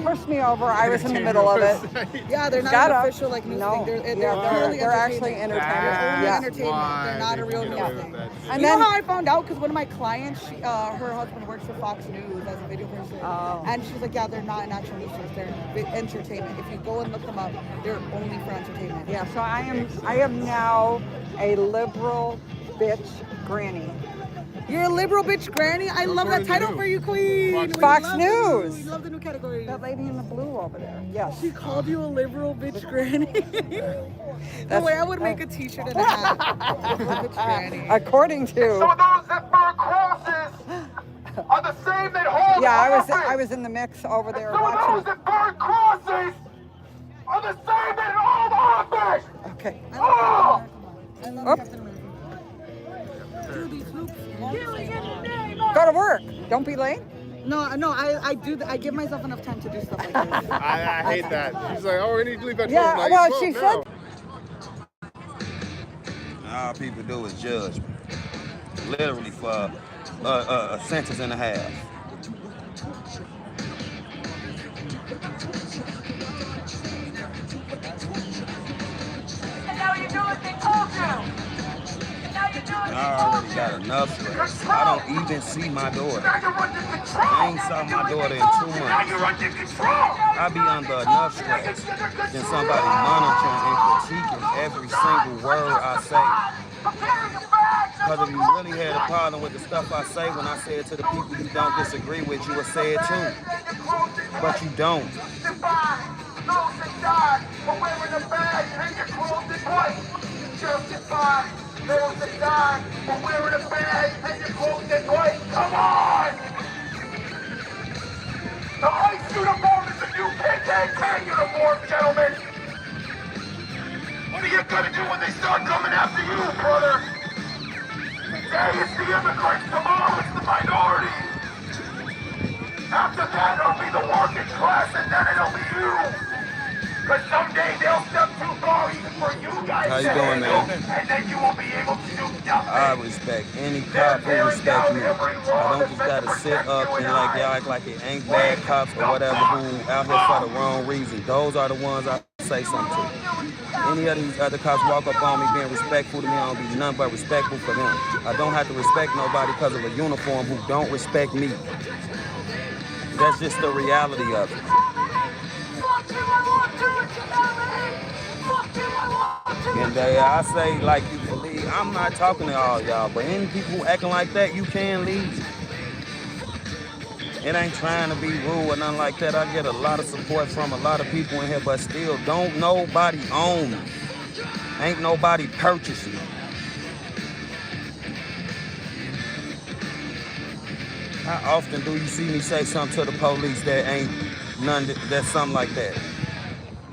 Pushed me over. I was in the middle of it. Yeah, they're not an official like news thing. They're actually entertainment. They're entertainment. They're not a real news thing. And you know how I found out? Because one of my clients, her husband works for Fox News as a video person. Oh. And she's like, yeah, they're not an actual news source. They're entertainment. If you go and look them up, they're only for entertainment. Yeah, so I am now a liberal bitch granny. You're a liberal bitch granny? I love that title for you, Queen. Fox News. We love the new category. That lady in the blue over there. Yes. She called you a liberal bitch granny. The way I would make a t-shirt and a hat. Liberal bitch granny. According to. So those that burn crosses are the same that hold office. I was in the mix over there Some watching. of those that burn crosses are the same that hold office. Okay. I love Captain America. Go to work. Don't be late. No, I do. I give myself enough time to do stuff like this. I hate that. She's like, oh, we need to leave at 12. Yeah, Like, well, she said. All people do is judge me. Literally for a sentence and a half. And now you do what they told you. I already got enough stress. I don't even see my daughter. I ain't saw my daughter in 2 months. I be under enough stress than somebody monitoring and critiquing every single word I say. Because if you really had a problem with the stuff I say, when I say it to the people you don't disagree with, you would say it too. But you don't. Justify those that die for wearing a badge and your clothes that white. Come on! The ICE uniform is the new KKK uniform, gentlemen! What are you gonna do when they start coming after you, brother? Today it's the immigrants, tomorrow it's the minority. After that it'll be the working class, and then it'll be you. Because someday they'll step too far even for you guys. How you doing, man? And then you won't be able to do nothing. I respect any cop who respect me. I don't just gotta sit up and like y'all act like it ain't bad cops or whatever who out here for the wrong reason. Those are the ones I say something to. Any of these other cops walk up on me being respectful to me, I don't be nothing but respectful for them. I don't have to respect nobody because of a uniform who don't respect me. That's just the reality of it. And I say, like, you can leave. I'm not talking to all y'all, but any people who acting like that, you can leave. It ain't trying to be rude or nothing like that. I get a lot of support from a lot of people in here, but still, don't nobody own me. Ain't nobody purchasing me. How often do you see me say something to the police that ain't none that's something like that.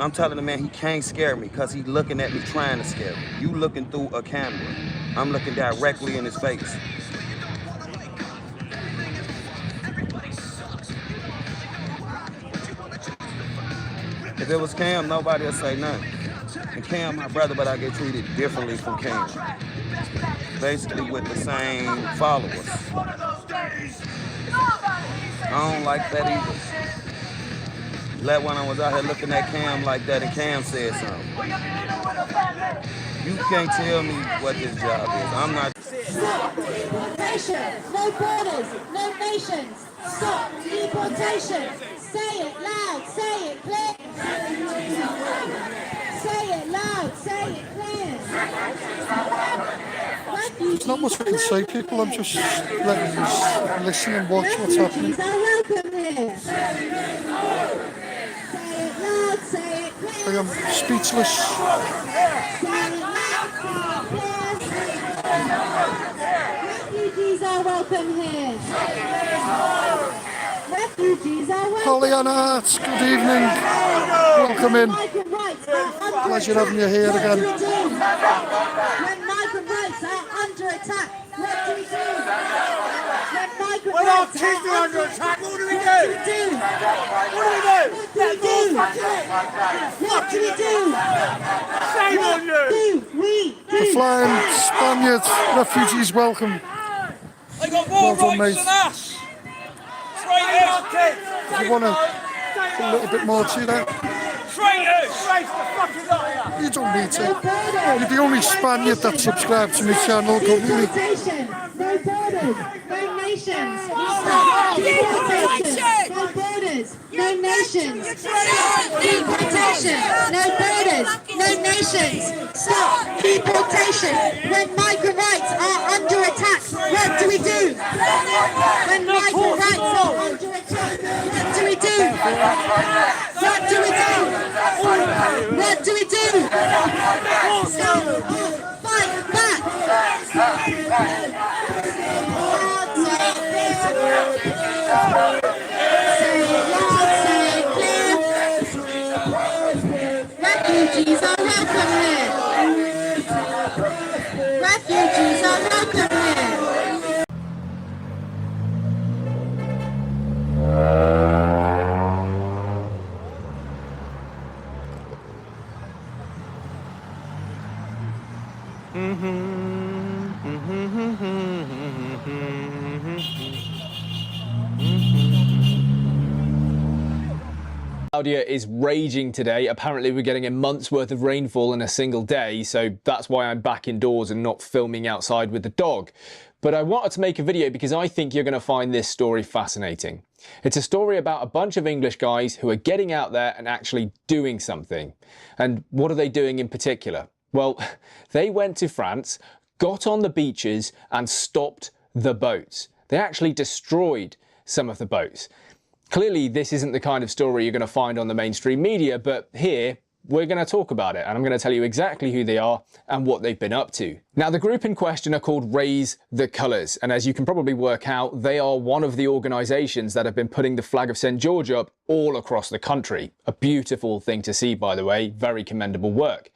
I'm telling the man he can't scare me because he looking at me trying to scare me. You looking through a camera. I'm looking directly in his face. If it was Cam, nobody would say nothing. And Cam, my brother, but I get treated differently from Cam. Basically with the same followers. I don't like that either. That when I was out here looking at Cam like that and Cam said something. You can't tell me what this job is. I'm not. Stop deportation! No borders, no nations! Stop deportation! Say it loud, say it clear! Say it loud, say it clear! There's not much I can say, people. I'm just letting you listen and watch what's happening. Refugees are welcome here! Say it loud, say it clear! I am speechless. Say it loud, refugees are welcome here! Refugees are welcome! Pollyanna Arts, good evening. Welcome in. Pleasure having you here again. When migrant rights are under attack, what do we do? When migrant rights are under attack, what do we do? What do we do? What do we do? Shame on you! The flying Spaniards, refugees welcome. They got more rights than us! Traitors! If you want to a little bit more to that. Traitors! You don't need to. You're the only Spaniard that subscribes to my channel, don't you? No borders, no nations. Stop deportation. No borders, no nations. Stop deportation. No borders, no nations. Stop deportation. When migrant rights are under attack, what do we do? When migrant rights are under attack, what do we do? What do we do? What do we do? Stop. Fight back. Refugees are welcome here. Refugees are welcome here. Claudia is raging today. Apparently we're getting a month's worth of rainfall in a single day, so that's why I'm back indoors and not filming outside with the dog. But I wanted to make a video because I think you're going to find this story fascinating. It's a story about a bunch of English guys who are getting out there and actually doing something. And what are they doing in particular? Well, they went to France, got on the beaches and stopped the boats. They actually destroyed some of the boats. Clearly, this isn't the kind of story you're going to find on the mainstream media, but here we're going to talk about it and I'm going to tell you exactly who they are and what they've been up to. Now, the group in question are called Raise the Colours, and as you can probably work out, they are one of the organisations that have been putting the flag of St George up all across the country. A beautiful thing to see, by the way, very commendable work.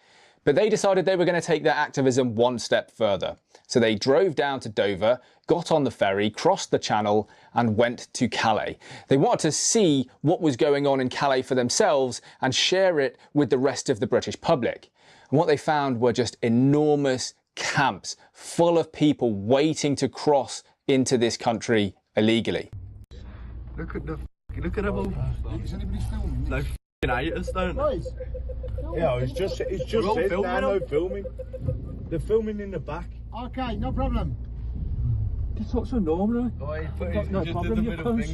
But they decided they were going to take their activism one step further. So they drove down to Dover, got on the ferry, crossed the channel and went to Calais. They wanted to see what was going on in Calais for themselves and share it with the rest of the British public. And what they found were just enormous camps full of people waiting to cross into this country illegally. Look at them all. Is anybody filming? No haters, don't they? Yeah, it's just said no filming. They're filming in the back. Okay, no problem. Just talk so normally. No problem.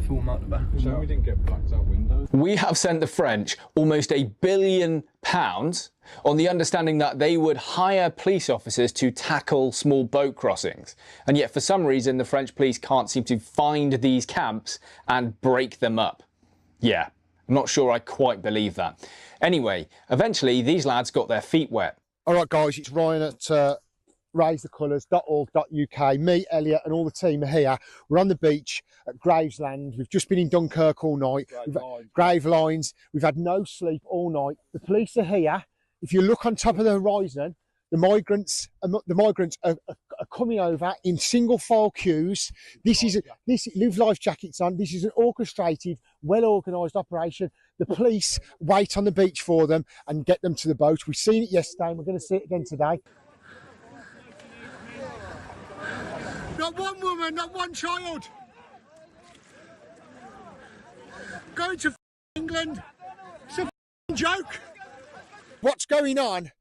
Film out the back. So we didn't get blacked out windows. We have sent the French almost £1 billion on the understanding that they would hire police officers to tackle small boat crossings. And yet for some reason the French police can't seem to find these camps and break them up. Yeah, I'm not sure I quite believe that. Anyway, eventually these lads got their feet wet. All right, guys, it's Ryan at raisethecolours.org.uk. Me, Elliot and all the team are here. We're on the beach at Gravesland. We've just been in Dunkirk all night. Grave Lines. We've had no sleep all night. The police are here. If you look on top of the horizon, the migrants are coming over in single file queues. This live life jackets on. This is an orchestrated, well organised operation. The police wait on the beach for them and get them to the boat. We've seen it yesterday and we're going to see it again today. Not one woman, not one child. Going to England. It's a joke. What's going on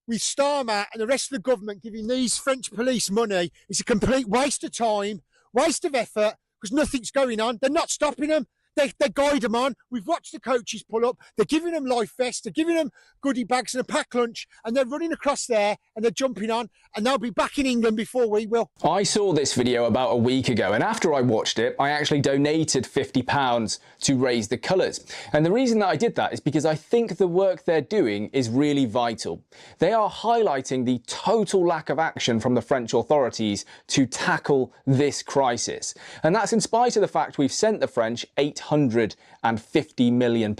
with Starmer and the rest of the government giving these French police money is a complete waste of time, waste of effort, because nothing's going on. They're not stopping them. They guide them on. We've watched the coaches pull up. They're giving them life vests. They're giving them goodie bags and a packed lunch. And they're running across there and they're jumping on. And they'll be back in England before we will. I saw this video about a week ago. And after I watched it, I actually donated £50 to Raise the Colours. And the reason that I did that is because I think the work they're doing is really vital. They are highlighting the total lack of action from the French authorities to tackle this crisis. And that's in spite of the fact we've sent the French £850 million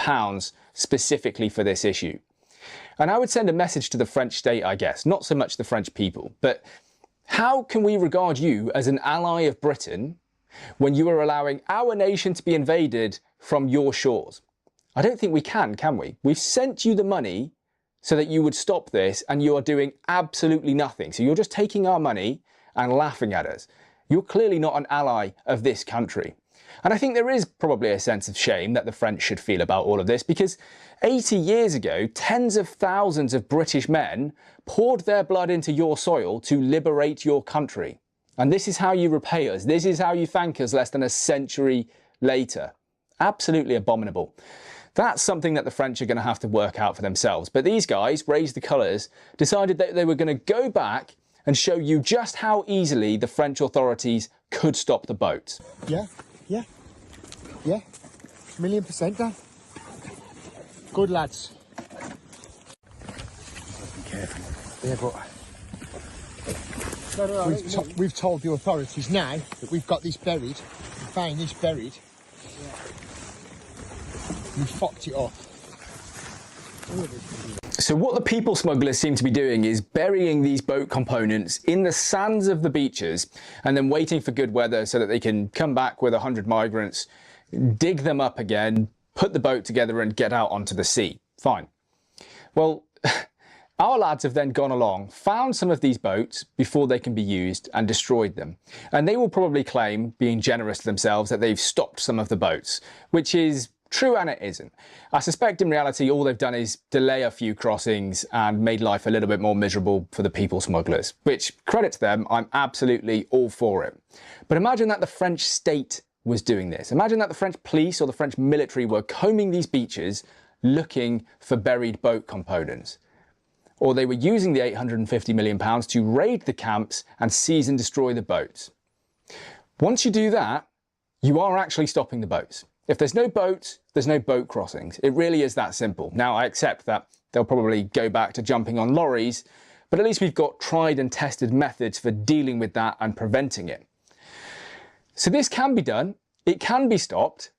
specifically for this issue. And I would send a message to the French state, I guess, not so much the French people, but how can we regard you as an ally of Britain when you are allowing our nation to be invaded from your shores? I don't think we can we? We've sent you the money so that you would stop this and you are doing absolutely nothing. So you're just taking our money and laughing at us. You're clearly not an ally of this country. And I think there is probably a sense of shame that the French should feel about all of this, because 80 years ago, tens of thousands of British men poured their blood into your soil to liberate your country. And this is how you repay us. This is how you thank us less than a century later. Absolutely abominable. That's something that the French are going to have to work out for themselves. But these guys, Raise the Colours, decided that they were going to go back and show you just how easily the French authorities could stop the boat. Yeah. 1,000,000%, Dan. Good lads. Be careful. Yeah, but we've told the authorities now that we've got this buried. We found this buried. We fucked it up. So what the people smugglers seem to be doing is burying these boat components in the sands of the beaches and then waiting for good weather so that they can come back with 100 migrants, dig them up again, put the boat together and get out onto the sea. Fine. Well, our lads have then gone along, found some of these boats before they can be used and destroyed them. And they will probably claim, being generous to themselves, that they've stopped some of the boats, which is true and it isn't. I suspect in reality all they've done is delay a few crossings and made life a little bit more miserable for the people smugglers, which, credit to them, I'm absolutely all for it. But imagine that the French state was doing this. Imagine that the French police or the French military were combing these beaches looking for buried boat components. Or they were using the £850 million to raid the camps and seize and destroy the boats. Once you do that, you are actually stopping the boats. If there's no boats, there's no boat crossings. It really is that simple. Now, I accept that they'll probably go back to jumping on lorries, but at least we've got tried and tested methods for dealing with that and preventing it. So this can be done. It can be stopped.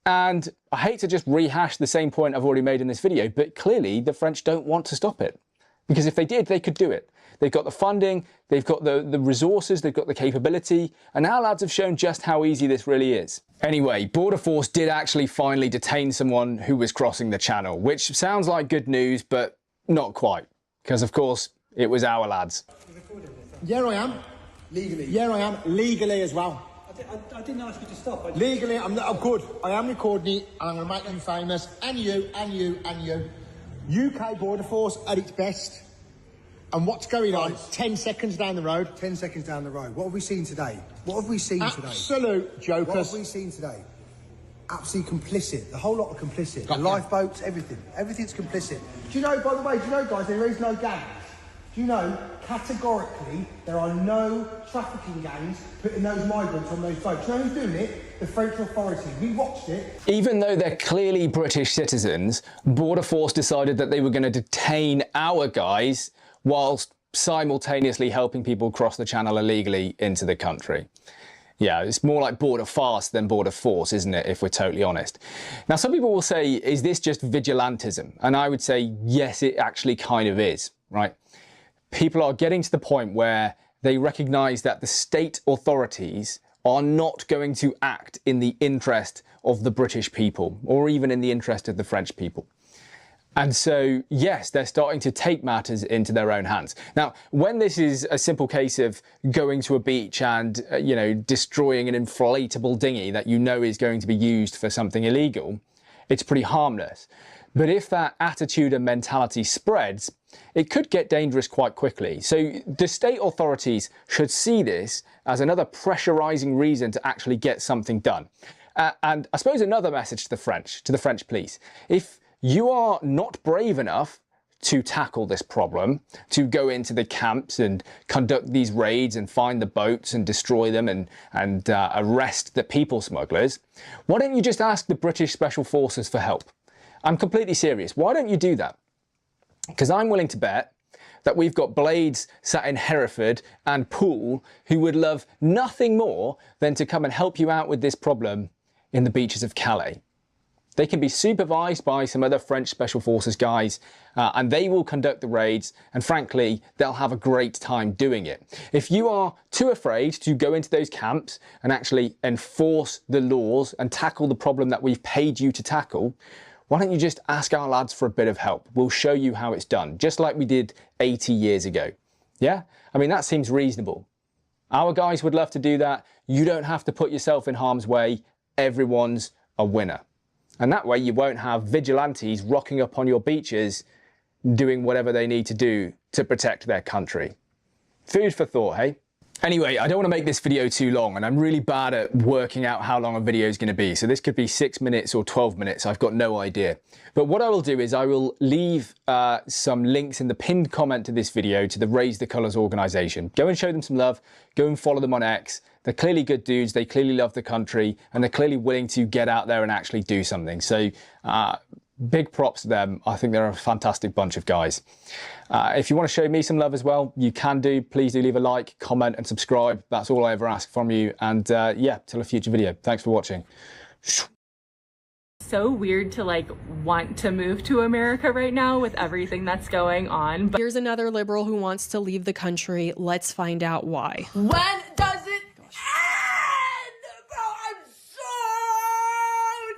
And I hate to just rehash the same point I've already made in this video, but clearly the French don't want to stop it. Because if they did, they could do it. They've got the funding, they've got the resources, they've got the capability, and our lads have shown just how easy this really is. Anyway, Border Force did actually finally detain someone who was crossing the channel, which sounds like good news, but not quite. Because of course, it was our lads. Yeah, I am. Legally? Yeah, I am. Legally as well. I didn't ask you to stop. Legally, I'm good. I am recording it, and I'm going to make them famous. And you, and you, and you. UK Border Force at its best. And what's going on 10 seconds down the road? 10 seconds down the road. What have we seen today? What have we seen today? Absolute jokers. What have we seen today? Absolutely complicit. The whole lot are complicit. The lifeboats, everything. Everything's complicit. Do you know, by the way, guys, there is no gangs? Do you know, categorically, there are no trafficking gangs putting those migrants on those boats? Do you know who's doing it? The French authorities. We watched it. Even though they're clearly British citizens, Border Force decided that they were going to detain our guys whilst simultaneously helping people cross the channel illegally into the country. Yeah, it's more like border fast than border force, isn't it, if we're totally honest? Now, some people will say, is this just vigilantism? And I would say, yes, it actually kind of is, right? People are getting to the point where they recognise that the state authorities are not going to act in the interest of the British people, or even in the interest of the French people. And so, yes, they're starting to take matters into their own hands. Now, when this is a simple case of going to a beach and, you know, destroying an inflatable dinghy that you know is going to be used for something illegal, it's pretty harmless. But if that attitude and mentality spreads, it could get dangerous quite quickly. So the state authorities should see this as another pressurizing reason to actually get something done. And I suppose another message to the French police. If you are not brave enough to tackle this problem, to go into the camps and conduct these raids and find the boats and destroy them and arrest the people smugglers, why don't you just ask the British Special Forces for help? I'm completely serious. Why don't you do that? Because I'm willing to bet that we've got blades sat in Hereford and Poole who would love nothing more than to come and help you out with this problem in the beaches of Calais. They can be supervised by some other French Special Forces guys, and they will conduct the raids, and frankly, they'll have a great time doing it. If you are too afraid to go into those camps and actually enforce the laws and tackle the problem that we've paid you to tackle, why don't you just ask our lads for a bit of help? We'll show you how it's done, just like we did 80 years ago. Yeah? I mean, that seems reasonable. Our guys would love to do that. You don't have to put yourself in harm's way. Everyone's a winner. And that way you won't have vigilantes rocking up on your beaches doing whatever they need to do to protect their country. Food for thought, hey? Anyway, I don't want to make this video too long, and I'm really bad at working out how long a video is going to be. So this could be 6 minutes or 12 minutes. I've got no idea. But what I will do is I will leave some links in the pinned comment to this video to the Raise the Colours organisation. Go and show them some love. Go and follow them on X. They're clearly good dudes. They clearly love the country, and they're clearly willing to get out there and actually do something. So big props to them. I think they're a fantastic bunch of guys. If you want to show me some love as well, you can do. Please do leave a like, comment and subscribe. That's all I ever ask from you. And yeah, till a future video. Thanks for watching. So weird to like want to move to America right now with everything that's going on. But here's another liberal who wants to leave the country. Let's find out why. When does it end? Bro, I'm so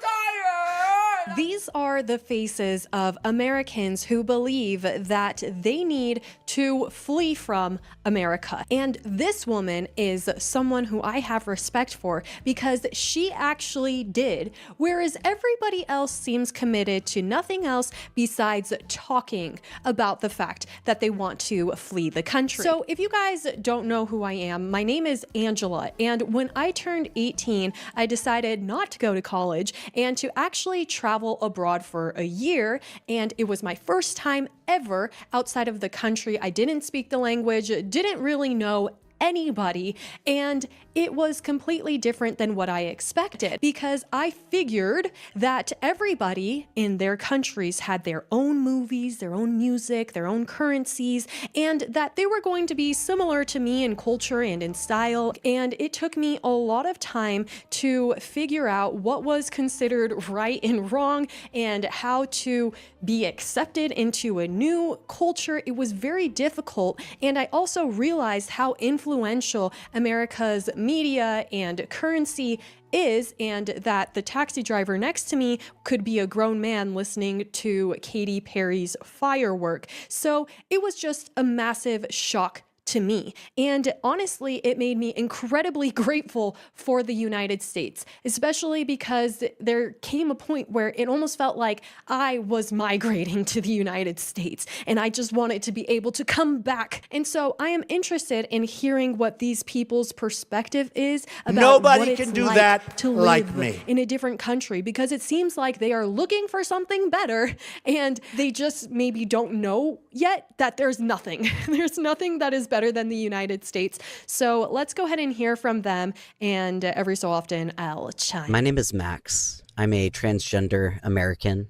tired. These are the faces of Americans who believe that they need to flee from America. And this woman is someone who I have respect for because she actually did, whereas everybody else seems committed to nothing else besides talking about the fact that they want to flee the country. So if you guys don't know who I am, my name is Angela, and when I turned 18, I decided not to go to college and to actually travel abroad for a year, and it was my first time ever outside of the country. I didn't speak the language, didn't really know anybody, and it was completely different than what I expected because I figured that everybody in their countries had their own movies, their own music, their own currencies, and that they were going to be similar to me in culture and in style. And it took me a lot of time to figure out what was considered right and wrong and how to be accepted into a new culture. It was very difficult, and I also realized how influential America's media and currency is, and that the taxi driver next to me could be a grown man listening to Katy Perry's Firework. So it was just a massive shock to me. And honestly, it made me incredibly grateful for the United States, especially because there came a point where it almost felt like I was migrating to the United States and I just wanted to be able to come back. And so I am interested in hearing what these people's perspective is about Nobody what it's can do like that to like live me. in a different country, because it seems like they are looking for something better and they just maybe don't know yet that there's nothing. There's nothing that is better than the United States. So let's go ahead and hear from them, and every so often I'll chime. My name is Max. I'm a transgender American,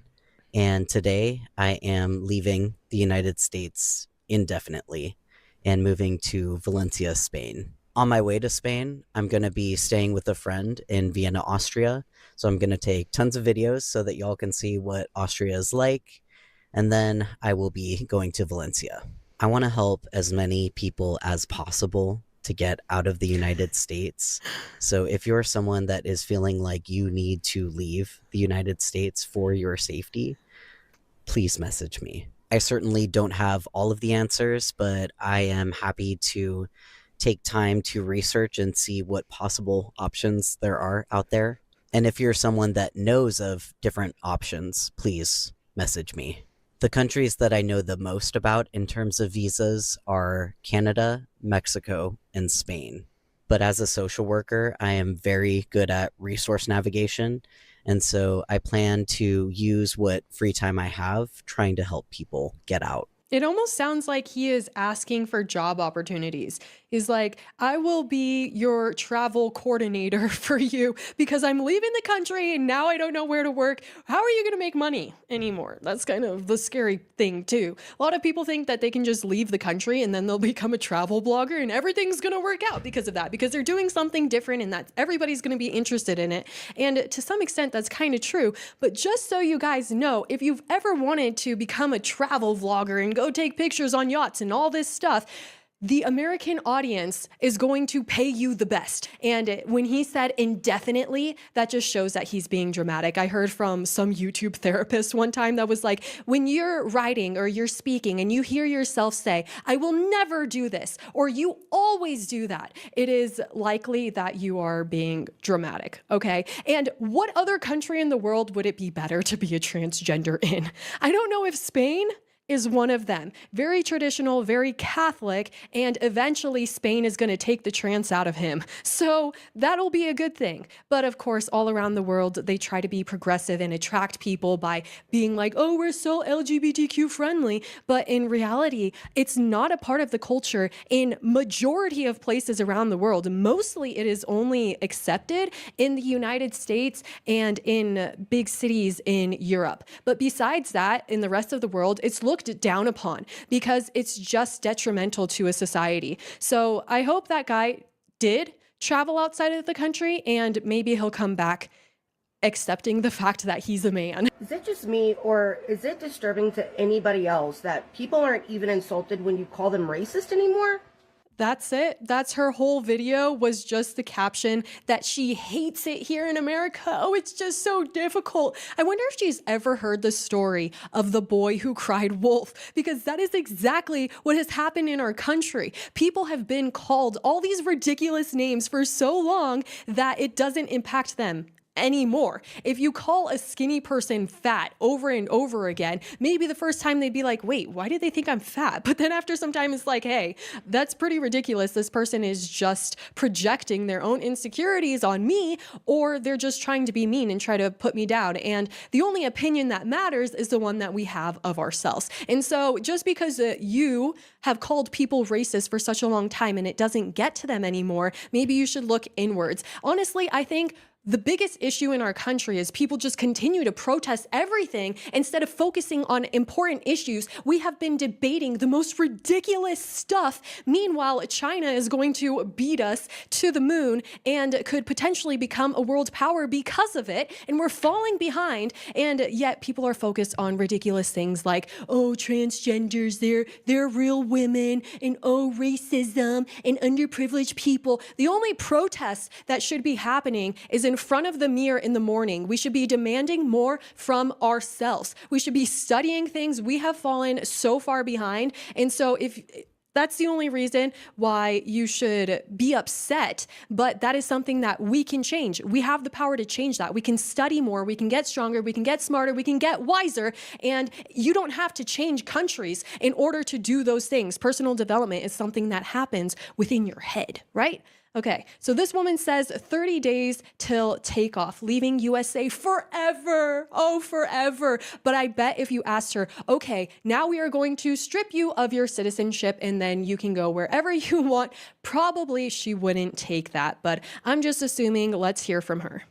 and today I am leaving the United States indefinitely. and moving to Valencia, Spain. On my way to Spain, I'm going to be staying with a friend in Vienna, Austria. So I'm going to take tons of videos so that y'all can see what Austria is like. And then I will be going to Valencia. I want to help as many people as possible to get out of the United States. So if you're someone that is feeling like you need to leave the United States for your safety, please message me. I certainly don't have all of the answers, but I am happy to take time to research and see what possible options there are out there. And if you're someone that knows of different options, please message me. The countries that I know the most about in terms of visas are Canada, Mexico, and Spain. But as a social worker, I am very good at resource navigation. And so I plan to use what free time I have trying to help people get out. It almost sounds like he is asking for job opportunities. He's like, I will be your travel coordinator for you because I'm leaving the country and now I don't know where to work. How are you going to make money anymore? That's kind of the scary thing too. A lot of people think that they can just leave the country and then they'll become a travel blogger and everything's going to work out because of that, because they're doing something different and that everybody's going to be interested in it. And to some extent, that's kind of true. But just so you guys know, if you've ever wanted to become a travel vlogger and go take pictures on yachts and all this stuff, the American audience is going to pay you the best. And when he said indefinitely, that just shows that he's being dramatic. I heard from some YouTube therapist one time that was like, when you're writing or you're speaking and you hear yourself say, I will never do this, or you always do that, it is likely that you are being dramatic, okay? And what other country in the world would it be better to be a transgender in? I don't know if Spain is one of them. Very traditional, very Catholic, and eventually Spain is going to take the trans out of him. So that'll be a good thing. But of course, all around the world, they try to be progressive and attract people by being like, oh, we're so LGBTQ friendly. But in reality, it's not a part of the culture in majority of places around the world. Mostly it is only accepted in the United States and in big cities in Europe. But besides that, in the rest of the world, it's looked down upon because it's just detrimental to a society. So I hope that guy did travel outside of the country and maybe he'll come back accepting the fact that he's a man. Is it just me, or is it disturbing to anybody else that people aren't even insulted when you call them racist anymore? That's it. That's her whole video, was just the caption that she hates it here in America. Oh, it's just so difficult. I wonder if she's ever heard the story of the boy who cried wolf, because that is exactly what has happened in our country. People have been called all these ridiculous names for so long that it doesn't impact them anymore. If you call a skinny person fat over and over again, maybe the first time they'd be like, wait, why did they think I'm fat? But then after some time, it's like, hey, that's pretty ridiculous. This person is just projecting their own insecurities on me, or they're just trying to be mean and try to put me down. And the only opinion that matters is the one that we have of ourselves. And so just because you have called people racist for such a long time and it doesn't get to them anymore, maybe you should look inwards. Honestly, I think the biggest issue in our country is people just continue to protest everything instead of focusing on important issues. We have been debating the most ridiculous stuff. Meanwhile, China is going to beat us to the moon and could potentially become a world power because of it. And we're falling behind. And yet people are focused on ridiculous things like, oh, transgenders, they're real women, and oh, racism and underprivileged people. The only protest that should be happening is in front of the mirror in the morning. We should be demanding more from ourselves. We should be studying things. We have fallen so far behind. And so if that's the only reason why you should be upset, but that is something that we can change. We have the power to change that. We can study more, we can get stronger, we can get smarter, we can get wiser, and you don't have to change countries in order to do those things. Personal development is something that happens within your head, right? Okay, so this woman says 30 days till takeoff, leaving USA forever. Oh, forever. But I bet if you asked her, okay, now we are going to strip you of your citizenship and then you can go wherever you want, probably she wouldn't take that. But I'm just assuming. Let's hear from her.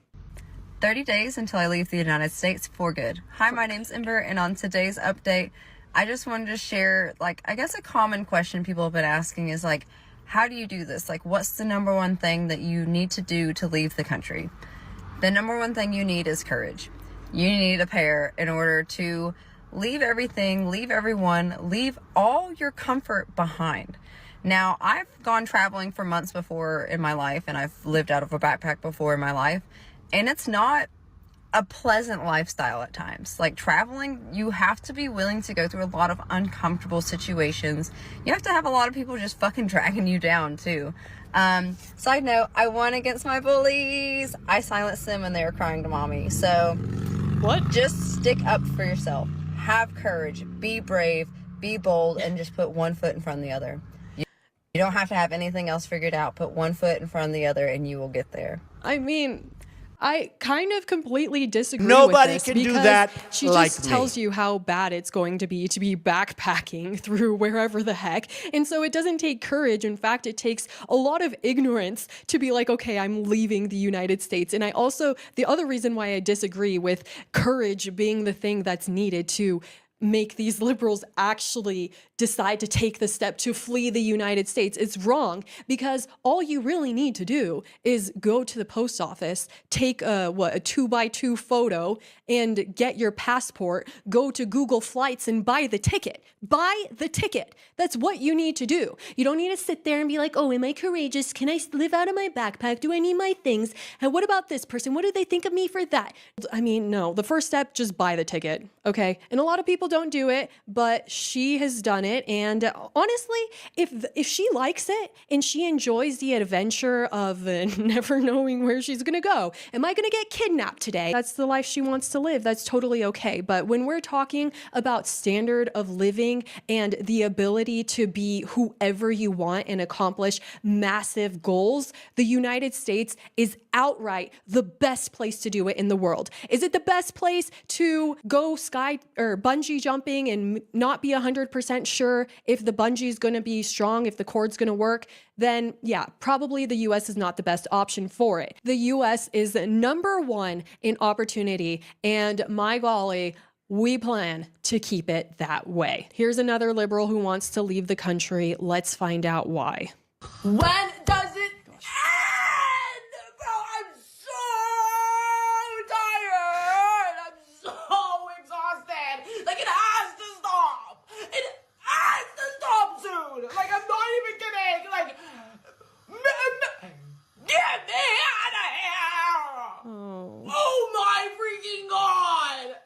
30 days until I leave the United States for good. Hi, my name's Ember, and on today's update, I just wanted to share, like, I guess a common question people have been asking is, like, how do you do this? Like, what's the number one thing that you need to do to leave the country? The number one thing you need is courage. You need a pair in order to leave everything, leave everyone, leave all your comfort behind. Now, I've gone traveling for months before in my life, and I've lived out of a backpack before in my life, and it's not a pleasant lifestyle at times. Like, traveling, you have to be willing to go through a lot of uncomfortable situations. You have to have a lot of people just fucking dragging you down too. Side note, I won against my bullies. I silenced them and they were crying to mommy. So what? Just stick up for yourself. Have courage, be brave, be bold, and just put one foot in front of the other. You don't have to have anything else figured out. Put one foot in front of the other and you will get there. I mean, I kind of completely disagree Nobody with this can do because that she like just me. tells you how bad it's going to be backpacking through wherever the heck. And so it doesn't take courage. In fact, it takes a lot of ignorance to be like, okay, I'm leaving the United States. And I also, the other reason why I disagree with courage being the thing that's needed to make these liberals actually decide to take the step to flee the United States. It's wrong, because all you really need to do is go to the post office, take a 2x2 photo and get your passport, go to Google Flights and buy the ticket. Buy the ticket. That's what you need to do. You don't need to sit there and be like, oh, am I courageous? Can I live out of my backpack? Do I need my things? And what about this person? What do they think of me for that? I mean, no, the first step, just buy the ticket, okay? And a lot of people don't do it, but she has done it. And honestly, if she likes it and she enjoys the adventure of never knowing where she's gonna go, am I gonna get kidnapped today? That's the life she wants to live. That's totally okay. But when we're talking about standard of living and the ability to be whoever you want and accomplish massive goals, the United States is outright the best place to do it in the world. Is it the best place to go sky or bungee jumping and not be 100% sure if the bungee is going to be strong, if the cord's going to work? Then yeah, probably the US is not the best option for it. The US is number one in opportunity, and my golly, we plan to keep it that way. Here's another liberal who wants to leave the country. Let's find out why. When does it end? Bro, I'm so tired. I'm so exhausted. Like, it has to stop. It has to stop soon. Like, I'm not even kidding. Like, get me out of here. Oh my freaking God.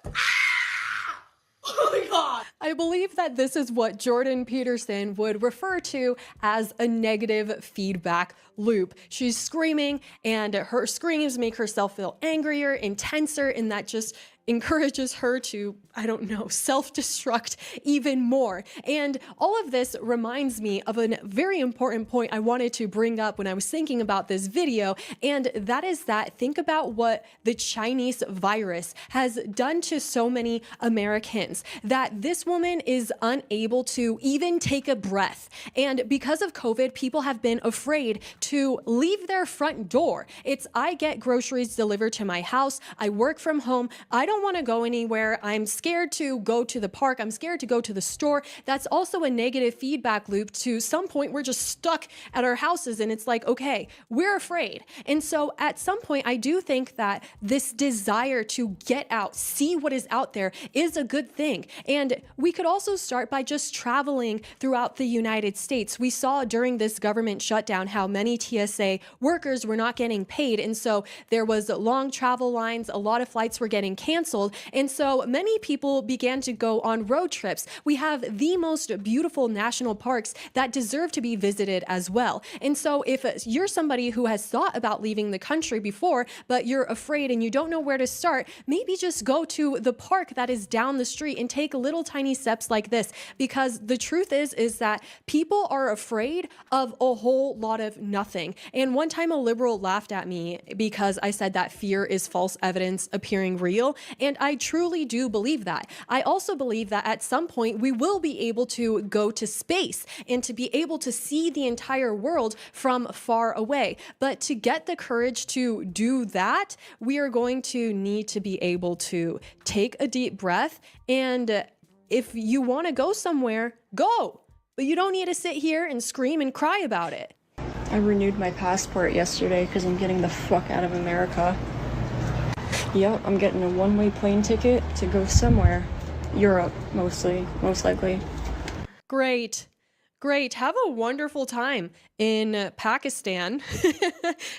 Oh my God. I believe that this is what Jordan Peterson would refer to as a negative feedback loop. She's screaming and her screams make herself feel angrier, intenser, and that just encourages her to, I don't know, self-destruct even more. And all of this reminds me of a very important point I wanted to bring up when I was thinking about this video, and that is that think about what the Chinese virus has done to so many Americans, that this woman is unable to even take a breath. And because of COVID, people have been afraid to leave their front door. It's, I get groceries delivered to my house, I work from home, I don't want to go anywhere, I'm scared to go to the park, I'm scared to go to the store. That's also a negative feedback loop. To some point, we're just stuck at our houses and it's like, okay, we're afraid. And so at some point, I do think that this desire to get out, see what is out there, is a good thing. And we could also start by just traveling throughout the United States. We saw during this government shutdown how many TSA workers were not getting paid. And so there was long travel lines, a lot of flights were getting canceled. And so many people began to go on road trips. We have the most beautiful national parks that deserve to be visited as well. And so if you're somebody who has thought about leaving the country before, but you're afraid and you don't know where to start, maybe just go to the park that is down the street and take little tiny steps like this. Because the truth is that people are afraid of a whole lot of nothing. And one time a liberal laughed at me because I said that fear is false evidence appearing real. And I truly do believe that. I also believe that at some point we will be able to go to space and to be able to see the entire world from far away. But to get the courage to do that, we are going to need to be able to take a deep breath and if you want to go somewhere, go. But you don't need to sit here and scream and cry about it. I renewed my passport yesterday because I'm getting the fuck out of America. Yep, I'm getting a one-way plane ticket to go somewhere. Europe, most likely. Great. Great. Have a wonderful time in Pakistan.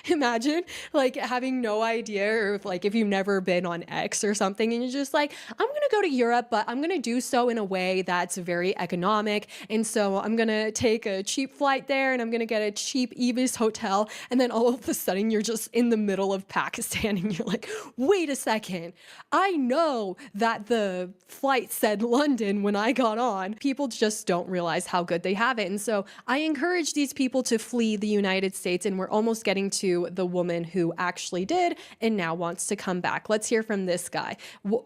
Imagine like having no idea, or if you've never been on X or something and you're just like, I'm going to go to Europe, but I'm going to do so in a way that's very economic. And so I'm going to take a cheap flight there and I'm going to get a cheap Ibis hotel. And then all of a sudden you're just in the middle of Pakistan and you're like, wait a second. I know that the flight said London when I got on. People just don't realize how good they have it. And so I encourage these people to flee the United States, and we're almost getting to the woman who actually did and now wants to come back. Let's hear from this guy.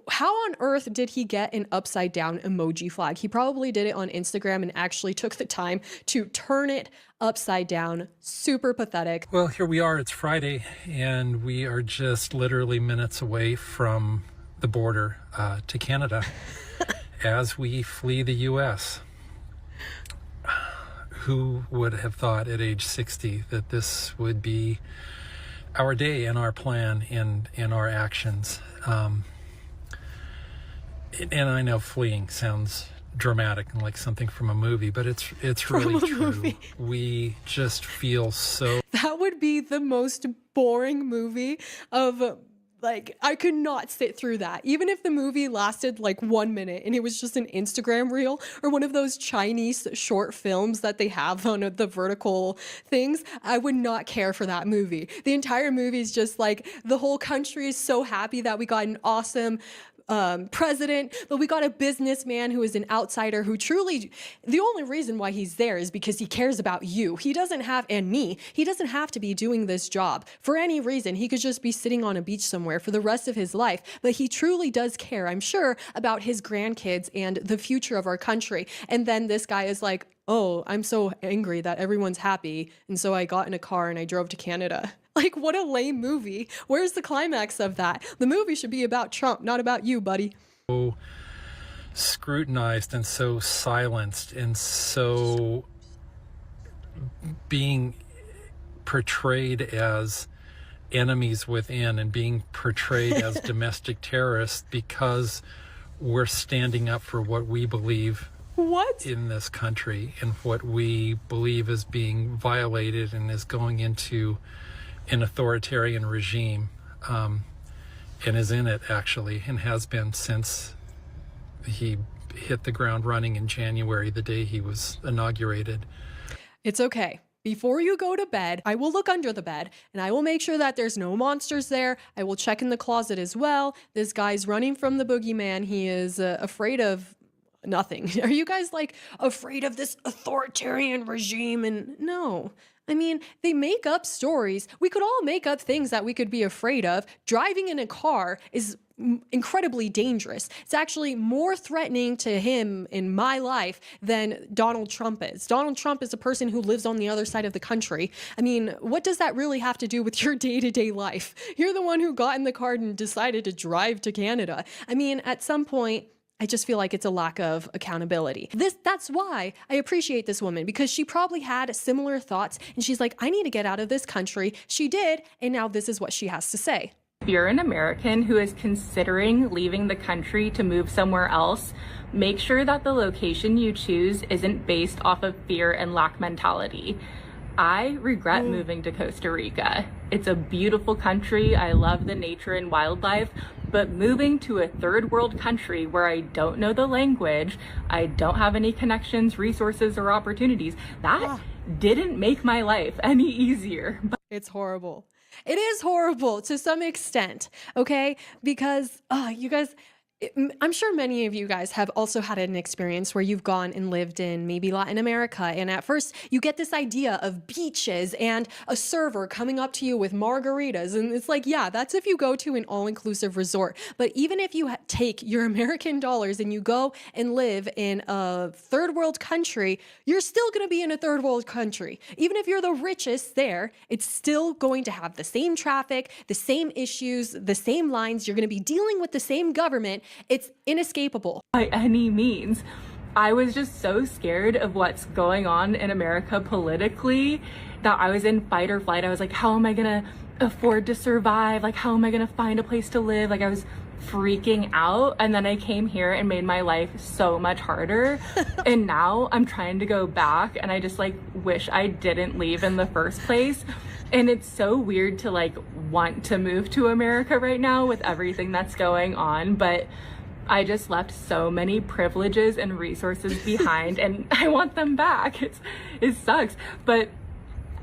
How on earth did he get an upside down emoji flag? He probably did it on Instagram and actually took the time to turn it upside down. Super pathetic. Well, here we are. It's Friday, and we are just literally minutes away from the border to Canada as we flee the U.S. Who would have thought at age 60 that this would be our day and our plan and our actions? And I know fleeing sounds dramatic and like something from a movie, but it's really true. We just feel so... That would be the most boring movie of... I could not sit through that. Even if the movie lasted 1 minute and it was just an Instagram reel or one of those Chinese short films that they have on the vertical things, I would not care for that movie. The entire movie is just the whole country is so happy that we got an awesome president, but we got a businessman who is an outsider who truly, the only reason why he's there is because he cares about you. He doesn't have, and me, he doesn't have to be doing this job for any reason. He could just be sitting on a beach somewhere for the rest of his life, but he truly does care, I'm sure, about his grandkids and the future of our country. And then this guy is like, oh, I'm so angry that everyone's happy, and so I got in a car and I drove to Canada. What a lame movie. Where's the climax of that? The movie should be about Trump, not about you, buddy. So scrutinized and so silenced and so being portrayed as enemies within and being portrayed as domestic terrorists because we're standing up for what we believe in this country and what we believe is being violated and is going into an authoritarian regime, and is in it actually, and has been since he hit the ground running in January, the day he was inaugurated. It's okay. Before you go to bed, I will look under the bed and I will make sure that there's no monsters there. I will check in the closet as well. This guy's running from the boogeyman. He is afraid of nothing. Are you guys afraid of this authoritarian regime? And no. I mean, they make up stories. We could all make up things that we could be afraid of. Driving in a car is incredibly dangerous. It's actually more threatening to him in my life than Donald Trump is. Donald Trump is a person who lives on the other side of the country. I mean, what does that really have to do with your day-to-day life? You're the one who got in the car and decided to drive to Canada. I mean, at some point, I just feel like it's a lack of accountability. That's why I appreciate this woman, because she probably had similar thoughts and she's like, I need to get out of this country. She did, and now this is what she has to say. If you're an American who is considering leaving the country to move somewhere else, make sure that the location you choose isn't based off of fear and lack mentality. I regret moving to Costa Rica. It's a beautiful country. I love the nature and wildlife, but moving to a third world country where I don't know the language, I don't have any connections, resources, or opportunities, that didn't make my life any easier. It's horrible. It is horrible to some extent, okay? Because, you guys... I'm sure many of you guys have also had an experience where you've gone and lived in maybe Latin America, and at first you get this idea of beaches and a server coming up to you with margaritas, and it's like, yeah, that's if you go to an all-inclusive resort. But even if you take your American dollars and you go and live in a third world country, you're still going to be in a third world country. Even if you're the richest there, it's still going to have the same traffic, the same issues, the same lines. You're going to be dealing with the same government. It's inescapable. By any means. I was just so scared of what's going on in America politically that I was in fight or flight. I was like, how am I gonna afford to survive? Like, how am I gonna find a place to live? Like, I was freaking out. And then I came here and made my life so much harder. And now I'm trying to go back, and I just like wish I didn't leave in the first place. And it's so weird to like want to move to America right now with everything that's going on, but I just left so many privileges and resources behind, and I want them back. It sucks. But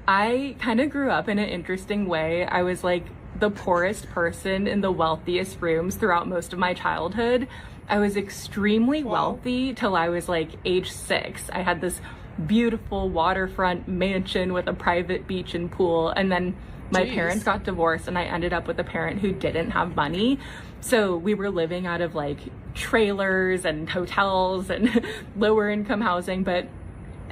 I kind of grew up in an interesting way. I was like the poorest person in the wealthiest rooms throughout most of my childhood. I was extremely wealthy till I was like age 6. I had this beautiful waterfront mansion with a private beach and pool, and then my parents got divorced and I ended up with a parent who didn't have money. So we were living out of like trailers and hotels and lower income housing, but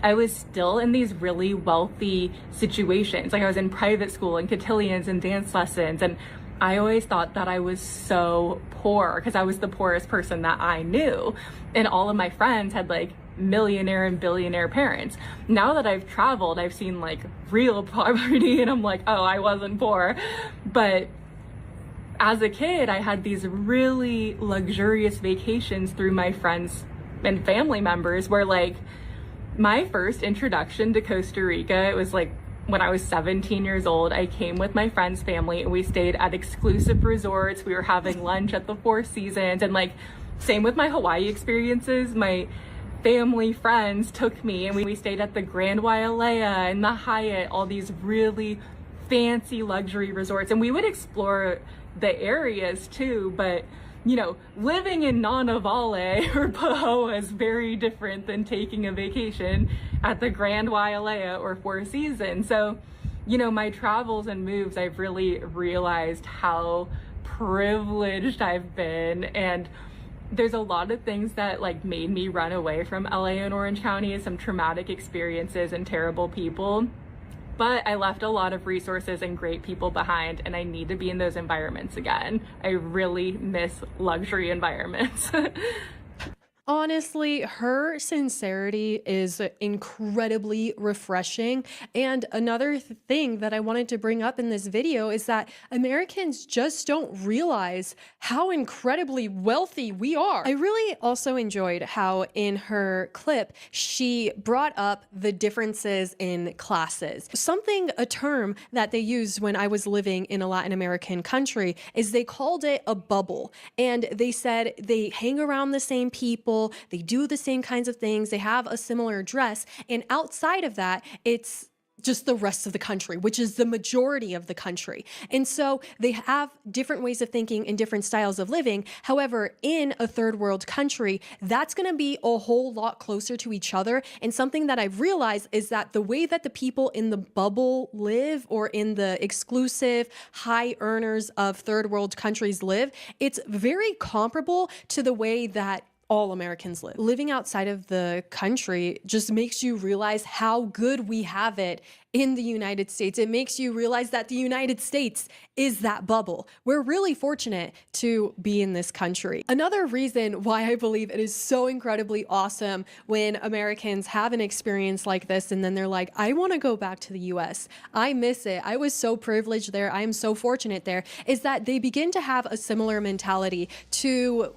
I was still in these really wealthy situations. Like I was in private school and cotillions and dance lessons, and I always thought that I was so poor because I was the poorest person that I knew. And all of my friends had like millionaire and billionaire parents. Now that I've traveled, I've seen like real poverty, and I'm like, oh, I wasn't poor. But as a kid, I had these really luxurious vacations through my friends and family members where like my first introduction to Costa Rica, it was like when I was 17 years old. I came with my friend's family and we stayed at exclusive resorts. We were having lunch at the Four Seasons, and like same with my Hawaii experiences. My family friends took me and we stayed at the Grand Wailea and the Hyatt, all these really fancy luxury resorts, and we would explore the areas too. But you know, living in Nanavale or Pahoa is very different than taking a vacation at the Grand Wailea or Four Seasons. So, you know, my travels and moves, I've really realized how privileged I've been. And there's a lot of things that like made me run away from LA and Orange County, some traumatic experiences and terrible people. But I left a lot of resources and great people behind, and I need to be in those environments again. I really miss luxury environments. Honestly, her sincerity is incredibly refreshing. And another thing that I wanted to bring up in this video is that Americans just don't realize how incredibly wealthy we are. I really also enjoyed how in her clip, she brought up the differences in classes. A term that they used when I was living in a Latin American country is they called it a bubble. And they said they hang around the same people, they do the same kinds of things, they have a similar dress, and outside of that, it's just the rest of the country, which is the majority of the country. And so they have different ways of thinking and different styles of living. However, in a third world country, that's going to be a whole lot closer to each other. And something that I've realized is that the way that the people in the bubble live, or in the exclusive high earners of third world countries live, it's very comparable to the way that all Americans live. Living outside of the country just makes you realize how good we have it in the United States. It makes you realize that the United States is that bubble. We're really fortunate to be in this country. Another reason why I believe it is so incredibly awesome when Americans have an experience like this and then they're like, I want to go back to the US. I miss it. I was so privileged there. I am so fortunate there, is that they begin to have a similar mentality to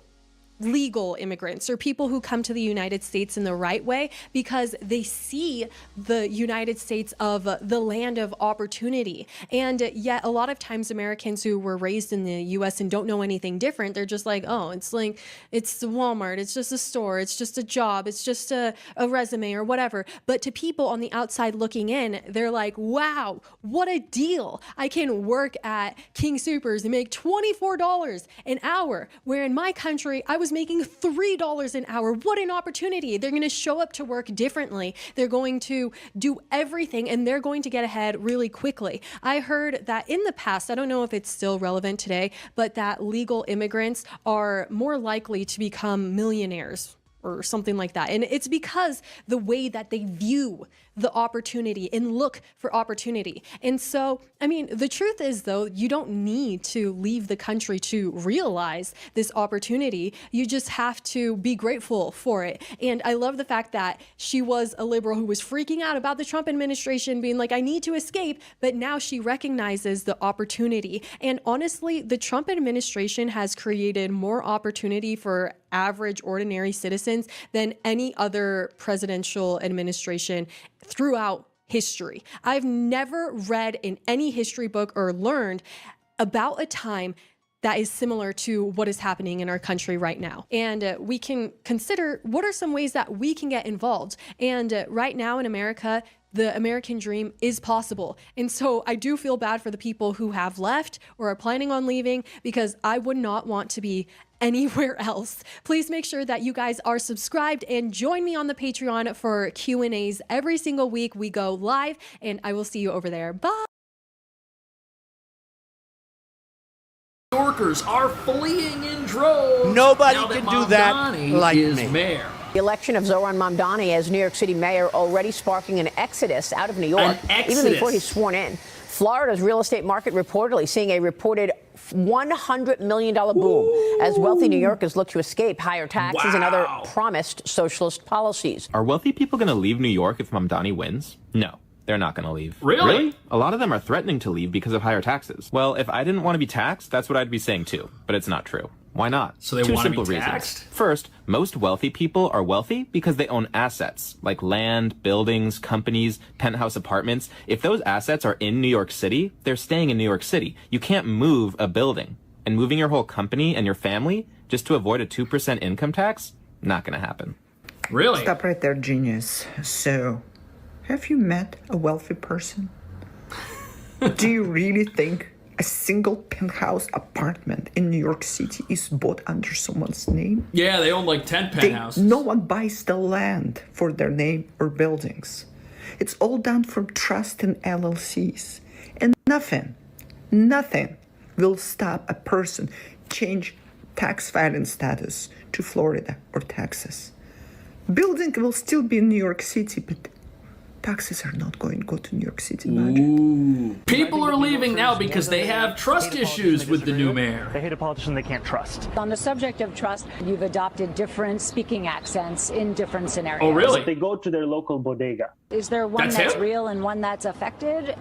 legal immigrants or people who come to the United States in the right way, because they see the United States of the land of opportunity. And yet a lot of times Americans who were raised in the US and don't know anything different, they're just like, oh, it's Walmart, it's just a store, it's just a job, it's just a resume or whatever. But to people on the outside looking in, they're like, wow, what a deal. I can work at King Soopers and make $24 an hour, where in my country, I was making $3 an hour. What an opportunity. They're going to show up to work differently. They're going to do everything and they're going to get ahead really quickly. I heard that in the past, I don't know if it's still relevant today, but that legal immigrants are more likely to become millionaires or something like that. And it's because the way that they view the opportunity and look for opportunity. And so, I mean, the truth is, though, you don't need to leave the country to realize this opportunity. You just have to be grateful for it. And I love the fact that she was a liberal who was freaking out about the Trump administration, being like, I need to escape. But now she recognizes the opportunity. And honestly, the Trump administration has created more opportunity for average, ordinary citizens than any other presidential administration throughout history. I've never read in any history book or learned about a time that is similar to what is happening in our country right now. And we can consider what are some ways that we can get involved. And right now in America, the American dream is possible. And so I do feel bad for the people who have left or are planning on leaving, because I would not want to be anywhere else. Please make sure that you guys are subscribed and join me on the Patreon for Q&As every single week. We go live, and I will see you over there. Bye. New Yorkers are fleeing in droves. Nobody now can that do that Mamdani like is me. Mayor. The election of Zohran Mamdani as New York City mayor already sparking an exodus out of New York, even before he's sworn in. Florida's real estate market reportedly seeing a reported $100 million boom as wealthy New Yorkers look to escape higher taxes and other promised socialist policies. Are wealthy people going to leave New York if Mamdani wins? No. They're not going to leave. Really? A lot of them are threatening to leave because of higher taxes. Well, if I didn't want to be taxed, that's what I'd be saying too. But it's not true. Why not? So they Two want to simple be reasons. taxed? First, most wealthy people are wealthy because they own assets, like land, buildings, companies, penthouse apartments. If those assets are in New York City, they're staying in New York City. You can't move a building. And moving your whole company and your family just to avoid a 2% income tax? Not going to happen. Really? Stop right there, genius. So, have you met a wealthy person? Do you really think a single penthouse apartment in New York City is bought under someone's name? Yeah, they own like 10 penthouses. No one buys the land for their name or buildings. It's all done from trust and LLCs. And nothing will stop a person change tax filing status to Florida or Texas. Building will still be in New York City, but taxes are not going to go to New York City. Ooh. People are leaving now because they have trust issues with the new mayor. They hate a politician they can't trust. On the subject of trust, you've adopted different speaking accents in different scenarios. Oh, really? They go to their local bodega. Is there one that's real and one that's affected?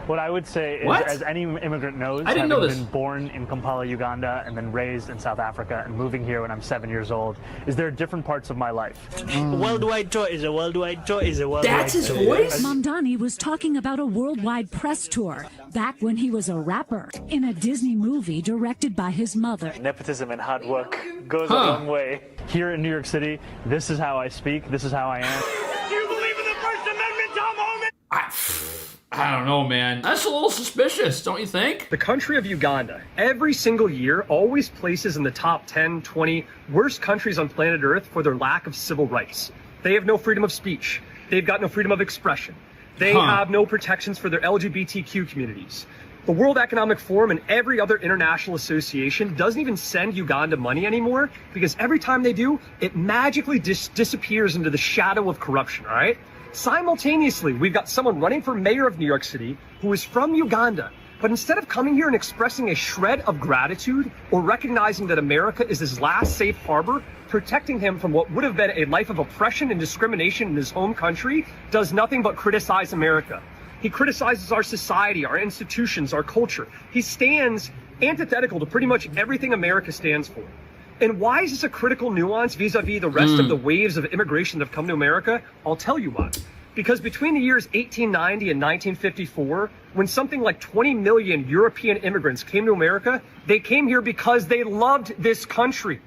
What I would say is, as any immigrant knows, I didn't know this. Been born in Kampala, Uganda, and then raised in South Africa and moving here when I'm 7 years old, is there are different parts of my life. Worldwide tour is a worldwide tour is a worldwide tour. That's his voice? Mamdani was talking about a worldwide press tour back when he was a rapper in a Disney movie directed by his mother. Nepotism and hard work goes a long way. Here in New York City, this is how I speak, this is how I am. Do you believe in the First Amendment, Tom Holman? I don't know, man. That's a little suspicious, don't you think? The country of Uganda, every single year, always places in the top 10, 20 worst countries on planet Earth for their lack of civil rights. They have no freedom of speech. They've got no freedom of expression. They have no protections for their LGBTQ communities. The World Economic Forum and every other international association doesn't even send Uganda money anymore, because every time they do, it magically disappears into the shadow of corruption, all right? Simultaneously, we've got someone running for mayor of New York City who is from Uganda, but instead of coming here and expressing a shred of gratitude or recognizing that America is his last safe harbor, protecting him from what would have been a life of oppression and discrimination in his home country, does nothing but criticize America. He criticizes our society, our institutions, our culture. He stands antithetical to pretty much everything America stands for. And why is this a critical nuance vis-a-vis the rest of the waves of immigration that have come to America? I'll tell you why. Because between the years 1890 and 1954, when something like 20 million European immigrants came to America, they came here because they loved this country.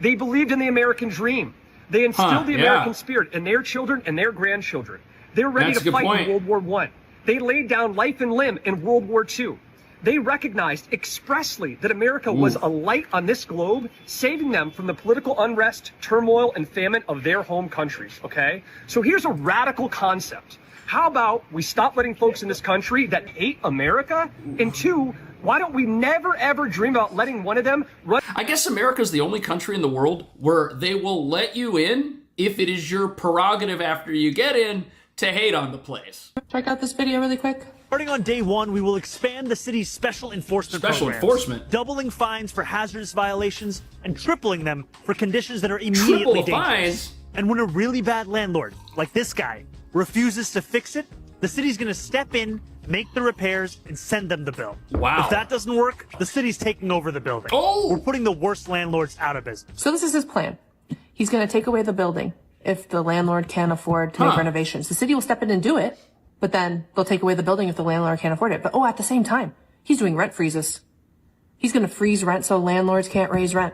They believed in the American dream. They instilled the American spirit in their children and their grandchildren. They're ready to fight in World War I. They laid down life and limb in World War II. They recognized expressly that America was a light on this globe, saving them from the political unrest, turmoil, and famine of their home countries, okay? So here's a radical concept. How about we stop letting folks in this country that hate America, and two, Why don't we never ever dream about letting one of them run? I guess America's the only country in the world where they will let you in if it is your prerogative after you get in to hate on the place. Check out this video really quick. Starting on day one, we will expand the city's special enforcement programs, doubling fines for hazardous violations and tripling them for conditions that are immediately dangerous. And when a really bad landlord, like this guy, refuses to fix it, the city's going to step in, make the repairs, and send them the bill. Wow. If that doesn't work, the city's taking over the building. Oh! We're putting the worst landlords out of business. So this is his plan. He's going to take away the building if the landlord can't afford to make renovations. The city will step in and do it, but then they'll take away the building if the landlord can't afford it. But at the same time, he's doing rent freezes. He's going to freeze rent so landlords can't raise rent.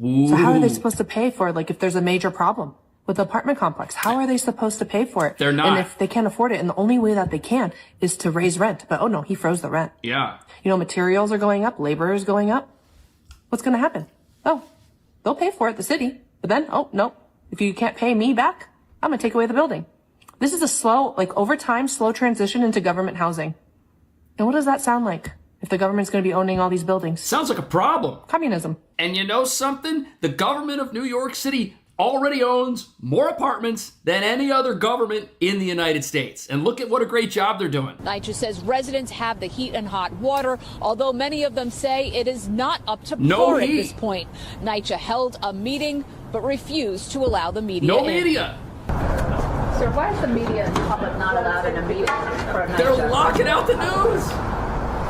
Ooh. So how are they supposed to pay for it? Like if there's a major problem with the apartment complex, how are they supposed to pay for it? They're not. And if they can't afford it, and the only way that they can is to raise rent. But no, he froze the rent. Yeah. Materials are going up, labor is going up. What's going to happen? Oh, they'll pay for it, the city. But then, no, if you can't pay me back, I'm going to take away the building. This is a slow, over time, slow transition into government housing. And what does that sound like if the government's going to be owning all these buildings? Sounds like a problem. Communism. And you know something? The government of New York City already owns more apartments than any other government in the United States. And look at what a great job they're doing. NYCHA says residents have the heat and hot water, although many of them say it is not up to par at this point. NYCHA held a meeting, but refused to allow the media in. No media. Sir, why is the media and public not allowed in a meeting for NYCHA? They're locking out the news.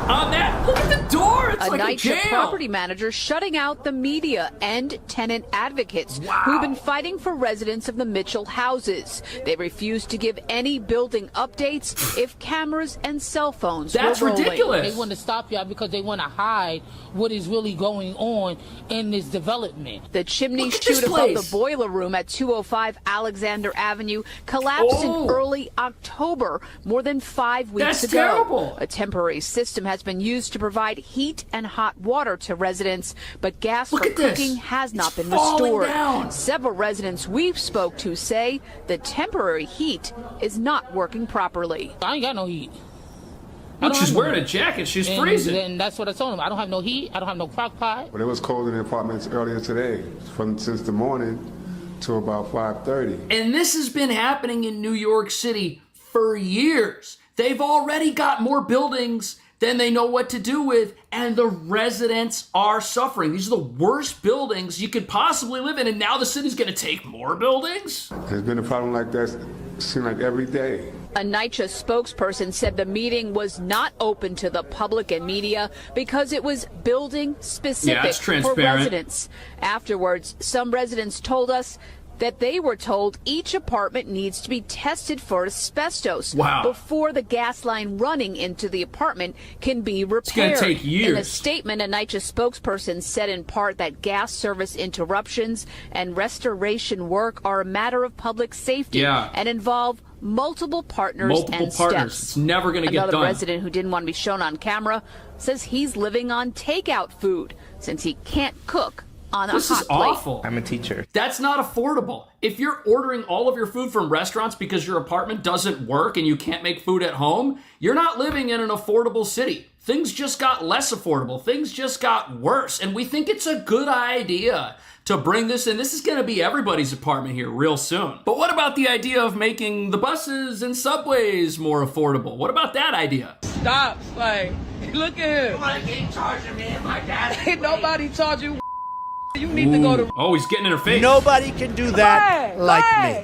On that, look at the door. It's like a NYCHA jail. property manager shutting out the media and tenant advocates who've been fighting for residents of the Mitchell houses. They refuse to give any building updates if cameras and cell phones were rolling. They want to stop y'all because they want to hide what is really going on in this development. The chimney chute above the boiler room at 205 Alexander Avenue collapsed in early October, more than 5 weeks ago. Terrible. A temporary system has been used to provide heat and hot water to residents, but gas for cooking has not been restored. Several residents we've spoke to say the temporary heat is not working properly. I ain't got no heat. Look, she's wearing a jacket. She's freezing. And that's what I told them. I don't have no heat. I don't have no crock pot. But it was cold in the apartments earlier today, since the morning to about 5:30. And this has been happening in New York City for years. They've already got more buildings than they know what to do with, and the residents are suffering. These are the worst buildings you could possibly live in, and now the city's going to take more buildings? There's been a problem like that, seems like every day. A NYCHA spokesperson said the meeting was not open to the public and media because it was building specific for residents. Afterwards, some residents told us that they were told each apartment needs to be tested for asbestos before the gas line running into the apartment can be repaired. It's going to take years. In a statement, a NYCHA spokesperson said in part that gas service interruptions and restoration work are a matter of public safety and involve multiple partners and steps. It's never going to get done. Another resident who didn't want to be shown on camera says he's living on takeout food since he can't cook on a hot plate. This is awful. I'm a teacher. That's not affordable. If you're ordering all of your food from restaurants because your apartment doesn't work and you can't make food at home, you're not living in an affordable city. Things just got less affordable. Things just got worse. And we think it's a good idea to bring this in. This is going to be everybody's apartment here real soon. But what about the idea of making the buses and subways more affordable? What about that idea? Stop. Look at him. Nobody ain't charging me and my dad. Ain't nobody charge you. You need to go to... Oh, he's getting in her face. Nobody can do that like me.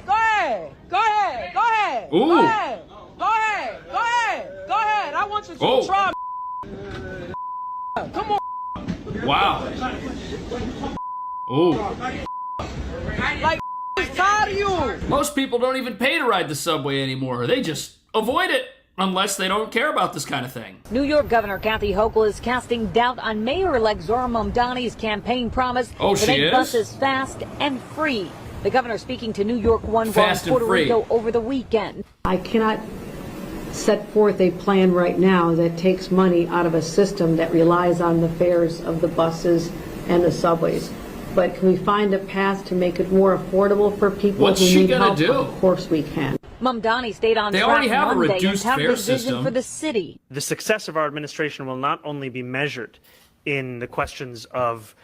Go ahead. Ooh. Go ahead. I want you to try. Come on. Wow. Oh. I'm tired of you. Most people don't even pay to ride the subway anymore. They just avoid it unless they don't care about this kind of thing. New York Governor Kathy Hochul is casting doubt on Mayor-elect Zora Mamdani's campaign promise to make buses fast and free. The governor speaking to New York One from Puerto Rico over the weekend. I cannot set forth a plan right now that takes money out of a system that relies on the fares of the buses and the subways. But can we find a path to make it more affordable for people who need help? Of course we can. Mamdani stayed on They track already have a Monday reduced and touted fare his vision system. for the city. The success of our administration will not only be measured in the questions of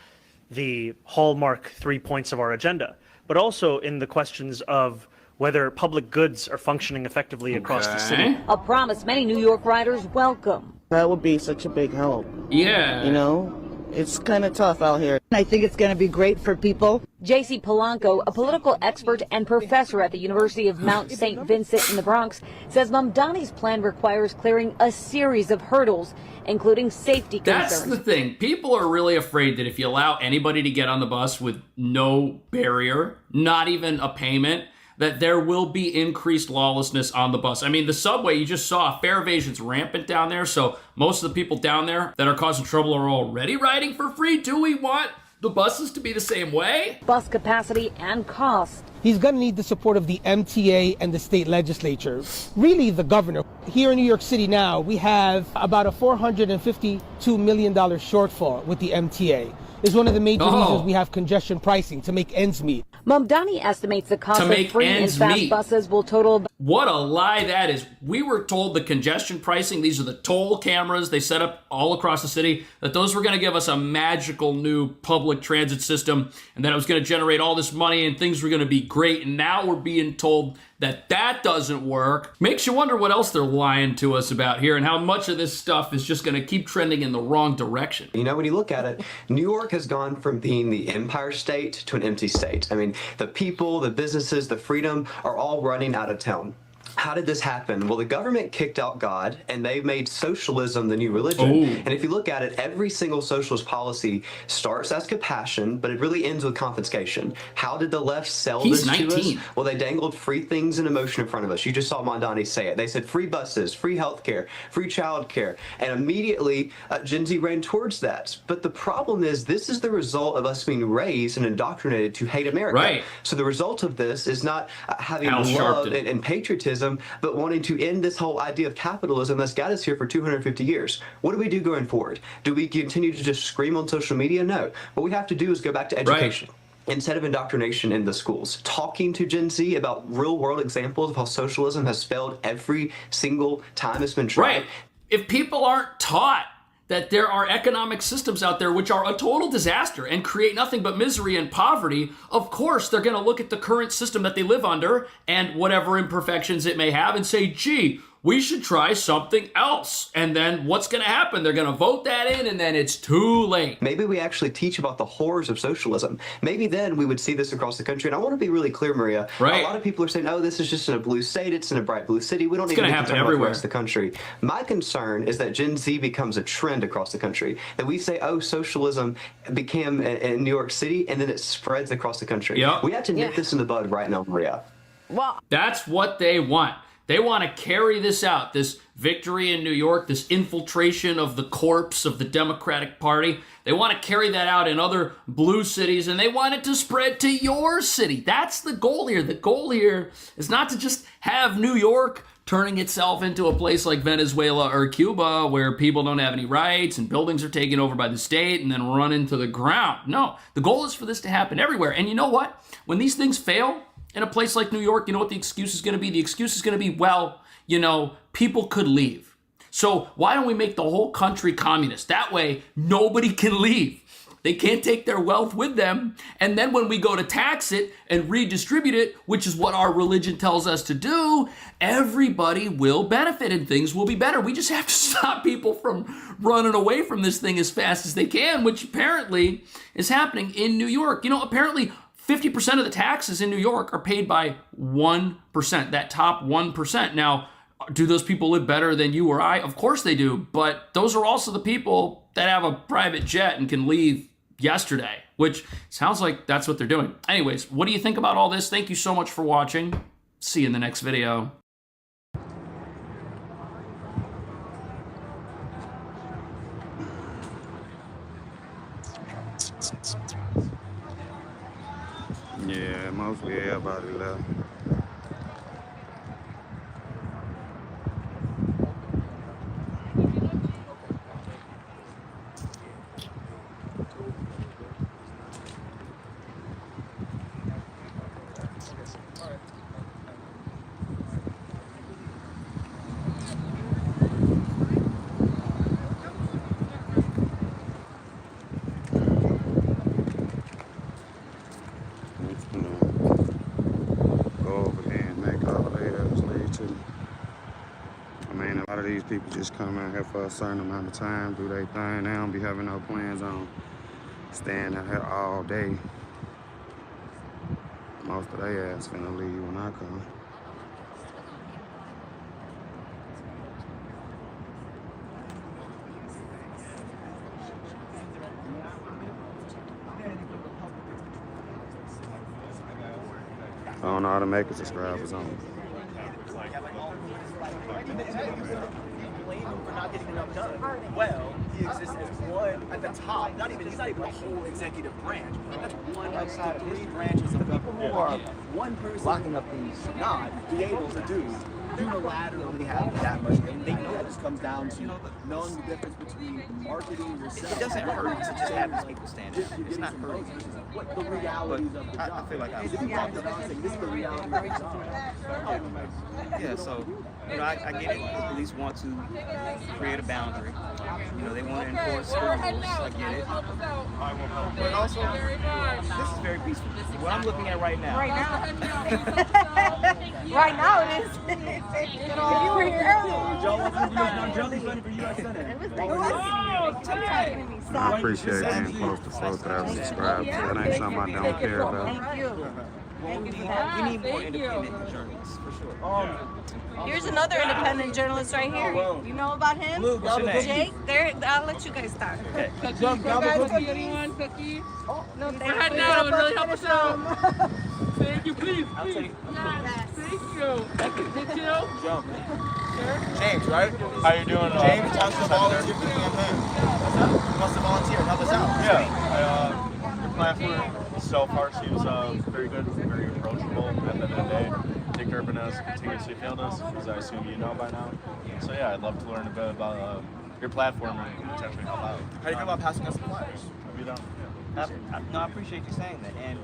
the hallmark 3 points of our agenda, but also in the questions of whether public goods are functioning effectively across the city. A promise many New York riders welcome. That would be such a big help. Yeah. You know, it's kind of tough out here. I think it's going to be great for people. J.C. Polanco, a political expert and professor at the University of Mount St. Vincent in the Bronx, says Mamdani's plan requires clearing a series of hurdles, including safety concerns. That's the thing. People are really afraid that if you allow anybody to get on the bus with no barrier, not even a payment, that there will be increased lawlessness on the bus. I mean, the subway, you just saw fare evasion's rampant down there, so most of the people down there that are causing trouble are already riding for free. Do we want the buses to be the same way? Bus capacity and cost. He's going to need the support of the MTA and the state legislature, really the governor. Here in New York City now, we have about a $452 million shortfall with the MTA. It's one of the major reasons we have congestion pricing, to make ends meet. Mamdani estimates the cost of free and fast buses will total... What a lie that is. We were told the congestion pricing, these are the toll cameras they set up all across the city, that those were going to give us a magical new public transit system, and that it was going to generate all this money and things were going to be great. And now we're being told that that doesn't work. Makes you wonder what else they're lying to us about here and how much of this stuff is just going to keep trending in the wrong direction. You know, when you look at it, New York has gone from being the empire state to an empty state. I mean, the people, the businesses, the freedom are all running out of town. How did this happen? Well, the government kicked out God, and they made socialism the new religion. Ooh. And if you look at it, every single socialist policy starts as compassion, but it really ends with confiscation. How did the left sell this to us? Well, they dangled free things and emotion in front of us. You just saw Mamdani say it. They said free buses, free healthcare, free childcare, and immediately Gen Z ran towards that. But the problem is, this is the result of us being raised and indoctrinated to hate America. Right. So the result of this is not having love and patriotism, but wanting to end this whole idea of capitalism that's got us here for 250 years. What do we do going forward? Do we continue to just scream on social media? No. What we have to do is go back to education. Right. Instead of indoctrination in the schools, talking to Gen Z about real-world examples of how socialism has failed every single time it's been tried. Right. If people aren't taught that there are economic systems out there which are a total disaster and create nothing but misery and poverty, of course they're going to look at the current system that they live under and whatever imperfections it may have and say, gee, we should try something else. And then what's going to happen? They're going to vote that in, and then it's too late. Maybe we actually teach about the horrors of socialism. Maybe then we would see this across the country. And I want to be really clear, Maria. Right. A lot of people are saying, oh, this is just in a blue state. It's in a bright blue city. We don't It's even gonna need to happen talk about the everywhere. rest of the country. My concern is that Gen Z becomes a trend across the country. That we say, oh, socialism became in New York City, and then it spreads across the country. Yep. We have to nip this in the bud right now, Maria. Well, that's what they want. They want to carry this out, this victory in New York, this infiltration of the corpse of the Democratic Party. They want to carry that out in other blue cities, and they want it to spread to your city. That's the goal here. The goal here is not to just have New York turning itself into a place like Venezuela or Cuba where people don't have any rights and buildings are taken over by the state and then run into the ground. No, the goal is for this to happen everywhere. And you know what? When these things fail, in a place like New York, you know what the excuse is going to be? The excuse is going to be, well, you know, people could leave. So why don't we make the whole country communist? That way, nobody can leave. They can't take their wealth with them. And then when we go to tax it and redistribute it, which is what our religion tells us to do, everybody will benefit and things will be better. We just have to stop people from running away from this thing as fast as they can, which apparently is happening in New York. You know, apparently 50% of the taxes in New York are paid by 1%, that top 1%. Now, do those people live better than you or I? Of course they do, but those are also the people that have a private jet and can leave yesterday, which sounds like that's what they're doing. Anyways, what do you think about all this? Thank you so much for watching. See you in the next video. Yeah, mostly everybody left. people just come out here for a certain amount of time, do their thing. They don't be having no plans on staying out here all day. Most of their ass finna leave when I come. I don't know how to make a subscribers on. Not getting enough done. Well, he exists as one at the top. He's not even a whole executive branch. That's one of the 3 branches of government. People are one person locking up these not be able to do unilaterally have that much. And they know that just comes down to knowing the difference between marketing yourself. It doesn't hurt to just have these people stand up. It's not hurting. What the realities of the job. I feel like this is the reality of the job. Yeah, so I get it. The police want to create a boundary. They want to enforce the rules. I get it. But also, this is very peaceful. What I'm looking at right now. Right now it is. If you were here earlier. Joey's running for U.S. Senate. I appreciate being close to folks that have subscribed. That ain't something I don't care about. Thank you. We need more independent journalists, for sure. Here's another independent journalist right here. You know about him? Jake? I'll let you guys start. Okay. Cookie, anyone? Cookie? No, thank you. Head down, it would really help us out. Thank you, please. I'll take it. Thank you. James, right? How you doing? James wants to volunteer for the campaign. He wants to volunteer and help us out. Yeah. Your platform so far seems very good, very approachable. At the end of the day, Dick Durbin has continuously failed us, as I assume you know by now. So yeah, I'd love to learn a bit about your platform and potentially help out. How do you feel about passing us some flyers? You don't? No, I appreciate you saying that. And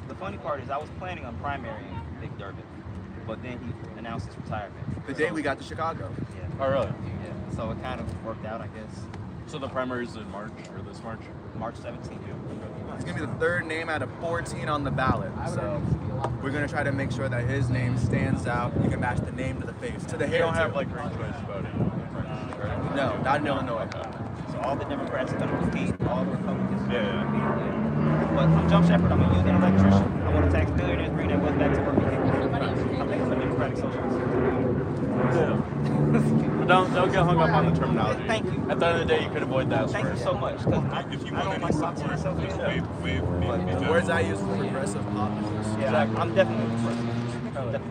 the funny part is I was planning on primarying Dick Durbin, but then he announced his retirement. The day we got to Chicago. Yeah. Oh, really? Yeah. So it kind of worked out, I guess. So the primary is in March, or this March? March 17th. He's going to be the 3rd name out of 14 on the ballot. So we're going to try to make sure that his name stands out. You can match the name to the face, to the hair. You don't have, like, ranked choice voting? No, not in Illinois. So all the Democrats are going to compete, all the Republicans are going to compete. But I'm Jump Shepard, I'm a union electrician. I want to tax billionaires, bring that wealth back to working people. I think I'm a Democratic socialist. Don't get hung up on the terminology. Thank you. At the end of the day, you could avoid that. Thank you so much. Because I don't myself to myself. The words I use are progressive populist. Yeah, I'm definitely progressive.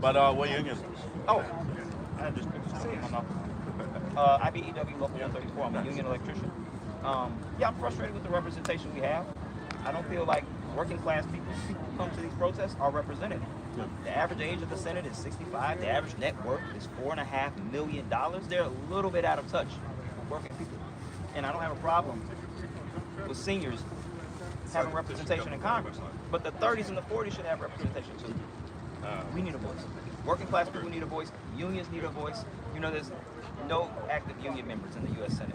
But what union? Oh, I just picked my mouth. IBEW Local 134. I'm a union electrician. Yeah, I'm frustrated with the representation we have. I don't feel like working class people who come to these protests are represented. The average age of the Senate is 65. The average net worth is $4.5 million. They're a little bit out of touch with working people. And I don't have a problem with seniors having representation in Congress. But the 30s and the 40s should have representation too. We need a voice. Working class people need a voice. Unions need a voice. There's no active union members in the U.S. Senate.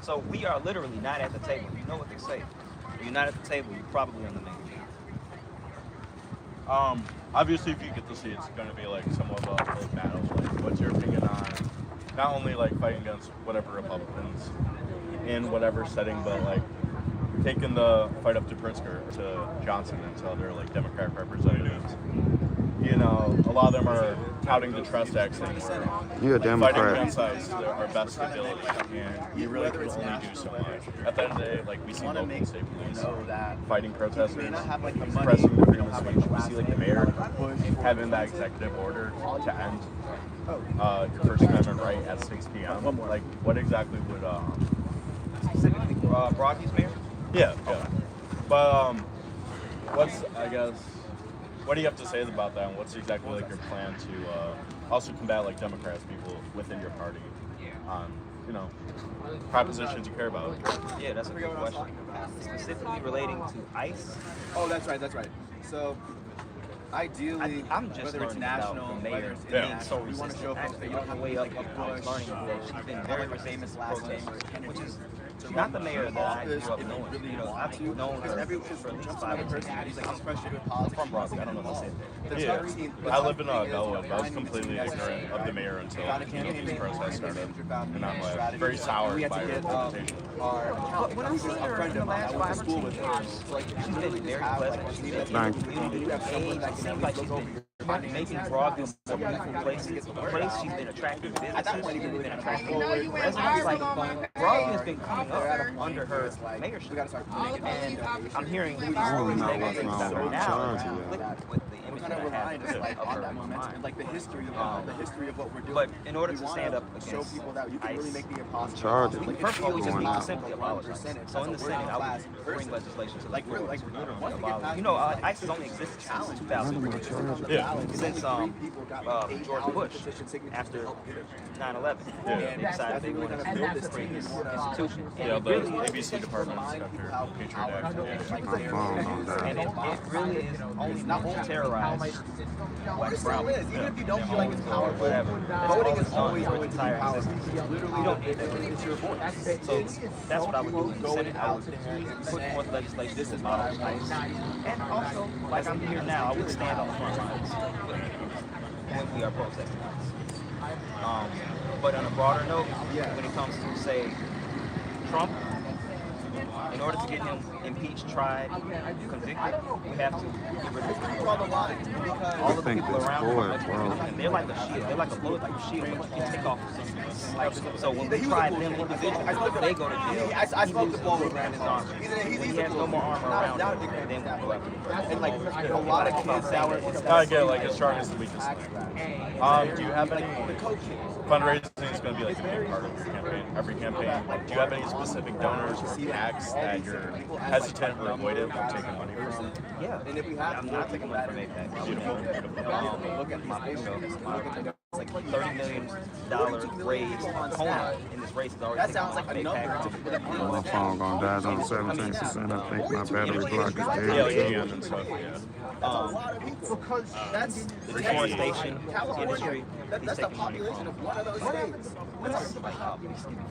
So we are literally not at the table. You know what they say. If you're not at the table, you're probably on the main team. Obviously, if you get to see, it's going to be like somewhat of a battle. Like, what's your opinion on not only like fighting against whatever Republicans in whatever setting, but like taking the fight up to Pritzker, to Johnson, and to other like Democratic representatives. A lot of them are touting the Trust Act, saying You're a Democrat. Fighting against our best ability, and you really can only do so much. At the end of the day, like we see local and state police fighting protesters, suppressing the freedom of speech. We see like the mayor having that executive order to end your First Amendment right at 6 p.m. Like, what exactly would specifically Broadview's mayor? Yeah. But what do you have to say about that, and what's exactly like your plan to also combat like Democrats, people within your party, on propositions you care about? Yeah, that's a good question. Specifically relating to ICE. Oh, that's right. So Ideally, I'm just whether it's learning national, about the mayor whether being so we want to show folks that you don't have to way be up. like a I was Bush learning that she's been very famous resistant to last name protest, or Kennedy. which is To not run the mayor for that I office grew up if you knowing. really You know, want I've to. known Because her everyone for at least jumps 5 on or a 10 person years. who's like frustrated with politics. From Broadview, I don't know if I said that. Yeah, I lived in Bellwood. I was completely ignorant of the mayor until this protest started, and I'm like very soured by her reputation. But when I've seen her in the last 5 or 10 years, like she's been very pleasant. She's been Thank you. engaged. It seems like she's been making Broadview a beautiful place. She's been attracting businesses. She's been attracting residents. Like Broadview has been coming up under her mayorship, and I'm hearing these negative things about her now with the image that I have of her in my mind. Like the history of what we're doing. But in order to stand up against show people that you can really make the impossible. Charges. First of all, we just need to simply apologize. So in the Senate, I would bring legislation to the floor to literally abolish. You know, ICE has only existed since 2003. Yeah. Since George Bush, after 9/11, they decided they wanted to build this great institution. Yeah, the ABC department after Patriot Act. And it really is only not to terrorize white brown. Even if you don't feel like it's powerful, whatever. voting is always for its entire existence. You don't need that. It's your voice. So that's what I would do in the Senate. I would put forth legislation to abolish ICE. And also, like I'm here now, I would stand on the front lines when we are protesting ICE. But on a broader note, when it comes to, say, Trump, in order to get him impeached, tried, convicted, we have to get rid of him. All of the people around him, they're like a shield. They're like a bulletproof shield when you take off. So when we try them individually, they go to jail. I spoke to Paul his armor. When he has no more armor around him, then we go after him. And like a lot of kids that were I get like his strongest and weakest. Do you have any fundraising is going to be like a big part of your campaign? Every campaign. Like, do you have any specific donors or PACs that you're hesitant or avoidant of taking money from? Yeah, and if we have, I'm not taking money from APAC. Beautiful, beautiful. Look at my like $30 million raise component in this race is already. That sounds like a number. My phone gonna die on 17%. I think my battery block is dead. Yeah, and stuff, yeah. Because that's the deforestation industry. That's the population of one of those states.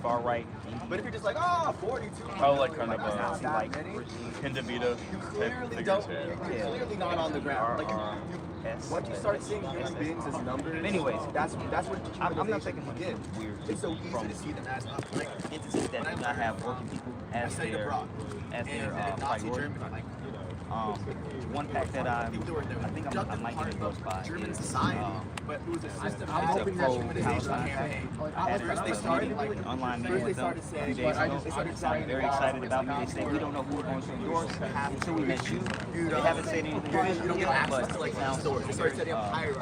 Far right. But if you're just like, oh, 42. Oh, like kind of like Hindavita type figures. You're clearly not on the ground. Like once you start seeing human beings as numbers, anyways, that's what I'm not taking money from weird. It's so easy to see them as like entities that do not have working people as their priority. One pack that I think I might get endorsed by German is society, but who's a system. it's a pro-Palestine campaign. They started an online meeting with them a few days ago. They sounded very excited about me. They said, we don't know who we're going to endorse until we met you. They haven't said anything yet, but it sounds very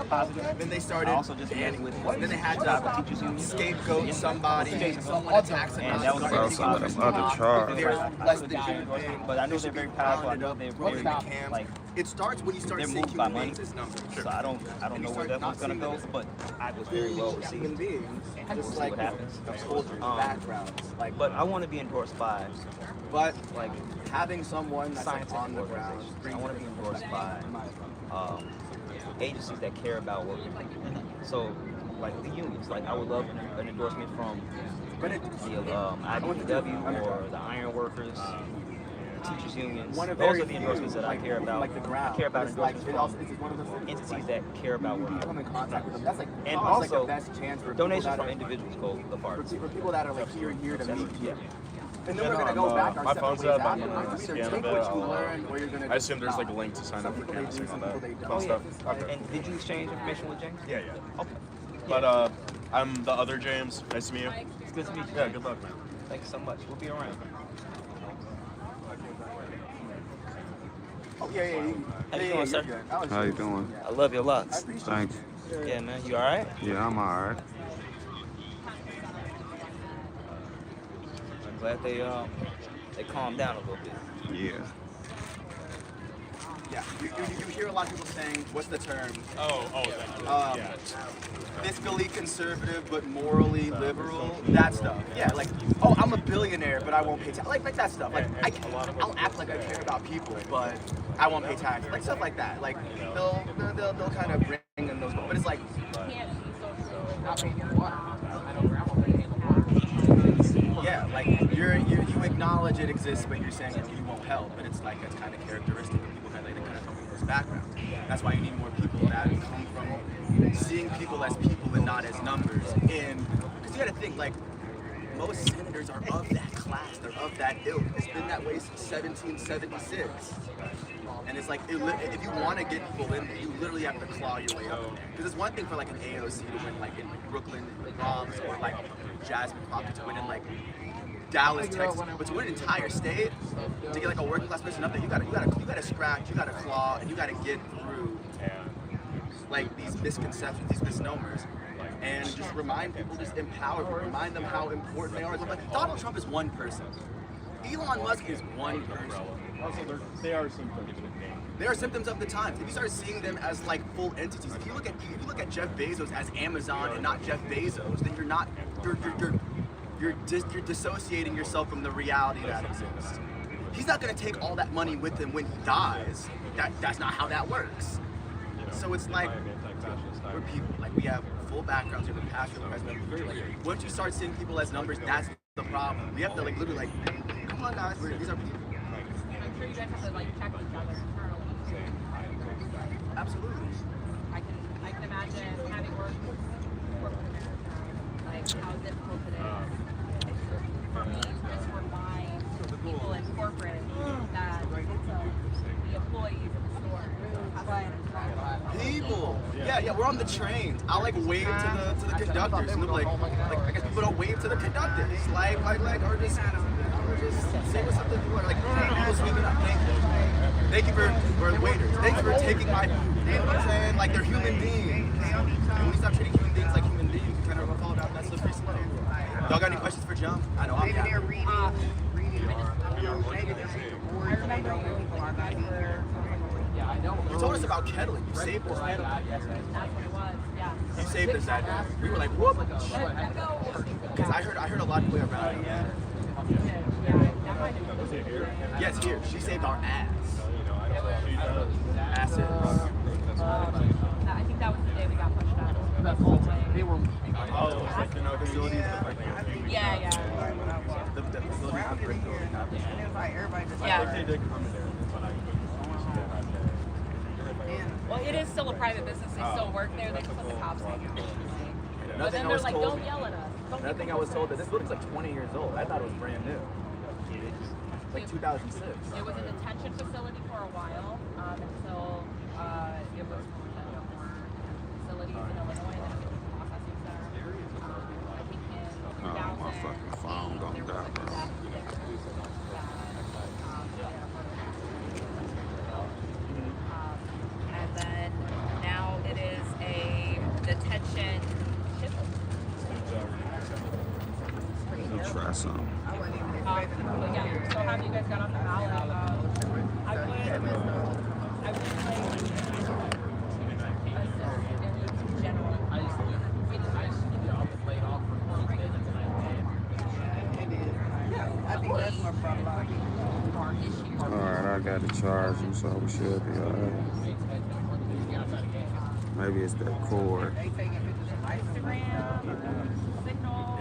positive. Then they started I also just met with then they had to teachers union scapegoat somebody, someone attacks them. And that was very some of them positive. other charges. Less than human, but I know they're very powerful. I know they're very like it starts when you start they're seeing moved by human money. beings as numbers. So I don't know where that one's gonna go, but I was very well received. Human beings, We'll just see like what happens. soldiers, backgrounds, like. But I want to be endorsed by, But like, having someone that's like scientific on the ground, organizations. I want to be endorsed by agencies that care about working people. So, like the unions. Like I would love an endorsement from the IBEW or the Iron Workers. Teachers unions. Those are the endorsements that I care about. I care about endorsements from entities that care about working. come in contact with them. That's like And almost also, like the best chance for donations people from that individuals go the farthest. for people that are like here to meet. Yeah. And then we're gonna go back our my separate phone's ways up. I'm after. gonna Either scan take a bit. what you learn, or you're gonna. I assume there's like a link to sign up for canvassing on that fun Oh, stuff. yeah. Okay. And did you exchange information with James? Yeah. Okay. But I'm the other James. Nice to meet you. It's good to meet you. Yeah, good luck, man. Thank you so much. We'll be around. Oh yeah. How you doing, sir? How you doing? I love your locks. Thank you. Yeah, man. You all right? Yeah, I'm alright. I'm glad they calmed down a little bit. Yeah. Yeah, you hear a lot of people saying, what's the term? Fiscally conservative but morally liberal, that stuff. Yeah, like, oh, I'm a billionaire, but I won't pay tax. Like that stuff. Like, I'll act like I care about people, but I won't pay tax. Like stuff like that. Like, they'll kind of bring in those, but it's like, yeah, like you acknowledge it exists, but you're saying you won't help. But it's like that's kind of characteristic of people that kind of come from those backgrounds. That's why you need more people that come from seeing people as people and not as numbers. And because you got to think, like, most senators are of that class, they're of that ilk. It's been that way since 1776. And it's like, if you want to get people in there, you literally have to claw your way up in there. Because it's one thing for like an AOC to win like in Brooklyn, Bronx, or like Jasmine Crockett to win in like Dallas, Texas, but to win an entire state, to get like a working class person up there, you gotta scratch, you gotta claw, and you gotta get through like these misconceptions, these misnomers, and just remind people, just empower them, remind them how important they are. Like Donald Trump is one person, Elon Musk is one person. Also, they are symptoms. They are symptoms of the times. If you start seeing them as like full entities, if you look at Jeff Bezos as Amazon and not Jeff Bezos, then you're dissociating yourself from the reality that exists. He's not going to take all that money with him when he dies. That's not how that works. So it's like we're people. Like we have full backgrounds. We have a passion, the president. Like, once you start seeing people as numbers, that's the problem. We have to like literally like, come on guys, these are people. I'm sure you guys have to like check each other internally. Absolutely. I can imagine having worked with America, like how difficult it is for me to just remind people in corporate that the employees in the store people. Yeah, we're on the trains. I like wave to the conductors, and they're like I guess people don't wave to the conductors, like or just say what's up to people, like people sweeping up. Thank you for waiters. Thanks for taking my food. You know what I'm saying? Like they're human beings. And when you stop treating human beings like human beings, you kind of fall down that slippery slope. Y'all got any questions for Jump? I know I'm down. I remember you told us about kettling. You saved us that day. That's what it was. Yeah. You saved us that day. We were like, whoop. Because I heard a lot of way around it. Yes, here. She saved our ass. Asses. I think that was the day we got pushed out. They were. Facilities. Yeah. The facilities on Brickell. Yeah. They did come in there. Well, it is still a private business. They still work there. They just let the cops in. But then I they're was like, told, don't yell at us. Another thing I was told that this building's like 20 years old. I thought it was brand new. Like 2006. It was a detention facility for a while until it was moved to more facilities in Illinois, and then it was a processing center. I think in 2000. Oh, my fucking phone gonna die, bro. And then now it is a detention ship. Let's try something. Yeah, so have you guys got on the ballot? I would like in general. I think that's more problematic. Alright, I got to charge him, so we should be alright. Maybe it's that cord.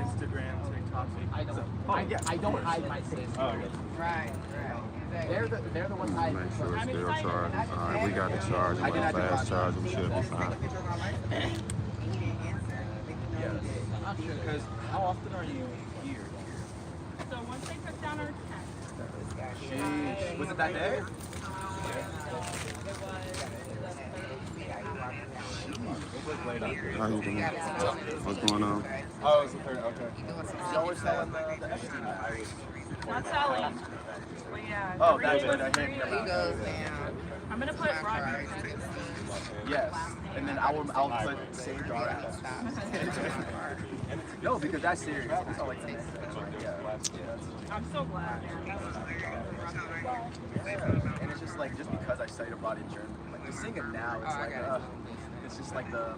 Instagram, TikTok. I don't hide my face. Right. They're the ones hiding. Make sure it's still charging. Alright, we got to charge him. Fast charge him should be fine. Because how often are you here? So once they took down our tent. Sheesh. Was it that day? How you doing? What's going on? Oh, it's the third. Okay. Y'all were selling the Epstein. Not selling. But yeah. Oh, that's it. I hear I'm gonna put Broadview. Yes, and then I'll put Sage our ass. No, because that's serious. That's all I think. I'm so glad. And it's just like, just because I studied abroad in Germany, like just seeing it now, it's like, it's just like the.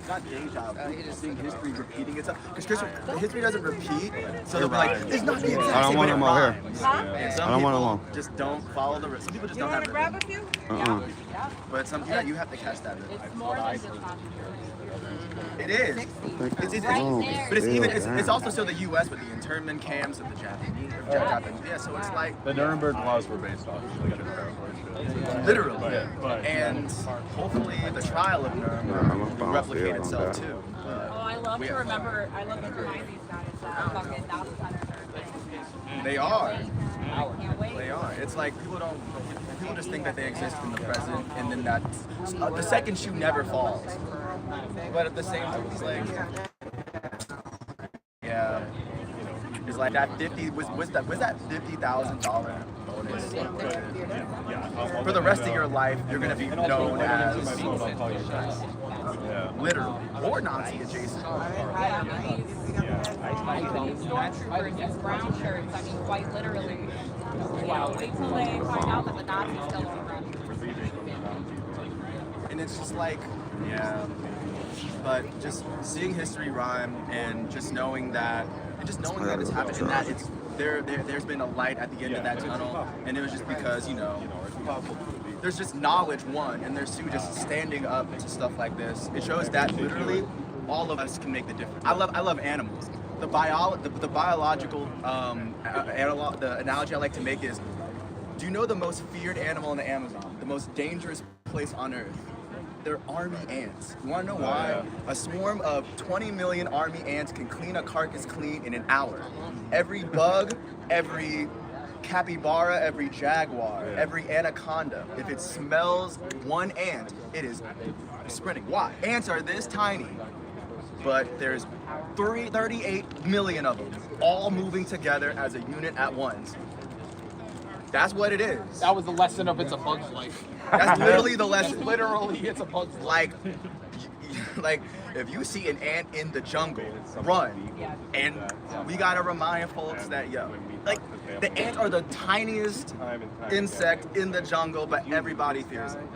Not deja vu, just seeing history repeating itself. Because history doesn't repeat, so they'll be like, it's not the exact same, but it rhymes. And some people just don't follow the. Some people just don't have the. Grab a few? Yeah. But some, you have to catch that. It's more than just It is. But it's also still the U.S. with the internment camps of the Japanese. Yeah, so it's like the Nuremberg laws were based off. Literally. And hopefully the trial of Nuremberg will replicate itself too. I love to remember. I love to remind these guys that fucking Nazi senators. They are. They are. It's like people just think that they exist in the present, and then that the second shoe never falls. But at the same time, it's like, yeah, it's like that was that $50,000 bonus. For the rest of your life, you're gonna be known as literally or Nazi adjacent. Stormtroopers, these brown shirts. I mean, quite literally. Wow. Wait till they find out that the Nazis still around. And it's just like, yeah. But just seeing history rhyme and just knowing that it's happened and that it's there's been a light at the end of that tunnel, and it was just because, you know, there's just knowledge, one, and there's two, just standing up to stuff like this. It shows that literally all of us can make the difference. I love animals. The biological analog, the analogy I like to make is, do you know the most feared animal in the Amazon, the most dangerous place on earth? They're army ants. You want to know why? A swarm of 20 million army ants can clean a carcass clean in an hour. Every bug, every capybara, every jaguar, every anaconda, if it smells one ant, it is sprinting. Why? Ants are this tiny, but there's 38 million of them, all moving together as a unit at once. That's what it is. That was the lesson of It's a Bug's Life. That's literally the lesson. Literally, It's a Bug's Life. Like, if you see an ant in the jungle, run. And we gotta remind folks that, like, the ants are the tiniest insect in the jungle, but everybody fears them.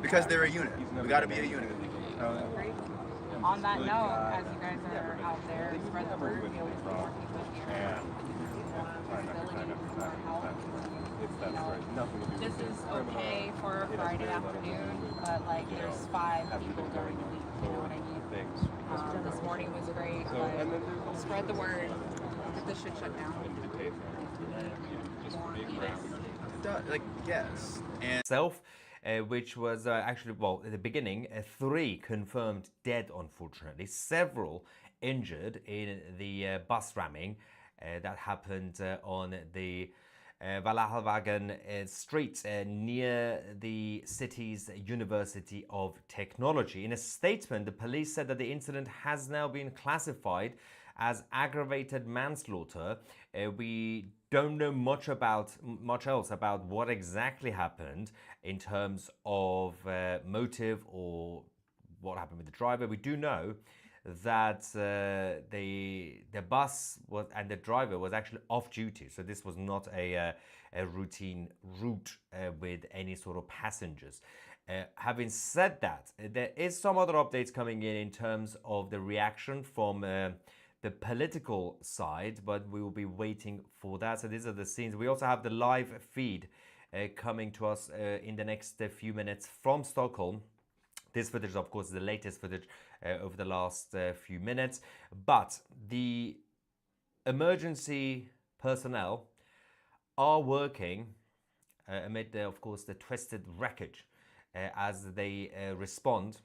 Because they're a unit. We gotta be a unit. On that note, as you guys are out there, spread the word. We always need more people here. This is okay for a Friday afternoon, but like there's 5 people during the week. You know what I mean? This morning was great, but spread the word. Get this shit shut down. Like, yes. And which was actually, well, at the beginning, 3 confirmed dead, unfortunately, several injured in the bus ramming that happened on the Valahalvagen street near the city's University of Technology. In a statement, the police said that the incident has now been classified as aggravated manslaughter. We don't know much else about what exactly happened in terms of motive or what happened with the driver. We do know that the bus was and the driver was actually off duty, so this was not a routine route with any sort of passengers. Having said that, there is some other updates coming in terms of the reaction from the political side, but we will be waiting for that. So these are the scenes. We also have the live feed coming to us in the next few minutes from Stockholm. This footage, of course, is the latest footage over the last few minutes, but the emergency personnel are working amid, of course, the twisted wreckage as they respond.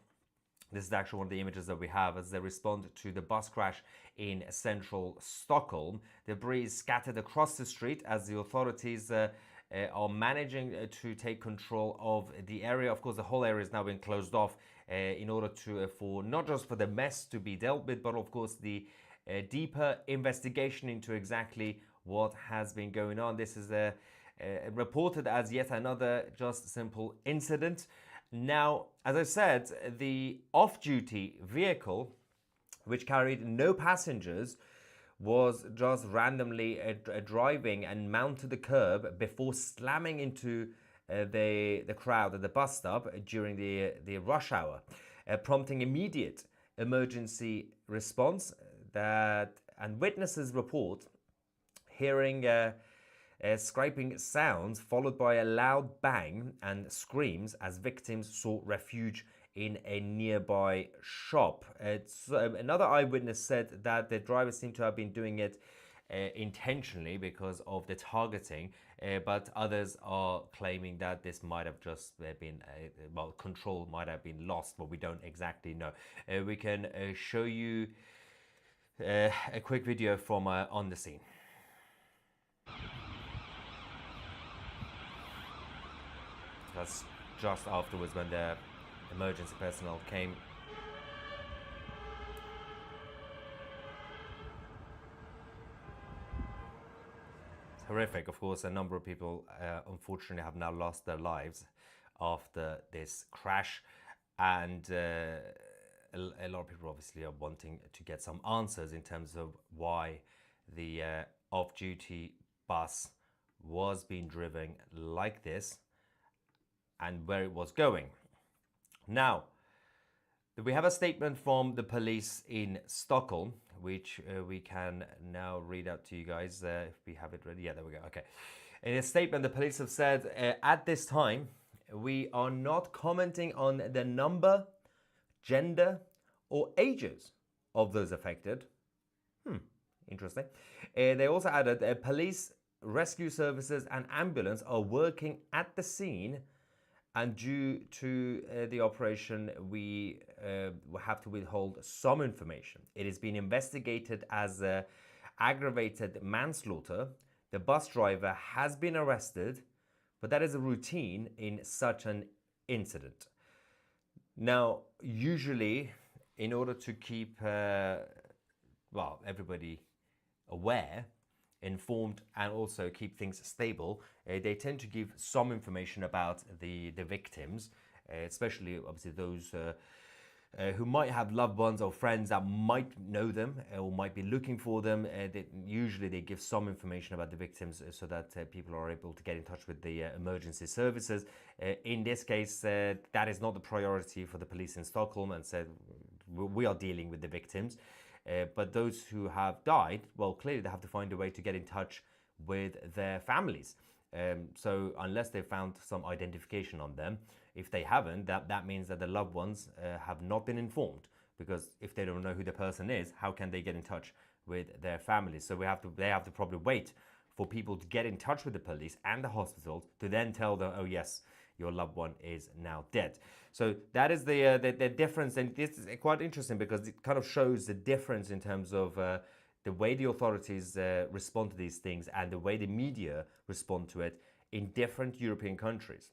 This is actually one of the images that we have as they respond to the bus crash in central Stockholm. Debris is scattered across the street as the authorities are managing to take control of the area. Of course, the whole area is now being closed off in order to for not just for the mess to be dealt with, but of course the a deeper investigation into exactly what has been going on. This is reported as yet another just simple incident. Now, as I said, the off-duty vehicle, which carried no passengers, was just randomly driving and mounted the curb before slamming into the crowd at the bus stop during the rush hour, prompting immediate emergency response. And witnesses report hearing scraping sounds followed by a loud bang and screams as victims sought refuge in a nearby shop. Another eyewitness said that the driver seemed to have been doing it intentionally because of the targeting, but others are claiming that this might have just been, well, control might have been lost, but we don't exactly know. We can show you a quick video from on the scene. That's just afterwards when the emergency personnel came. It's horrific. Of course, a number of people unfortunately have now lost their lives after this crash, and a lot of people obviously are wanting to get some answers in terms of why the off-duty bus was being driven like this and where it was going. Now, we have a statement from the police in Stockholm, which we can now read out to you guys if we have it ready. Yeah, there we go. Okay. In a statement, the police have said, at this time, we are not commenting on the number, gender, or ages of those affected. Interesting. They also added, police, rescue services, and ambulance are working at the scene. And due to the operation, we have to withhold some information. It is being investigated as aggravated manslaughter. The bus driver has been arrested, but that is a routine in such an incident. Now, usually, in order to keep everybody aware, informed, and also keep things stable, they tend to give some information about the victims, especially obviously those who might have loved ones or friends that might know them or might be looking for them. Usually they give some information about the victims so that people are able to get in touch with the emergency services. In this case, that is not the priority for the police in Stockholm, and said we are dealing with the victims. But those who have died, well, clearly they have to find a way to get in touch with their families. So unless they found some identification on them, if they haven't, that means that the loved ones have not been informed, because if they don't know who the person is, how can they get in touch with their families? So they have to probably wait for people to get in touch with the police and the hospitals to then tell them, oh yes, your loved one is now dead. So that is the difference, and this is quite interesting because it kind of shows the difference in terms of the way the authorities respond to these things and the way the media respond to it in different European countries.